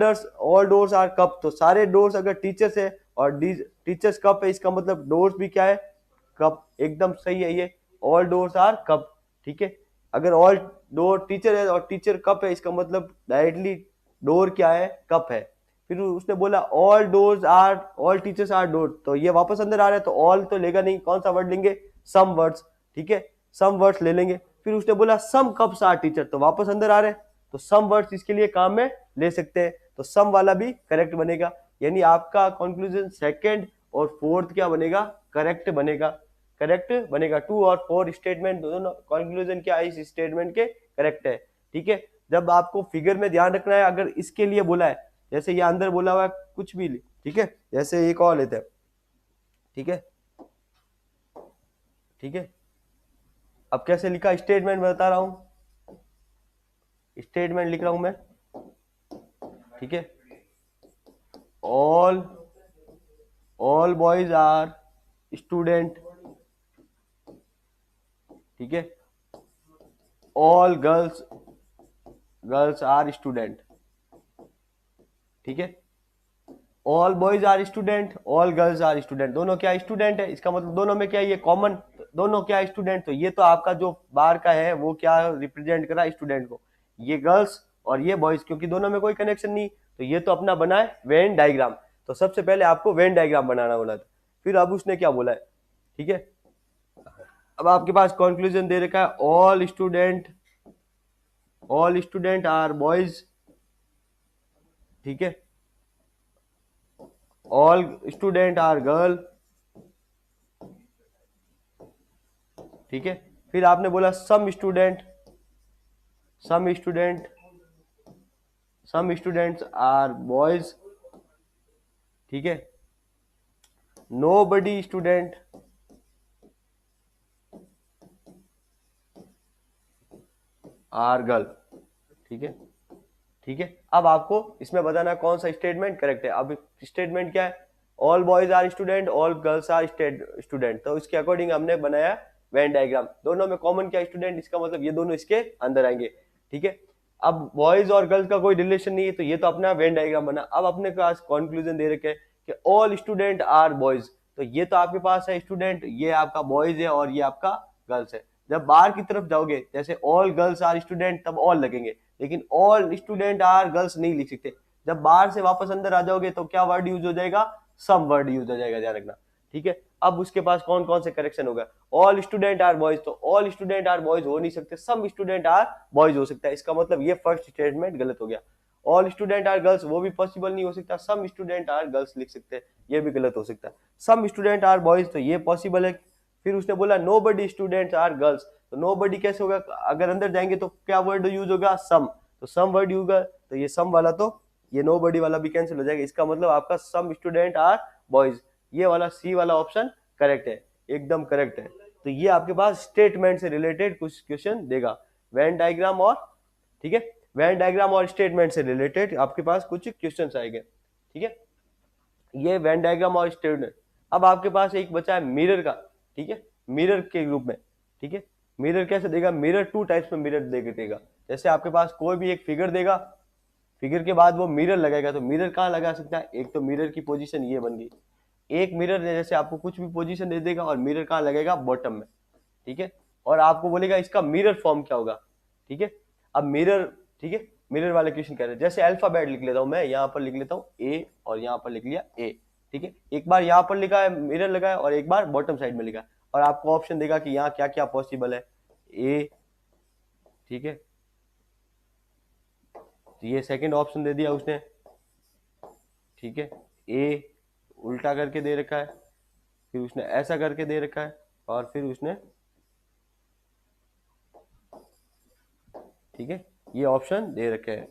डोर्स आर कप, तो सारे डोर्स अगर टीचर्स है और टीचर्स कप है, इसका मतलब डोर्स भी क्या है, कप, एकदम सही है ये, ऑल डोर्स आर कप, ठीक है। अगर ऑल डोर टीचर है और टीचर कप है, इसका मतलब डायरेक्टली डोर क्या है, कप है। फिर उसने बोला ऑल टीचर्स आर डोर, तो ये वापस अंदर आ रहा है, तो ऑल तो लेगा नहीं, कौन सा वर्ड लेंगे, सम वर्ड्स, ठीक है, सम वर्ड्स ले लेंगे। फिर उसने बोला सम कप्स आर टीचर, तो वापस अंदर आ रहे हैं, तो सम वर्ड्स इसके लिए काम में ले सकते हैं, तो सम वाला भी करेक्ट बनेगा। यानी आपका कंक्लूजन सेकंड और फोर्थ क्या बनेगा, करेक्ट बनेगा, करेक्ट बनेगा। 2 और 4 स्टेटमेंट दोनों कंक्लूजन क्या है इस स्टेटमेंट के, करेक्ट है, ठीक है। जब आपको फिगर में ध्यान रखना है, अगर इसके लिए बोला है, जैसे ये अंदर बोला हुआ है कुछ भी, ठीक है, जैसे एक और लेते हैं, ठीक है, ठीक है। अब कैसे लिखा, स्टेटमेंट बता रहा हूं, स्टेटमेंट लिख रहा हूं मैं, ठीक है। All all boys are student, ठीक है, ऑल गर्ल्स आर स्टूडेंट, ठीक है, all boys are student, all girls are student, दोनों क्या स्टूडेंट है, इसका मतलब दोनों में क्या ये कॉमन, दोनों क्या स्टूडेंट, तो ये तो आपका जो बाहर का है वो क्या रिप्रेजेंट कर रहा है, स्टूडेंट को, ये गर्ल्स और ये बॉयज, क्योंकि दोनों में कोई कनेक्शन नहीं, तो ये तो अपना बना है वेन डायग्राम। तो सबसे पहले आपको वेन डायग्राम बनाना बोला था, फिर अब उसने क्या बोला है, ठीक है। अब आपके पास कंक्लूजन दे रखा है ऑल स्टूडेंट आर बॉयज, ठीक है, ऑल स्टूडेंट आर गर्ल, ठीक है। फिर आपने बोला सम स्टूडेंट्स आर बॉयज, ठीक है, नोबडी स्टूडेंट आर गर्ल, ठीक है, ठीक है। अब आपको इसमें बताना कौन सा स्टेटमेंट करेक्ट है। अब स्टेटमेंट क्या है, all boys are student, all girls are student, तो इसके अकॉर्डिंग हमने बनाया वेन डायग्राम। दोनों में कॉमन क्या स्टूडेंट, इसका मतलब ये दोनों इसके अंदर आएंगे, ठीक है। अब बॉयज और गर्ल्स का कोई रिलेशन नहीं है, तो ये तो अपना वेन डायग्राम बना। अब अपने पास कंक्लूजन दे रखे कि ऑल स्टूडेंट आर बॉयज, तो ये तो आपके पास है स्टूडेंट, ये आपका बॉयज है और ये आपका गर्ल्स है। जब बाहर की तरफ जाओगे, जैसे ऑल गर्ल्स आर स्टूडेंट, तब ऑल लगेंगे, लेकिन ऑल स्टूडेंट आर गर्ल्स नहीं लिख सकते। जब बाहर से वापस अंदर आ जाओगे तो क्या वर्ड यूज हो जाएगा, सम वर्ड यूज हो जाएगा, ध्यान रखना, ठीक है। अब उसके पास कौन कौन से करेक्शन होगा, ऑल स्टूडेंट आर बॉयज, तो ऑल स्टूडेंट आर बॉयज हो नहीं सकते, सम स्टूडेंट आर बॉयज हो सकता है, इसका मतलब ये फर्स्ट स्टेटमेंट गलत हो गया। ऑल स्टूडेंट आर गर्ल्स वो भी पॉसिबल नहीं हो सकता, सम स्टूडेंट आर गर्ल्स लिख सकते हैं, ये भी गलत हो सकता है। सम स्टूडेंट आर बॉयज, तो ये पॉसिबल है। फिर उसने बोला नोबडी स्टूडेंट्स आर गर्ल्स, तो नोबडी कैसे होगा, अगर अंदर जाएंगे तो क्या वर्ड यूज होगा, सम, तो सम वर्ड यूज होगा, तो ये सम वाला, तो ये नोबडी वाला भी कैंसिल हो जाएगा, इसका मतलब आपका सम स्टूडेंट आर बॉयज, ये वाला सी वाला ऑप्शन करेक्ट है, एकदम करेक्ट है। तो ये आपके पास स्टेटमेंट से रिलेटेड कुछ क्वेश्चन देगा, वेन डायग्राम और, ठीक है, वेन डायग्राम और स्टेटमेंट से रिलेटेड आपके पास कुछ क्वेश्चन आएंगे, ठीक है। ये वेन डायग्राम और स्टेटमेंट। अब आपके पास एक बचा है मिरर का, ठीक है, मिरर के ग्रुप में, ठीक है। मिरर कैसे देगा, मिरर 2 टाइप्स में मिरर देगा। जैसे आपके पास कोई भी एक फिगर देगा, फिगर के बाद वो मिरर लगाएगा, तो मिरर कहाँ लगा सकता है, एक तो मिरर की पोजीशन ये बन गई, एक मिरर जैसे आपको कुछ भी पोजीशन दे देगा और मिरर कहाँ लगेगा, बॉटम में, ठीक है, और आपको बोलेगा इसका मिरर फॉर्म क्या होगा, ठीक है। अब मिरर, ठीक है, मिरर वाले क्वेश्चन कह रहे हैं, जैसे अल्फाबेट लिख लेता हूं मैं, यहाँ पर लिख लेता हूँ ए और यहाँ पर लिख लिया ए, ठीक है, एक बार यहाँ पर लिखा है मिरर लगा है और एक बार बॉटम साइड में लिखा है, और आपको ऑप्शन देगा कि यहाँ क्या क्या पॉसिबल है, ए, ठीक है, तो ये सेकंड ऑप्शन दे दिया उसने, ठीक है, ए उल्टा करके दे रखा है, फिर उसने ऐसा करके दे रखा है, और फिर उसने, ठीक है, ये ऑप्शन दे रखे हैं।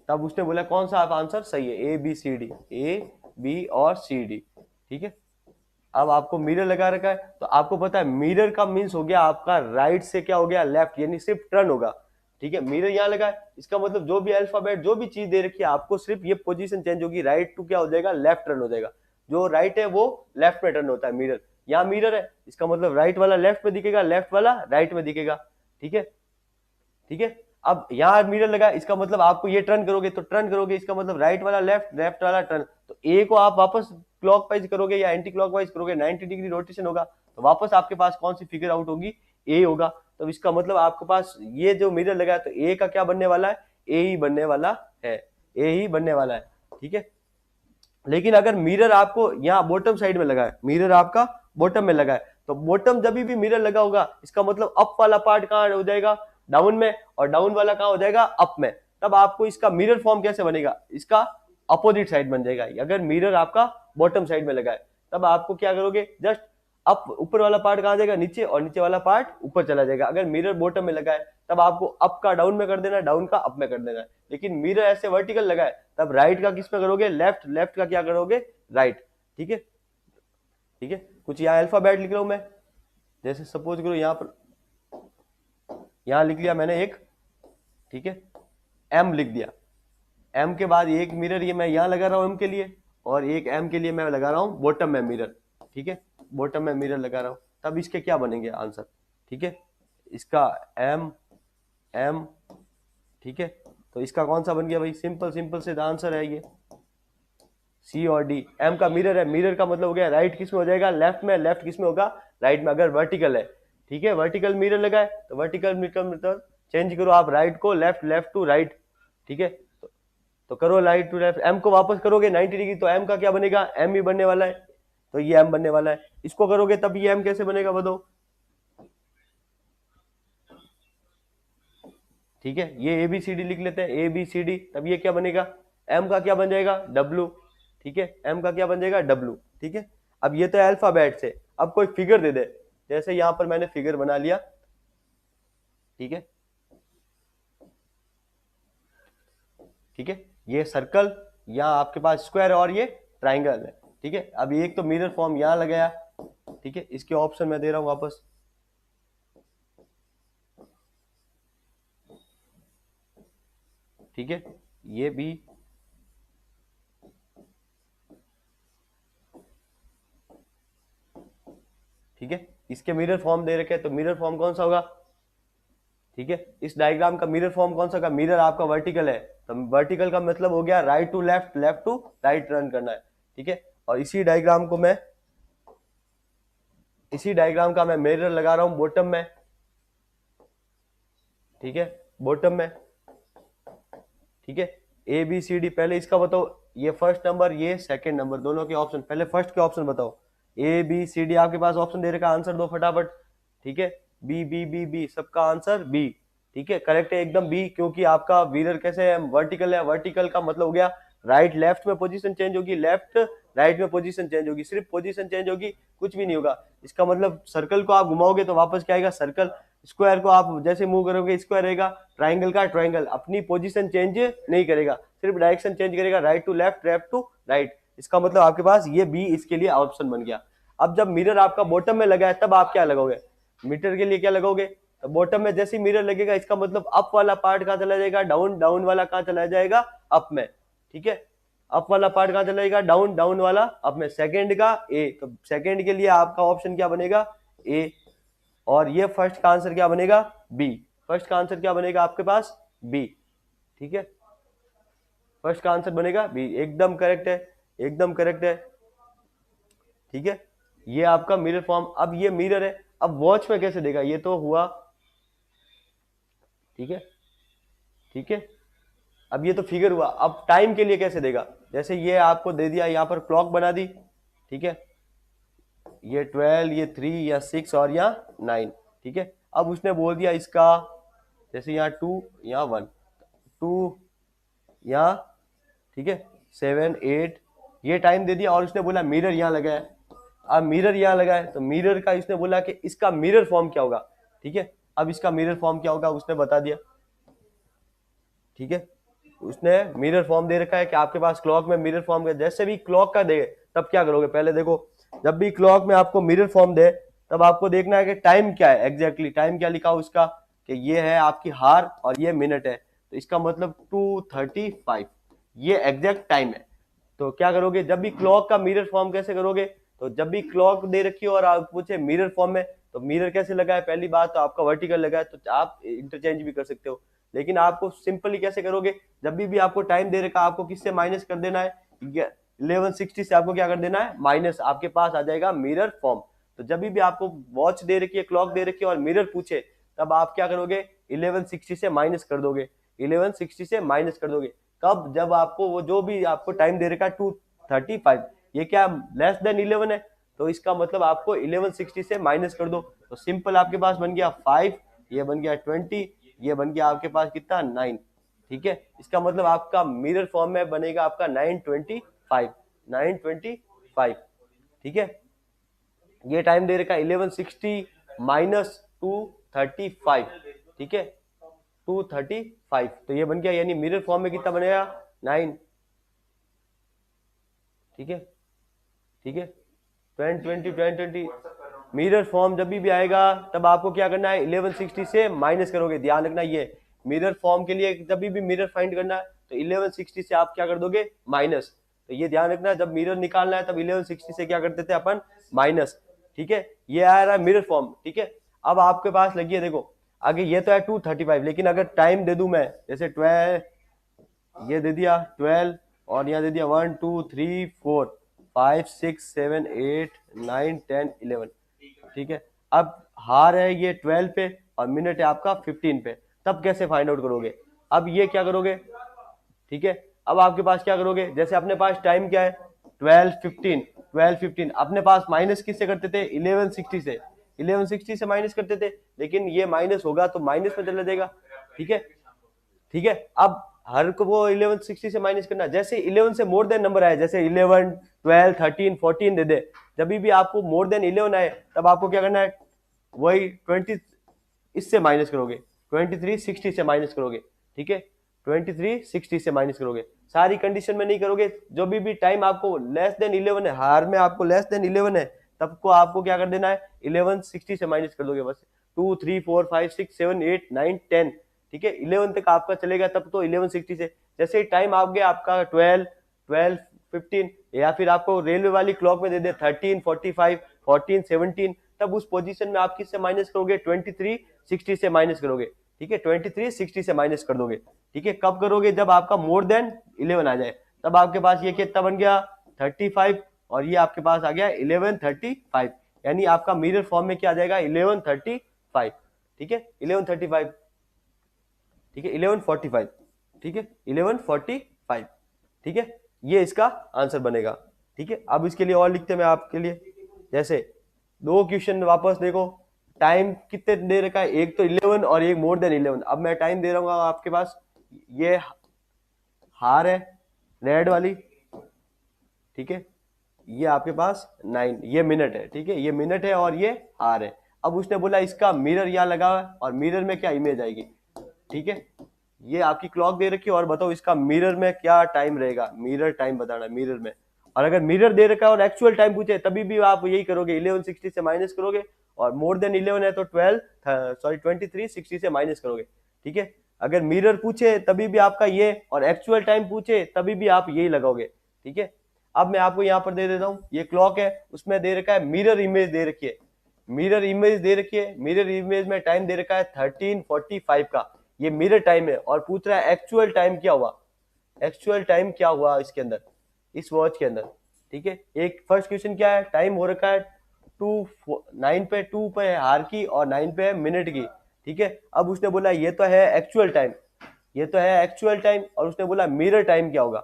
तब उसने बोला कौन सा आप आंसर सही है, A B C D, A B और सी डी, ठीक है। अब आपको मिरर लगा रखा है तो आपको पता है मिरर का मीन्स हो गया आपका राइट से क्या हो गया लेफ्ट, यानी सिर्फ टर्न होगा। ठीक है, मिरर यहाँ लगा है, इसका मतलब जो भी अल्फाबेट जो भी चीज दे रखी है आपको सिर्फ ये पोजीशन चेंज होगी, राइट टू क्या हो जाएगा लेफ्ट टर्न हो जाएगा। जो राइट है वो लेफ्ट में टर्न होता है मिरर। यहाँ मिरर है, इसका मतलब राइट वाला लेफ्ट में दिखेगा, लेफ्ट वाला राइट में दिखेगा। ठीक है, ठीक है। अब यहाँ मिरर लगा, इसका मतलब आपको ये टर्न करोगे तो टर्न करोगे, इसका मतलब राइट वाला लेफ्ट, लेफ्ट वाला टर्न। तो ए को आप वापस क्लॉकवाइज करोगे या एंटी क्लॉकवाइज करोगे, 90 डिग्री रोटेशन होगा, तो वापस आपके पास कौन सी फिगर आउट होगी, ए होगा। तो इसका मतलब आपके पास ये जो मिरर लगा है तो ए का क्या बनने वाला है, ए ही बनने वाला है, ए ही बनने वाला है। ठीक है, लेकिन अगर मिरर आपको यहाँ बॉटम साइड में लगा है, मिरर आपका बॉटम में लगा है, तो बॉटम जब भी मिरर लगा होगा इसका मतलब अप वाला पार्ट कहाँ हो जाएगा, डाउन में, और डाउन वाला कहाँ हो जाएगा, अप में। तब आपको इसका मिरर फॉर्म कैसे बनेगा, इसका अपोजिट साइड बन जाएगा। अगर मिरर आपका बॉटम साइड में लगा है तब आपको क्या करोगे, जस्ट अप, ऊपर वाला पार्ट कहाँ जाएगा नीचे, और नीचे वाला पार्ट ऊपर चला जाएगा। अगर मिरर बॉटम में लगा है तब आपको अप का डाउन में कर देना, डाउन का अप में कर देना। लेकिन मिरर ऐसे वर्टिकल लगा है तब राइट का किस में करोगे, लेफ्ट, लेफ्ट का क्या करोगे, राइट। ठीक है, ठीक है। कुछ यहाँ अल्फाबेट लिख रहा हूं मैं, जैसे सपोज करो यहाँ पर, यहाँ लिख लिया मैंने एक, ठीक है, एम लिख दिया। एम के बाद एक मिरर ये मैं यहाँ लगा रहा हूं एम के लिए, और एक एम के लिए मैं लगा रहा हूं बॉटम में मिरर। ठीक है, बॉटम में मिरर लगा रहा हूं, तब इसके क्या बनेंगे आंसर। ठीक है, इसका एम, एम, ठीक है, तो इसका कौन सा बन गया भाई, सिंपल सिंपल से आंसर है ये सी और डी। एम का मिरर है, मिरर का मतलब हो गया राइट किस में हो जाएगा, लेफ्ट में, लेफ्ट किस में होगा, राइट में, अगर वर्टिकल है। ठीक है, वर्टिकल मिरर लगा है तो वर्टिकल मिरर मतलब चेंज करो आप राइट को लेफ्ट, लेफ्ट टू राइट। ठीक है, तो करो राइट टू लेफ्ट, एम को वापस करोगे 90 डिग्री तो एम का क्या बनेगा, एम ही बनने वाला है, तो ये एम बनने वाला है। इसको करोगे तब ये एम कैसे बनेगा बताओ। ठीक है, ये ए बी सी डी लिख लेते हैं, ए बी सी डी, तब ये क्या बनेगा, एम का क्या बन जाएगा, डब्लू। ठीक है, एम का क्या बन जाएगा, डब्लू। ठीक है, अब ये तो अल्फाबेट से, अब कोई फिगर दे दे, जैसे यहां पर मैंने फिगर बना लिया। ठीक है, ठीक है, ये सर्कल, यहाँ आपके पास स्क्वायर और ये ट्राइंगल है। ठीक है, अब एक तो मिरर फॉर्म यहाँ लगाया। ठीक है, इसके ऑप्शन मैं दे रहा हूं वापस। ठीक है, ये भी, ठीक है, इसके मिरर फॉर्म दे रखे हैं, तो मिरर फॉर्म कौन सा होगा। ठीक है, इस डायग्राम का मिरर फॉर्म कौन सा होगा, मिरर आपका वर्टिकल है, तो वर्टिकल का मतलब हो गया right to left, left to right run करना है। ठीक है, और इसी डायग्राम को मैं, इसी डायग्राम का मैं मिरर लगा रहा हूं बॉटम में। ठीक है, बॉटम में। ठीक है, ए बी सी डी, पहले इसका बताओ, ये फर्स्ट नंबर, ये सेकंड नंबर, दोनों के ऑप्शन, पहले फर्स्ट के ऑप्शन बताओ। ए बी सी डी आपके पास ऑप्शन दे रखा, आंसर दो फटाफट। ठीक है, बी बी बी बी, सबका आंसर बी। ठीक है, करेक्ट है एकदम बी, क्योंकि आपका मिरर कैसे है, वर्टिकल है, वर्टिकल का मतलब हो गया राइट लेफ्ट में पोजीशन चेंज होगी, लेफ्ट राइट में पोजीशन चेंज होगी, सिर्फ पोजीशन चेंज होगी, कुछ भी नहीं होगा। इसका मतलब सर्कल को आप घुमाओगे तो वापस क्या आएगा, सर्कल। स्क्वायर को आप जैसे मूव करोगे स्क्वायर रहेगा, ट्राइंगल का ट्राइंगल, अपनी पोजीशन चेंज नहीं करेगा, सिर्फ डायरेक्शन चेंज करेगा, right to left, left to right. इसका मतलब आपके पास ये बी इसके लिए ऑप्शन बन गया। अब जब मिरर आपका बॉटम में लगा है तब आप क्या लगाओगे, मीटर के लिए क्या लगाओगे, तो बॉटम में जैसे मिरर लगेगा इसका मतलब अप वाला पार्ट कहाँ चला जाएगा, डाउन, डाउन वाला कहाँ चला जाएगा, अप में। ठीक है, अप वाला पार्ट कहाँ चला जाएगा, डाउन, डाउन वाला अप में। सेकंड का ए, तो सेकंड के लिए आपका ऑप्शन क्या बनेगा, ए, और ये फर्स्ट का आंसर क्या बनेगा, बी। फर्स्ट का आंसर क्या बनेगा आपके पास, बी। ठीक है, फर्स्ट का आंसर बनेगा बी, एकदम करेक्ट है, एकदम करेक्ट है। ठीक है, ये आपका मिरर फॉर्म। अब ये मिरर है, अब वॉच में कैसे देगा, ये तो हुआ। ठीक है, ठीक है, अब ये तो फिगर हुआ, अब टाइम के लिए कैसे देगा, जैसे ये आपको दे दिया, यहाँ पर क्लॉक बना दी। ठीक है, ये 12, ये 3 या 6 और यहाँ 9। ठीक है, अब उसने बोल दिया इसका, जैसे यहाँ 2, यहाँ 1, 2 यहाँ, ठीक है, 7, 8, ये टाइम दे दिया, और उसने बोला मिरर यहाँ लगा है। अब मिरर यहाँ लगा है तो मिरर का इसने बोला कि इसका मिरर फॉर्म क्या होगा। ठीक है, अब इसका मिरर फॉर्म क्या होगा उसने बता दिया। ठीक है, उसने मिरर फॉर्म दे रखा है कि आपके पास क्लॉक में मिरर फॉर्म का, जैसे भी क्लॉक का दे तब क्या करोगे, पहले देखो जब भी क्लॉक में आपको मिरर फॉर्म दे तब आपको देखना है कि टाइम क्या है, एग्जैक्टली टाइम क्या लिखा हो इसका, कि ये है आपकी हार और ये मिनट है, तो इसका मतलब 2:35 ये एग्जैक्ट टाइम है। तो क्या करोगे, जब भी क्लॉक का मिरर फॉर्म कैसे करोगे, तो जब भी क्लॉक दे रखी हो और आप पूछे मिरर फॉर्म में, तो मिरर कैसे लगा है, पहली बात तो आपका वर्टिकल लगा है, तो आप इंटरचेंज भी कर सकते हो, लेकिन आपको सिंपली कैसे करोगे, जब भी आपको टाइम दे रखा आपको किससे माइनस कर देना है, 1160 से आपको क्या कर देना है माइनस, आपके पास आ जाएगा मिरर फॉर्म। तो जब भी आपको वॉच दे रखी है, क्लॉक दे रखी है और मिरर पूछे, तब आप क्या करोगे, 1160 से माइनस कर दोगे, 1160 से माइनस कर दोगे। कब, जब आपको वो जो भी आपको टाइम दे रखा है 2:35, ये क्या लेस देन 11 है, तो इसका मतलब आपको 1160 से माइनस कर दो, तो सिंपल आपके पास बन गया 5, ये बन गया 20, ये बन गया आपके पास कितना 9। ठीक है, इसका मतलब आपका मिरर फॉर्म में बनेगा आपका 925, 925। ठीक है, ये टाइम दे रखा है 1160 माइनस 235। ठीक है, 235, तो ये बन गया, यानी मिरर फॉर्म में कितना बनेगा 9। ठीक है, ठीक है, 2020 मिरर फॉर्म जब भी आएगा तब आपको क्या करना है, 1160 से माइनस करोगे। ध्यान रखना, ये मिरर फॉर्म के लिए जब भी मिरर फाइंड करना है तो 1160 से आप क्या कर दोगे माइनस, तो ये ध्यान रखना, जब मिरर निकालना है तब 1160 से क्या करते थे अपन माइनस। ठीक है, ये आ रहा है मिरर फॉर्म। ठीक है, अब आपके पास लगी है, देखो आगे ये तो है 2:35, लेकिन अगर टाइम दे दूं मैं, जैसे 12, ये दे दिया 12 और यहाँ दे दिया 1 2 3 4 5 6 7 8 9 10 11। ठीक है, अब हार है ये 12 पे और मिनट है आपका 15 पे, तब कैसे फाइंड आउट करोगे, अब ये क्या करोगे। ठीक है, अब आपके पास क्या करोगे, जैसे अपने पास टाइम क्या है 12:15 अपने पास माइनस किससे करते थे 1160 से, 1160 से माइनस करते थे, लेकिन ये माइनस होगा तो माइनस में चला जाएगा। ठीक है, ठीक है, अब हर को वो 1160 से माइनस करना, जैसे 11 से मोर देन नंबर आए, जैसे 11 12 13 14 दे दे, जब भी आपको मोर देन 11 आए तब आपको क्या करना है, वही 20 इससे माइनस करोगे, 2360 से माइनस करोगे। ठीक है, 2360 से माइनस करोगे, सारी कंडीशन में नहीं करोगे, जो भी टाइम आपको लेस देन 11 है, हार में आपको लेस देन 11 है, तब को आपको क्या कर देना है 1160 से माइनस कर दोगे बस। 2 3 4 5 6 7 8 9 10। ठीक है, 11 तक आपका चलेगा, तब तो 1160 से, जैसे टाइम आ गया आपका 12 12 15, या फिर आपको रेलवे वाली क्लॉक में दे दे 13 45 14 17, तब उस पोजीशन में आप किससे माइनस करोगे 2360 से माइनस करोगे। ठीक है, 2360 से माइनस कर दोगे। ठीक है, कब करोगे, जब आपका मोर देन 11 आ जाए, तब आपके पास ये कितना बन गया 35 और ये आपके पास आ गया 1135, यानी आपका मिरर फॉर्म में क्या आ जाएगा 1135। ठीक है, 1135। ठीक है, 1145। ठीक है, 1145। ठीक है, ये इसका आंसर बनेगा। ठीक है, अब इसके लिए और लिखते हैं मैं आपके लिए, जैसे दो क्वेश्चन वापस देखो, टाइम कितने दे रखा है, एक तो 11 और एक मोर देन 11। अब मैं टाइम दे रहा हूँ आपके पास, ये हार है रेड वाली। ठीक है, ये आपके पास 9, ये मिनट है। ठीक है, ये मिनट है और ये हार है। अब उसने बोला इसका मिरर यहाँ लगा हुआ है और मिरर में क्या इमेज आएगी। ठीक है, ये आपकी क्लॉक दे रखी है और बताओ इसका मिरर में क्या टाइम रहेगा, मिरर टाइम बताना मिरर में। और अगर मिरर दे रखा है और एक्चुअल टाइम पूछे तभी भी आप यही करोगे, 1160 से माइनस करोगे, और मोर देन 11 है तो 2360 से माइनस करोगे। ठीक है, अगर मिरर पूछे तभी भी आपका ये, और एक्चुअल टाइम पूछे तभी भी आप यही लगाओगे। ठीक है, अब मैं आपको यहाँ पर दे देता हूँ, ये क्लॉक है, उसमें दे रखा है मिरर इमेज दे रखी है, मिरर इमेज दे रखी है, मिरर इमेज में टाइम दे रखा है 1345 का, ये मिरर टाइम है, और पूछ रहा है एक्चुअल टाइम क्या हुआ, एक्चुअल टाइम क्या हुआ इसके अंदर, इस वॉच के अंदर। ठीक है, एक फर्स्ट क्वेश्चन क्या है, टाइम हो रखा है 9 पे, 2 पे है हार की और 9 पे है मिनट की। ठीक है, अब उसने बोला ये तो है एक्चुअल टाइम, ये तो है एक्चुअल टाइम, और उसने बोला मिरर टाइम क्या होगा।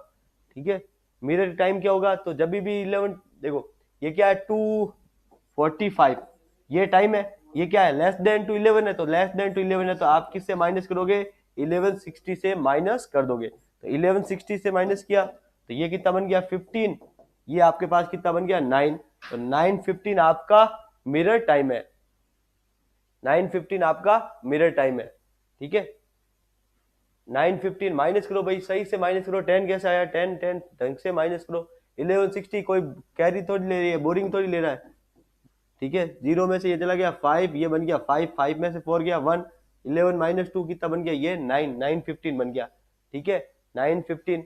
ठीक है, मिरर टाइम क्या होगा, तो जब भी 11 देखो, ये क्या है 2:45, ये टाइम है, ये क्या है लेस देन टू 11 है, तो लेस देन टू 11 है तो आप किससे माइनस करोगे 1160 से माइनस कर दोगे। तो 1160 से माइनस किया तो ये कितना बन गया 15, ये आपके पास कितना बन गया 9, तो 9:15 आपका मिरर टाइम है, 9:15 आपका मिरर टाइम है। ठीक है, 9:15 माइनस करो भाई, सही से माइनस करो, 10 कैसे आया 10 10 ढंग से माइनस करो, 1160 कोई कैरी थोड़ी ले रही है, बोरिंग थोड़ी ले रहा है। ठीक है, 0 में से ये चला गया 5, ये बन गया 5, 5 में से 4 गया 1, 11 माइनस 2 कितना बन गया, ये 9, 915 बन गया। ठीक है, 915,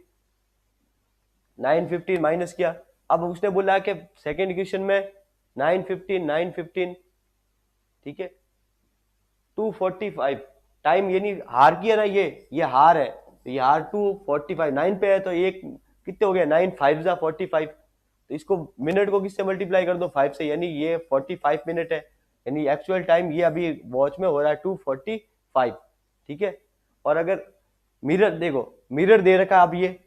915 माइनस किया। अब उसने बोला कि सेकेंड इक्वेशन में 915, 915, ठीक है, 245 टाइम, यानी हार की है ना, ये हार है, तो ये हार 245, 9 पे है तो एक कितने हो गया, 9 5 जा 45, तो इसको मिनट को किससे मल्टीप्लाई कर दो, 5 से, यानी ये 45 मिनट है, यानी एक्चुअल टाइम ये अभी वॉच में हो रहा है 245। ठीक है, और अगर मिरर देखो, मिरर दे रखा अब ये,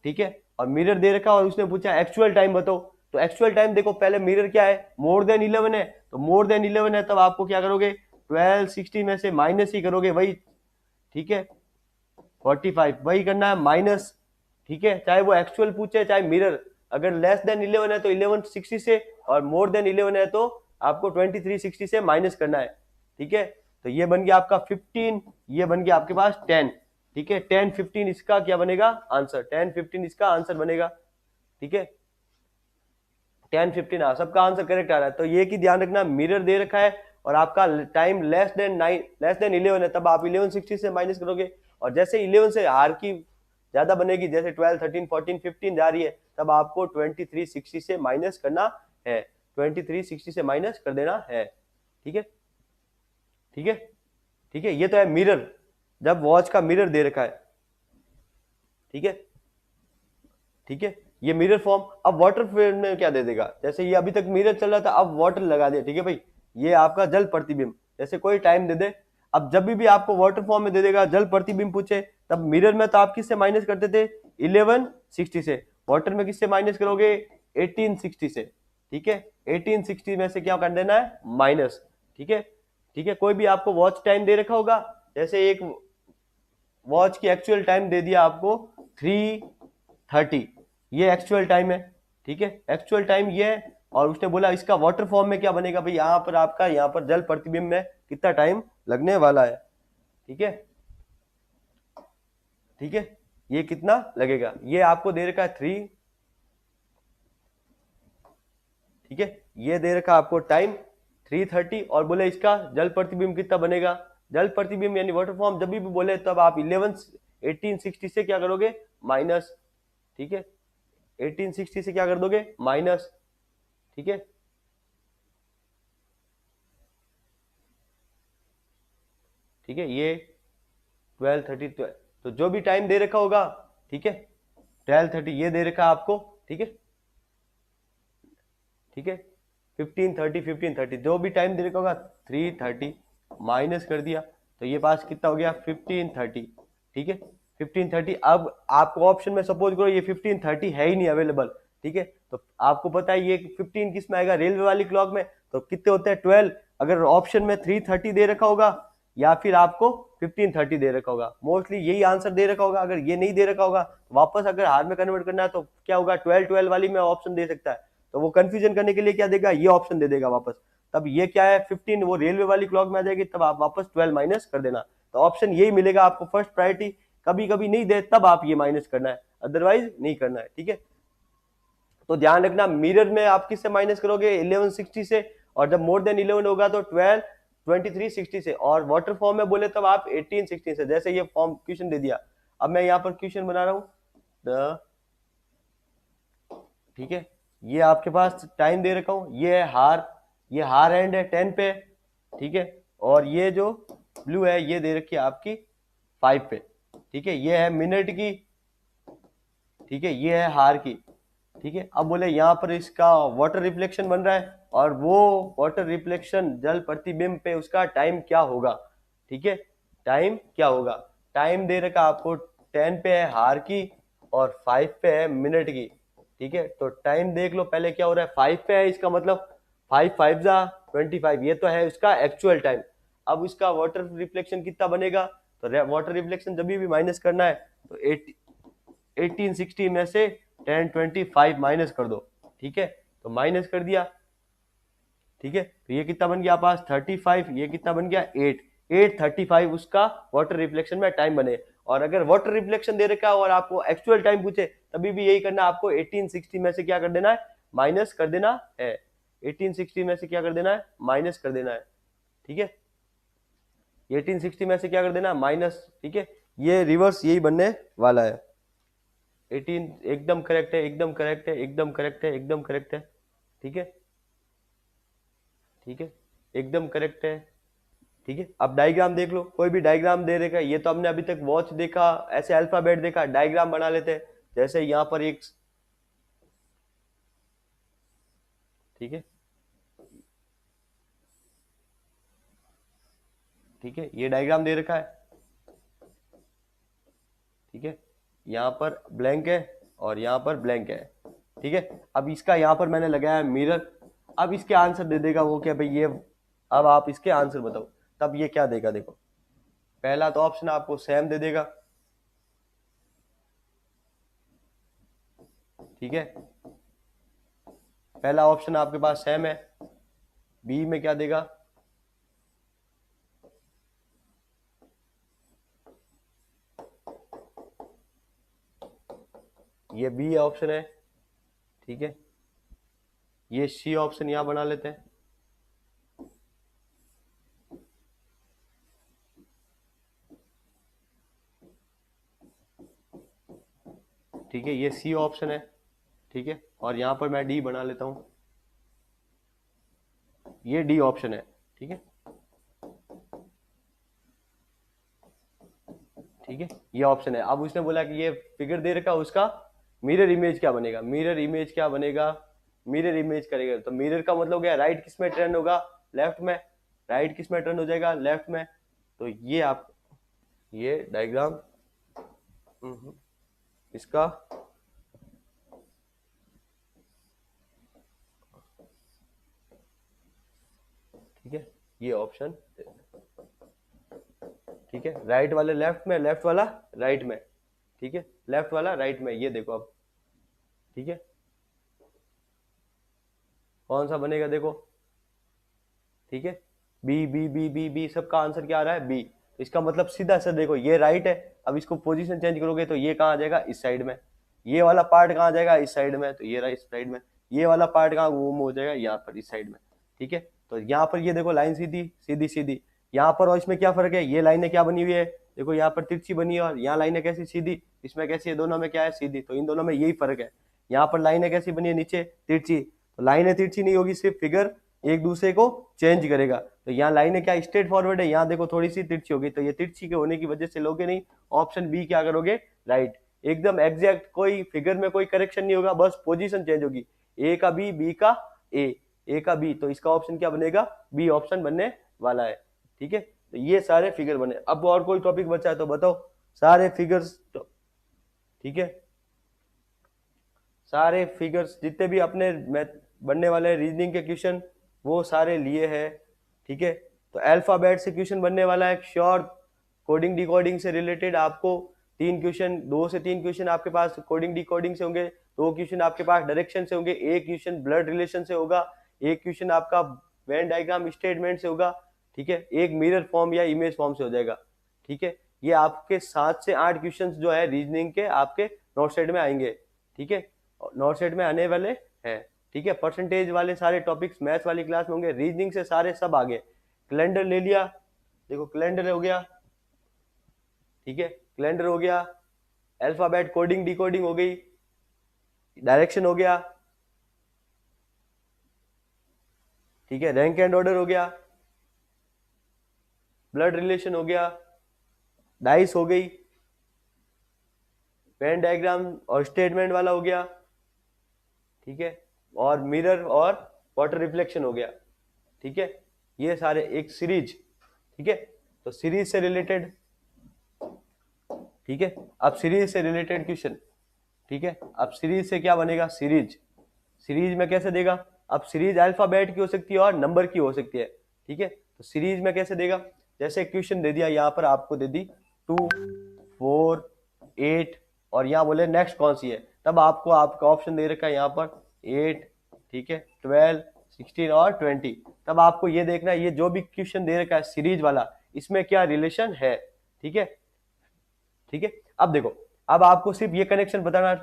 ठीक है, और मिरर दे रखा और उसने पूछा एक्चुअल टाइम बताओ, तो एक्चुअल टाइम देखो पहले मिरर क्या है, मोर देन 11 है, तो मोर देन 11 है तब आपको क्या करोगे, 12 60 में से माइनस ही करोगे वही। ठीक है, 45 वही करना है माइनस। ठीक है, चाहे वो एक्चुअल पूछे चाहे मिरर, अगर लेस देन 11 है तो 1160 से, और मोर देन 11 है तो आपको 2360 से माइनस करना है। ठीक है, तो ये बन गया आपका 15, ये बन गया आपके पास 10। ठीक है, 10 15 इसका क्या बनेगा आंसर, 10 15 इसका आंसर बनेगा। ठीक है, 10 15, हाँ सबका आंसर करेक्ट आ रहा है। तो ये की ध्यान रखना, मिरर दे रखा है और आपका time less than 9, less than 11 है, तब आप 1160 से माइनस करोगे, और जैसे 11 से हार की ज्यादा बनेगी, जैसे 12 13 14 15 जा रही है, तब आपको 2360 से माइनस करना है, 2360 से माइनस कर देना है। ठीक है, ठीक है, ठीक है, ये तो है मिरर, जब वॉच का मिरर दे रखा है। ठीक है, ठीक है, ये मिरर फॉर्म। अब वाटर फॉर्म में क्या दे देगा, जैसे ये अभी तक मिरर चल रहा था, अब वाटर लगा दिया। ठीक है भाई, ये आपका जल प्रतिबिंब, जैसे कोई टाइम दे दे, अब जब भी आपको वाटर फॉर्म में दे देगा, जल प्रतिबिंब पूछे, तब मिरर में तो आप किससे माइनस करते थे, 1160 से, वाटर में किससे माइनस करोगे, 1860 से। ठीक है, 1860 में से क्या कर देना है, माइनस। ठीक है, ठीक है, कोई भी आपको वॉच टाइम दे रखा होगा, जैसे एक वॉच की एक्चुअल टाइम दे दिया आपको 3:30, ये एक्चुअल टाइम है। ठीक है, एक्चुअल टाइम ये है, और उसने बोला इसका वाटर फॉर्म में क्या बनेगा भाई, यहाँ पर आपका, यहाँ पर जल प्रतिबिंब में कितना टाइम लगने वाला है। ठीक है, ठीक है, ये कितना लगेगा, ये आपको दे रखा है 3। ठीक है, ये दे रखा आपको टाइम 3:30, और बोले इसका जल प्रतिबिंब कितना बनेगा, जल प्रतिबिंब यानी वाटर फॉर्म जब भी बोले तब आप 1860 से क्या करोगे, माइनस। ठीक है, 1860 से क्या कर दोगे, माइनस। ठीक है, ठीक है, ये 12:30, तो जो भी टाइम दे रखा होगा, ठीक है, 12:30 ये दे रखा आपको। ठीक है, ठीक है, 15:30, 15:30 जो भी टाइम दे रखा होगा, 3:30 माइनस कर दिया, तो ये पास कितना हो गया, 15:30। ठीक है, 15:30, अब आपको ऑप्शन में सपोज करो ये 15:30 है ही नहीं अवेलेबल। ठीक है, तो आपको पता है ये 15 किस में आएगा, रेलवे वाली क्लॉक में, तो कितने होते हैं 12, अगर ऑप्शन में 3:30 दे रखा होगा या फिर आपको 15:30 दे रखा होगा, मोस्टली यही आंसर दे रखा होगा। अगर ये नहीं दे रखा होगा, वापस अगर हार में कन्वर्ट करना है तो क्या होगा, 12 12 वाली में ऑप्शन दे सकता है, तो वो कंफ्यूजन करने के लिए क्या देगा, ये ऑप्शन दे देगा वापस, तब ये क्या है 15 वो रेलवे वाली क्लॉक में आ जाएगी, तब आप वापस 12 माइनस कर देना, तो ऑप्शन यही मिलेगा आपको फर्स्ट प्रायोरिटी। कभी कभी नहीं दे तब आप ये माइनस करना है, अदरवाइज नहीं करना है। ठीक है, तो ध्यान रखना, मिरर में आप किससे माइनस करोगे, 1160 से, और जब मोर देन 11 होगा तो 2360 से, और वाटर फॉर्म में बोले तब आप 1860 से, जैसे ये फॉर्म क्वेश्चन दे दिया। अब मैं यहाँ पर क्वेश्चन बना रहा हूँ, ठीक है, ये आपके पास टाइम दे रखा हूं, ये है हार, ये हार एंड है 10 पे। ठीक है, और ये जो ब्लू है ये दे रखी है आपकी 5 पे। ठीक है, ये है मिनट की। ठीक है, ये है हार की। ठीक है, अब बोले यहाँ पर इसका वाटर रिफ्लेक्शन बन रहा है, और वो वाटर रिफ्लेक्शन जल प्रतिबिंब पे उसका टाइम क्या होगा। ठीक है, टाइम क्या होगा, टाइम दे रखा आपको 10 पे है हार की, और 5 पे है मिनट की। ठीक है, तो टाइम देख लो पहले क्या हो रहा है, 5 पे है, इसका मतलब 5 5 जा 25, ये तो है उसका एक्चुअल टाइम। अब इसका वाटर रिफ्लेक्शन कितना बनेगा, तो वाटर रिफ्लेक्शन जब भी माइनस करना है तो 1860 में से 1025 माइनस कर दो। ठीक है, तो माइनस कर दिया। ठीक है, तो ये कितना बन गया पास 35, ये कितना बन गया 8, 8:35 उसका वाटर रिफ्लेक्शन में टाइम बने, और अगर वाटर रिफ्लेक्शन दे रखा है और आपको एक्चुअल टाइम पूछे तभी भी यही करना, आपको 1860 में से क्या कर देना है, माइनस कर देना है। 1860 में से क्या कर देना है, माइनस कर देना है। ठीक है, 1860 में से क्या कर देना, माइनस। ठीक है, ये रिवर्स यही बनने वाला है। 18 एकदम करेक्ट है, एकदम करेक्ट है, एकदम करेक्ट है, एकदम करेक्ट है। ठीक है, ठीक है, एकदम करेक्ट है। ठीक है, अब डायग्राम देख लो, कोई भी डायग्राम दे देगा। ये तो हमने अभी तक वॉच देखा, ऐसे अल्फाबेट देखा, डायग्राम बना लेते हैं। जैसे यहाँ पर एक, ठीक है, ठीक है, ये डायग्राम दे रखा है। ठीक है, यहाँ पर ब्लैंक है और यहाँ पर ब्लैंक है। ठीक है, अब इसका यहाँ पर मैंने लगाया मिरर। अब इसके आंसर दे देगा वो क्या भाई, ये अब आप इसके आंसर बताओ। तब ये क्या देगा, देखो पहला तो ऑप्शन आपको सेम दे देगा। ठीक है, पहला ऑप्शन आपके पास सेम है। बी में क्या देगा, ये बी ऑप्शन है। ठीक है, ये सी ऑप्शन यहां बना लेते हैं। ठीक है, ये सी ऑप्शन है। ठीक है, और यहां पर मैं डी बना लेता हूं, ये डी ऑप्शन है। ठीक है, ठीक है, ये ऑप्शन है। अब उसने बोला कि ये फिगर दे रखा, उसका मिरर इमेज क्या बनेगा, मिरर इमेज क्या बनेगा, मिरर इमेज करेगा तो मिरर का मतलब क्या, राइट किस में टर्न होगा, लेफ्ट में। राइट किस में टर्न हो जाएगा, लेफ्ट में। तो ये आप, ये डायग्राम इसका, ठीक है, ये ऑप्शन। ठीक है, राइट वाले लेफ्ट में, लेफ्ट वाला राइट में। ठीक है, लेफ्ट वाला राइट में, ये देखो अब। ठीक है, कौन सा बनेगा देखो। ठीक है, B B B B B, सबका आंसर क्या आ रहा है, बी। इसका मतलब सीधा सा देखो, ये राइट है। अब इसको पोजीशन चेंज करोगे तो ये कहाँ आ जाएगा, इस साइड में। ये वाला पार्ट कहाँ आ जाएगा, इस साइड में, तो ये रहा इस साइड में। ये वाला पार्ट कहाँ मूव हो जाएगा, यहाँ पर इस साइड में। ठीक है, तो यहाँ पर ये देखो लाइन सीधी सीधी सीधी। यहाँ पर और इसमें क्या फर्क है, ये लाइनें क्या बनी हुई है, देखो यहाँ पर तिरछी बनी है और यहाँ लाइनें कैसी सीधी, इसमें कैसी है, दोनों में क्या है, सीधी। तो इन दोनों में यही फर्क है। यहाँ पर लाइनें कैसी बनी है, नीचे तिरछी। तो लाइनें तिरछी नहीं होगी, सिर्फ फिगर एक दूसरे को चेंज करेगा। तो यहाँ लाइनें क्या स्ट्रेट फॉरवर्ड है, यहाँ देखो थोड़ी सी तिरछी होगी। तो ये तिरछी के होने की वजह से लोगे नहीं, ऑप्शन बी क्या करोगे, राइट। एकदम एग्जैक्ट, कोई फिगर में कोई करेक्शन नहीं होगा, बस पोजीशन चेंज होगी। ए का बी, बी का ए, ए का बी। तो इसका ऑप्शन क्या बनेगा, बी ऑप्शन बनने वाला है। ठीक है, तो ये सारे फिगर बने। अब और कोई टॉपिक बचा है तो बताओ, सारे फिगर्स तो, ठीक है, सारे फिगर्स जितने भी अपने बनने वाले रीजनिंग के क्वेश्चन वो सारे लिए हैं। ठीक है, तो अल्फाबेट से क्वेश्चन बनने वाला है, श्योर। कोडिंग डिकोडिंग से रिलेटेड आपको 3 क्वेश्चन, 2 से 3 क्वेश्चन आपके पास कोडिंग डिकोडिंग से होंगे, 2 क्वेश्चन आपके पास डायरेक्शन से होंगे, 1 क्वेश्चन ब्लड रिलेशन से होगा, 1 क्वेश्चन आपका वेन डायग्राम स्टेटमेंट से होगा। ठीक है, एक मिरर फॉर्म या इमेज फॉर्म से हो जाएगा। ठीक है, ये आपके 7 से 8 क्वेश्चन जो है रीजनिंग के आपके नोट सेट में आएंगे। ठीक है, नोट सेट में आने वाले हैं। ठीक है, परसेंटेज वाले सारे टॉपिक्स मैथ्स वाली क्लास में होंगे, रीजनिंग से सारे सब आगे। कैलेंडर ले लिया, देखो कैलेंडर हो गया। ठीक है, कैलेंडर हो गया, अल्फाबेट कोडिंग डिकोडिंग हो गई, डायरेक्शन हो गया। ठीक है, रैंक एंड ऑर्डर हो गया, ब्लड रिलेशन हो गया, डाइस हो गई, वेन डायग्राम और स्टेटमेंट वाला हो गया। ठीक है, और मिरर और वाटर रिफ्लेक्शन हो गया। ठीक है, ये सारे एक सीरीज। ठीक है, तो सीरीज से रिलेटेड, ठीक है, अब सीरीज से रिलेटेड क्वेश्चन। ठीक है, अब सीरीज से क्या बनेगा, सीरीज, सीरीज में कैसे देगा। अब सीरीज अल्फाबेट की हो सकती है और नंबर की हो सकती है। ठीक है, तो सीरीज में कैसे देगा, जैसे क्वेश्चन दे दिया यहाँ पर आपको, दे दी 2, 4, 8 और यहाँ बोले नेक्स्ट कौन सी है, तब आपको आपका ऑप्शन दे रखा है यहाँ पर 8, ठीक है, 12, 16 और 20। तब आपको ये देखना है, ये जो भी क्वेश्चन दे रखा है सीरीज वाला, इसमें क्या रिलेशन है। ठीक है, ठीक है। अब देखो, अब आपको सिर्फ ये कनेक्शन बताना,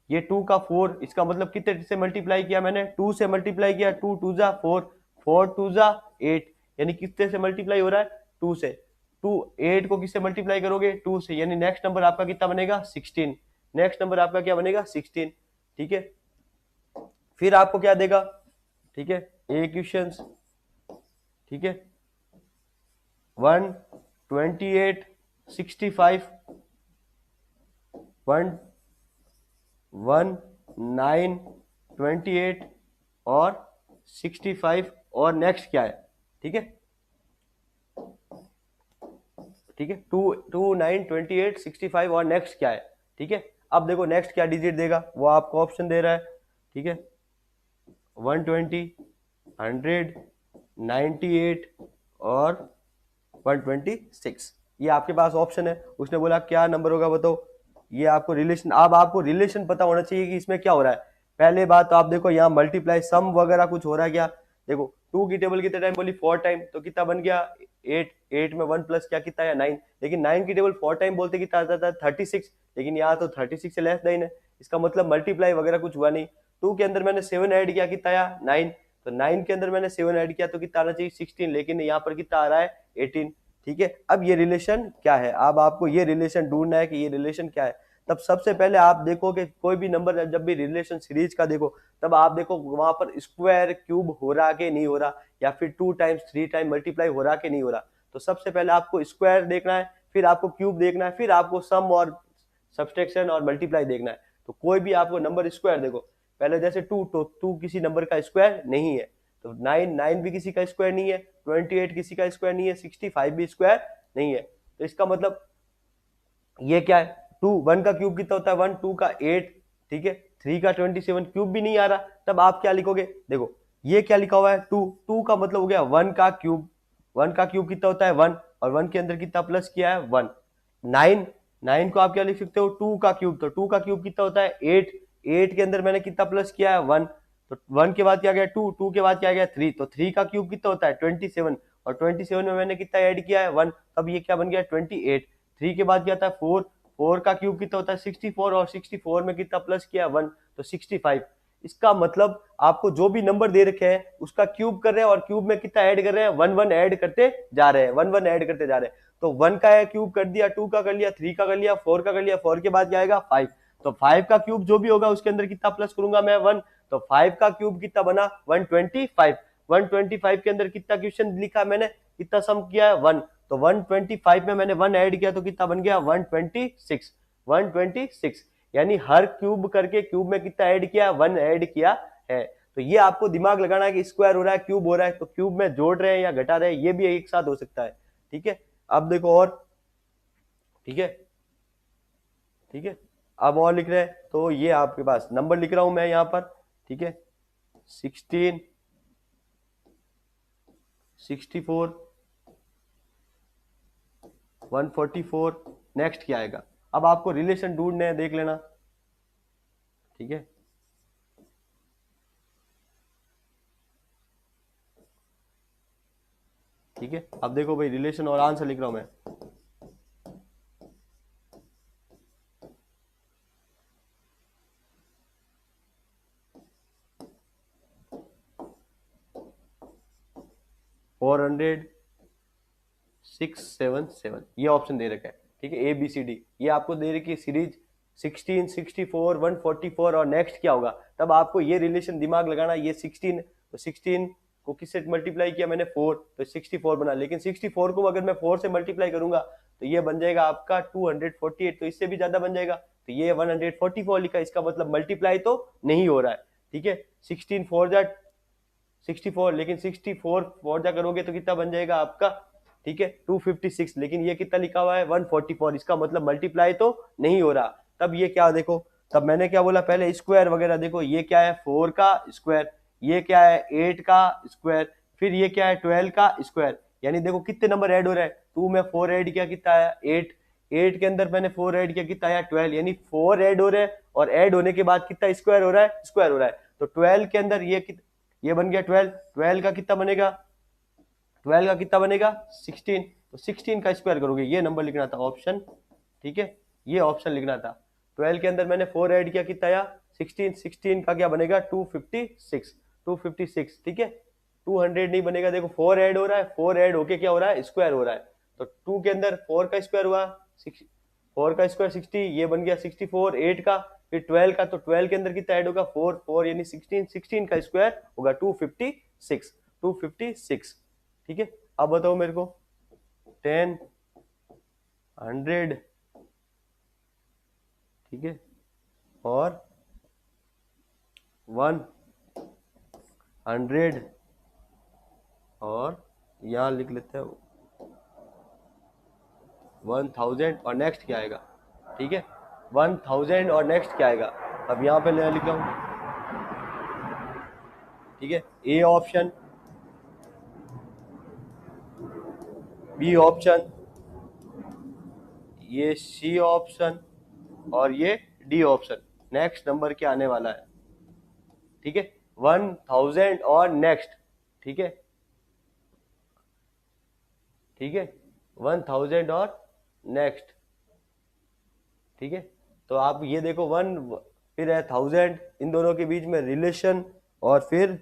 ये 2 का 4, इसका मतलब कितने से मल्टीप्लाई किया मैंने, 2 से मल्टीप्लाई किया, 2 2 जा 4, 4 2 जा 8, यानी कितने से मल्टीप्लाई हो रहा है, 2 से। 2 8 को किससे मल्टीप्लाई करोगे, 2 से, यानी नेक्स्ट नंबर आपका कितना बनेगा, 16। नेक्स्ट नंबर आपका क्या बनेगा, 16। ठीक है, फिर आपको क्या देगा, ठीक है, ए क्वेश्चन, ठीक है, 1 28 65 1 1 9 28 और 65, और नेक्स्ट क्या है, ठीक है, ठीक है, 2 2 9 28 65 और नेक्स्ट क्या है, ठीक है। अब देखो नेक्स्ट क्या डिजिट देगा, वो आपको ऑप्शन दे रहा है, ठीक है, 120 100 98 और 126, ये आपके पास ऑप्शन है। उसने बोला क्या नंबर होगा बताओ, ये आपको रिलेशन, अब आपको रिलेशन पता होना चाहिए कि इसमें क्या हो रहा है। पहले बात तो आप देखो यहाँ मल्टीप्लाई सम वगैरह कुछ हो रहा है क्या, देखो 2 की टेबल कितने टाइम बोली, 4 टाइम, तो कितना बन गया 8, 8 में 1 प्लस क्या कितना है 9, लेकिन 9 की टेबल 4 टाइम बोलते कितना आता था 36, लेकिन यहाँ तो 36 से लेस 9 है, इसका मतलब मल्टीप्लाई वगैरह कुछ हुआ नहीं। 2 के अंदर मैंने 7 ऐड किया, कितना आया 9, तो 9 के अंदर मैंने 7 ऐड किया तो कितना आना चाहिए 16, लेकिन यहाँ पर कितना आ रहा है 18। ठीक है, अब ये रिलेशन क्या है, अब आपको ये रिलेशन ढूंढना है कि ये रिलेशन क्या है। तब सबसे पहले आप देखो कि कोई भी नंबर जब भी रिलेशन सीरीज का देखो, तब आप देखो वहां पर स्क्वायर क्यूब हो रहा कि नहीं हो रहा, या फिर 2 टाइम्स 3 टाइम मल्टीप्लाई हो रहा कि नहीं हो रहा। तो सबसे पहले आपको स्क्वायर देखना है, फिर आपको क्यूब देखना है, फिर आपको सम और सब्सट्रैक्शन और मल्टीप्लाई देखना है। तो कोई भी आपको नंबर स्क्वायर देखो, पहले जैसे 2, तो 2 किसी नंबर का स्क्वायर नहीं है, तो 9 9 भी किसी का स्क्वायर नहीं है, 28 किसी का स्क्वायर नहीं है, 65 भी स्क्वायर नहीं है। तो इसका मतलब ये क्या है, 2 1 का क्यूब कितना होता है 1, 2 का 8, ठीक है, 3 का 27, क्यूब भी नहीं आ रहा, तब आप क्या लिखोगे, देखो ये क्या लिखा हुआ है 2, 2 का मतलब हो गया 1 का क्यूब, 1 का क्यूब कितना होता है 1, और 1 के अंदर कितना प्लस किया है 1। 9, 9 को आप क्या लिख सकते हो 2 का क्यूब, तो 2 का क्यूब कितना होता है 8, 8 के अंदर मैंने कितना प्लस किया है 1, तो 1 के बाद क्या गया 2, 2 के बाद क्या गया 3, तो 3 का क्यूब कितना होता है 27, और 27 में मैंने कितना ऐड किया है 1, तब ये क्या बन गया 28। 3 के बाद क्या था 4, 4 का क्यूब कितना होता है 64, और 64 में कितना प्लस किया 1, तो 65। इसका मतलब आपको जो भी नंबर दे रखे हैं उसका क्यूब कर रहे हैं, और क्यूब में कितना ऐड कर रहे हैं 1 1 ऐड करते जा रहे हैं, 1 1 ऐड करते जा रहे हैं। तो 1 का क्यूब कर दिया, 2 का कर लिया, 3 का कर लिया, 4 का कर लिया, 4 के बाद क्या आएगा 5, तो 5 का क्यूब जो भी होगा उसके अंदर कितना प्लस करूंगा मैं 1, तो 5 का क्यूब कितना बना 125। 125 के अंदर कितना क्वेश्चन लिखा मैंने, कितना सम किया है 1, तो 125 में मैंने 1 ऐड किया तो कितना बन गया 126, 126, यानी हर क्यूब करके क्यूब में कितना ऐड किया 1 ऐड किया है। तो ये आपको दिमाग लगाना है कि स्क्वायर हो रहा है क्यूब हो रहा है, तो क्यूब में जोड़ रहे हैं या घटा रहे हैं, ये भी एक साथ हो सकता है। ठीक है, अब देखो और, ठीक है, ठीक है, अब और लिख रहे हैं, तो ये आपके पास नंबर लिख रहा हूं मैं यहां पर, ठीक है, 16 64 144, नेक्स्ट क्या आएगा। अब आपको रिलेशन ढूंढने हैं, देख लेना, ठीक है, ठीक है। अब देखो भाई रिलेशन और आंसर लिख रहा हूं मैं, फोर 677, ये ऑप्शन दे रखा है, ठीक है, ए बी सी डी, ये आपको दे रखी है सीरीज 16 64 144, और नेक्स्ट क्या होगा, तब आपको ये रिलेशन दिमाग लगाना, ये 16, तो 16 को किससे मल्टीप्लाई किया मैंने 4, तो 64 बना, लेकिन 64 को अगर मैं 4 से मल्टीप्लाई करूंगा तो ये बन जाएगा आपका 248, तो इससे भी ज्यादा बन जाएगा, तो ये 144 लिखा, इसका मतलब मल्टीप्लाई तो नहीं हो रहा है। ठीक है, 16 4 जा 64, लेकिन 64 4 जा करोगे तो कितना बन जाएगा आपका, ठीक है 256, लेकिन ये कितना लिखा हुआ है 144, इसका मतलब मल्टीप्लाई तो नहीं हो रहा। तब ये क्या देखो, तब मैंने क्या बोला पहले स्क्वायर वगैरह देखो, ये क्या है 4 का स्क्वायर, ये क्या है 8 का स्क्वायर, फिर ये क्या है 12 का स्क्वायर, यानी देखो कितने नंबर ऐड हो रहा है, 2 में 4 ऐड किया कितना आया 8, 8 के अंदर मैंने 4 ऐड किया कितना आया 12, यानी 4 ऐड हो रहे हैं, और ऐड होने के बाद कितना स्क्वायर हो रहा है, स्क्वायर हो रहा है। तो 12 के अंदर ये बन गया 12, 12 का कितना बनेगा, 12 का कितना बनेगा 16, तो 16 का स्क्वायर करोगे, ये नंबर लिखना था ऑप्शन, ठीक है, ये ऑप्शन लिखना था। 12 के अंदर मैंने 4 ऐड किया, कितना आया 16, 16 का क्या बनेगा 256, 256, ठीक है। 200 नहीं बनेगा, देखो 4 ऐड हो रहा है, 4 ऐड होके क्या हो रहा है स्क्वायर हो रहा है, तो 2 के अंदर 4 का स्क्वायर हुआ 4 का स्क्वायर 60, ये बन गया 64, 8 का, फिर 12 का, तो 12 के अंदर कितना ऐड होगा 4, 4 यानी 16, 16 का स्क्वायर होगा 256, 256, ठीक है। अब बताओ मेरे को 10, 100, ठीक है, और 100, और यहाँ लिख लेते हैं 1000, और नेक्स्ट क्या आएगा, ठीक है, 1000 और नेक्स्ट क्या आएगा। अब यहाँ पे मैं लिख रहा हूँ, ठीक है, ए ऑप्शन, बी ऑप्शन, ये सी ऑप्शन, और ये डी ऑप्शन। नेक्स्ट नंबर क्या आने वाला है, ठीक है, 1000 और नेक्स्ट, ठीक है, ठीक है, 1000 और नेक्स्ट, ठीक है। तो आप ये देखो 1 फिर है 1000, इन दोनों के बीच में रिलेशन, और फिर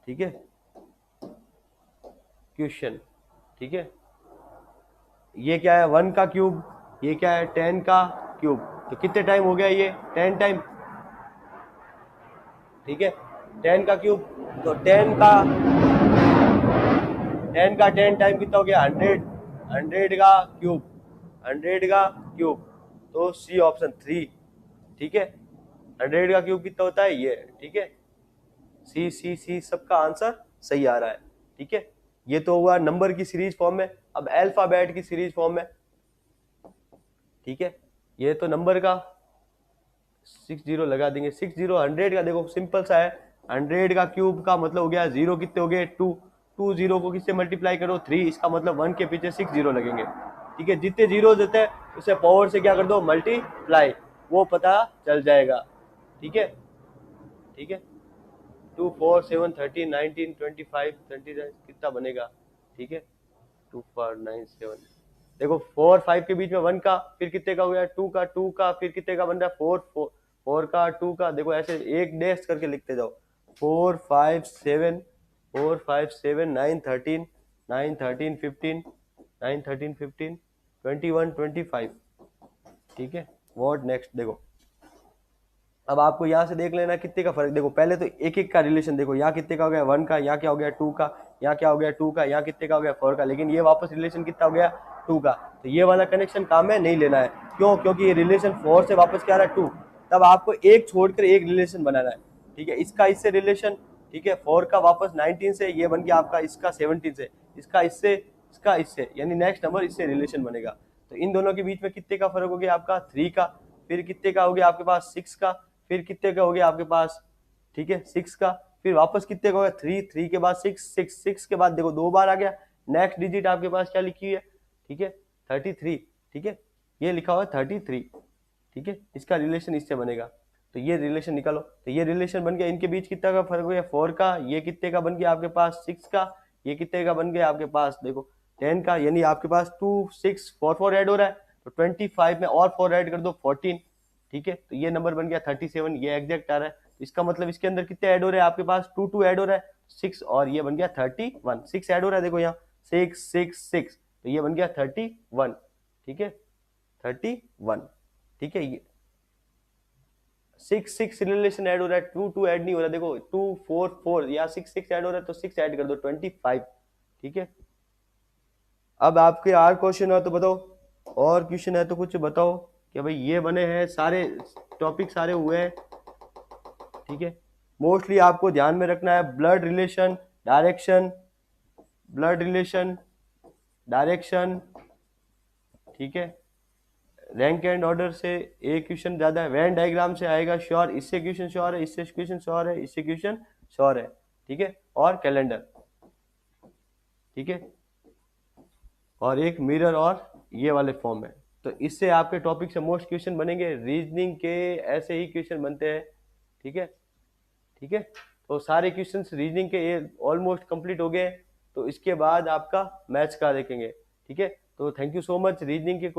ठीक है क्वेश्चन, ठीक है, ये क्या है 1 का क्यूब, ये क्या है 10 का क्यूब, तो कितने टाइम हो गया ये 10 टाइम, ठीक है, 10 का क्यूब, तो 10 का 10 टाइम कितना हो गया 100, 100 का क्यूब, 100 का क्यूब, तो सी ऑप्शन 3, ठीक है, 100 का क्यूब कितना होता है ये, ठीक है, सी सी सी सबका आंसर सही आ रहा है, ठीक है। ये तो हुआ नंबर की सीरीज फॉर्म में, अब अल्फाबेट की सीरीज फॉर्म में, ठीक है, ये तो नंबर का 60 लगा देंगे, 60 100 का देखो सिंपल सा है, 100 का क्यूब का मतलब हो गया 0 कितने हो गए 2, 2 0 को किससे मल्टीप्लाई करो 3, इसका मतलब 1 के पीछे 6 0 लगेंगे, ठीक है, जितने जीरो देते हैं उसे पावर से क्या कर दो मल्टीप्लाई, वो पता चल जाएगा, ठीक है, ठीक है, 2 4 7 13 19 25 29 कितना बनेगा, ठीक है, 2 4 9 7, देखो 4 5 के बीच में 1 का, फिर कितने का हो गया 2 का, 2 का फिर कितने का बन रहा है 4 4 4 का 2 का, देखो ऐसे एक डैश करके लिखते जाओ, 4 5 7 4 5 7 9 13 9 13 15 9 13 15 21 25, ठीक है, व्हाट नेक्स्ट। देखो अब आपको यहाँ से देख लेना कितने का फर्क, देखो पहले तो एक एक का रिलेशन देखो, यहाँ कितने का हो गया 1 का, यहाँ क्या हो गया 2 का, यहाँ क्या हो गया 2 का, यहाँ कितने का हो गया 4 का, लेकिन ये वापस रिलेशन कितना हो गया 2 का, तो ये वाला कनेक्शन काम है नहीं लेना है, क्यों, क्योंकि ये रिलेशन 4 से वापस क्या आ रहा है 2, तब आपको एक छोड़कर एक रिलेशन बनाना है, ठीक है, इसका इससे रिलेशन, ठीक है, 4 का वापस 19 से, ये बन गया आपका इसका 17 से, इसका इससे, यानी नेक्स्ट नंबर इससे रिलेशन बनेगा, तो इन दोनों के बीच में कितने का फर्क हो गया आपका 3 का, फिर कितने का हो गया आपके पास 6 का, फिर कितने का हो गया आपके पास, ठीक है 6 का, फिर वापस कितने का हो गया 3, 3 के बाद 6, 6, 6 के बाद देखो 2 बार आ गया, नेक्स्ट डिजिट आपके पास क्या लिखी है, ठीक है 33, ठीक है, ये लिखा हुआ है 33, ठीक है, इसका रिलेशन इससे बनेगा, तो ये रिलेशन निकालो, तो ये रिलेशन बन गया, इनके बीच कितना का फर्क हो गया 4 का, ये कितने का बन गया आपके पास 6 का, ये कितने का बन गया आपके पास देखो 10 का, यानी आपके पास 2 6 4 4 ऐड हो रहा है, तो 25 में और 4 ऐड कर दो 14, ठीक है, तो ये नंबर बन गया 37, ये एग्जैक्ट आ रहा है, तो इसका मतलब इसके अंदर कितने ऐड हो रहे हैं आपके पास 2 2 ऐड हो रहा है 6, और ये बन गया 31, 6 ऐड हो रहा है देखो यहाँ 6 6 6, तो ये बन गया 31, ठीक है 31, ठीक है, ये 6 6 रिलेशन ऐड हो रहा है, 2 2 ऐड नहीं हो रहा, देखो 2 4 4 या 6 6 ऐड हो रहा है, तो 6 ऐड कर दो 25, ठीक है। अब आपके और क्वेश्चन है तो बताओ, और क्वेश्चन है तो कुछ बताओ कि भाई ये बने हैं सारे टॉपिक सारे हुए हैं, ठीक है, मोस्टली आपको ध्यान में रखना है blood relation, direction, blood relation, direction, ठीक है, रैंक एंड ऑर्डर से एक क्वेश्चन ज्यादा है, वेन डायग्राम से आएगा श्योर, इससे क्वेश्चन श्योर है, इससे क्वेश्चन श्योर है, इससे क्वेश्चन श्योर है, ठीक है, और कैलेंडर, ठीक है, और एक मिरर और ये वाले फॉर्म है, तो इससे आपके टॉपिक से मोस्ट क्वेश्चन बनेंगे, रीजनिंग के ऐसे ही क्वेश्चन बनते हैं, ठीक है, ठीक है, तो सारे क्वेश्चंस रीजनिंग के ऑलमोस्ट कंप्लीट हो गए, तो इसके बाद आपका मैथ्स का देखेंगे, ठीक है, तो thank you so much reasoning के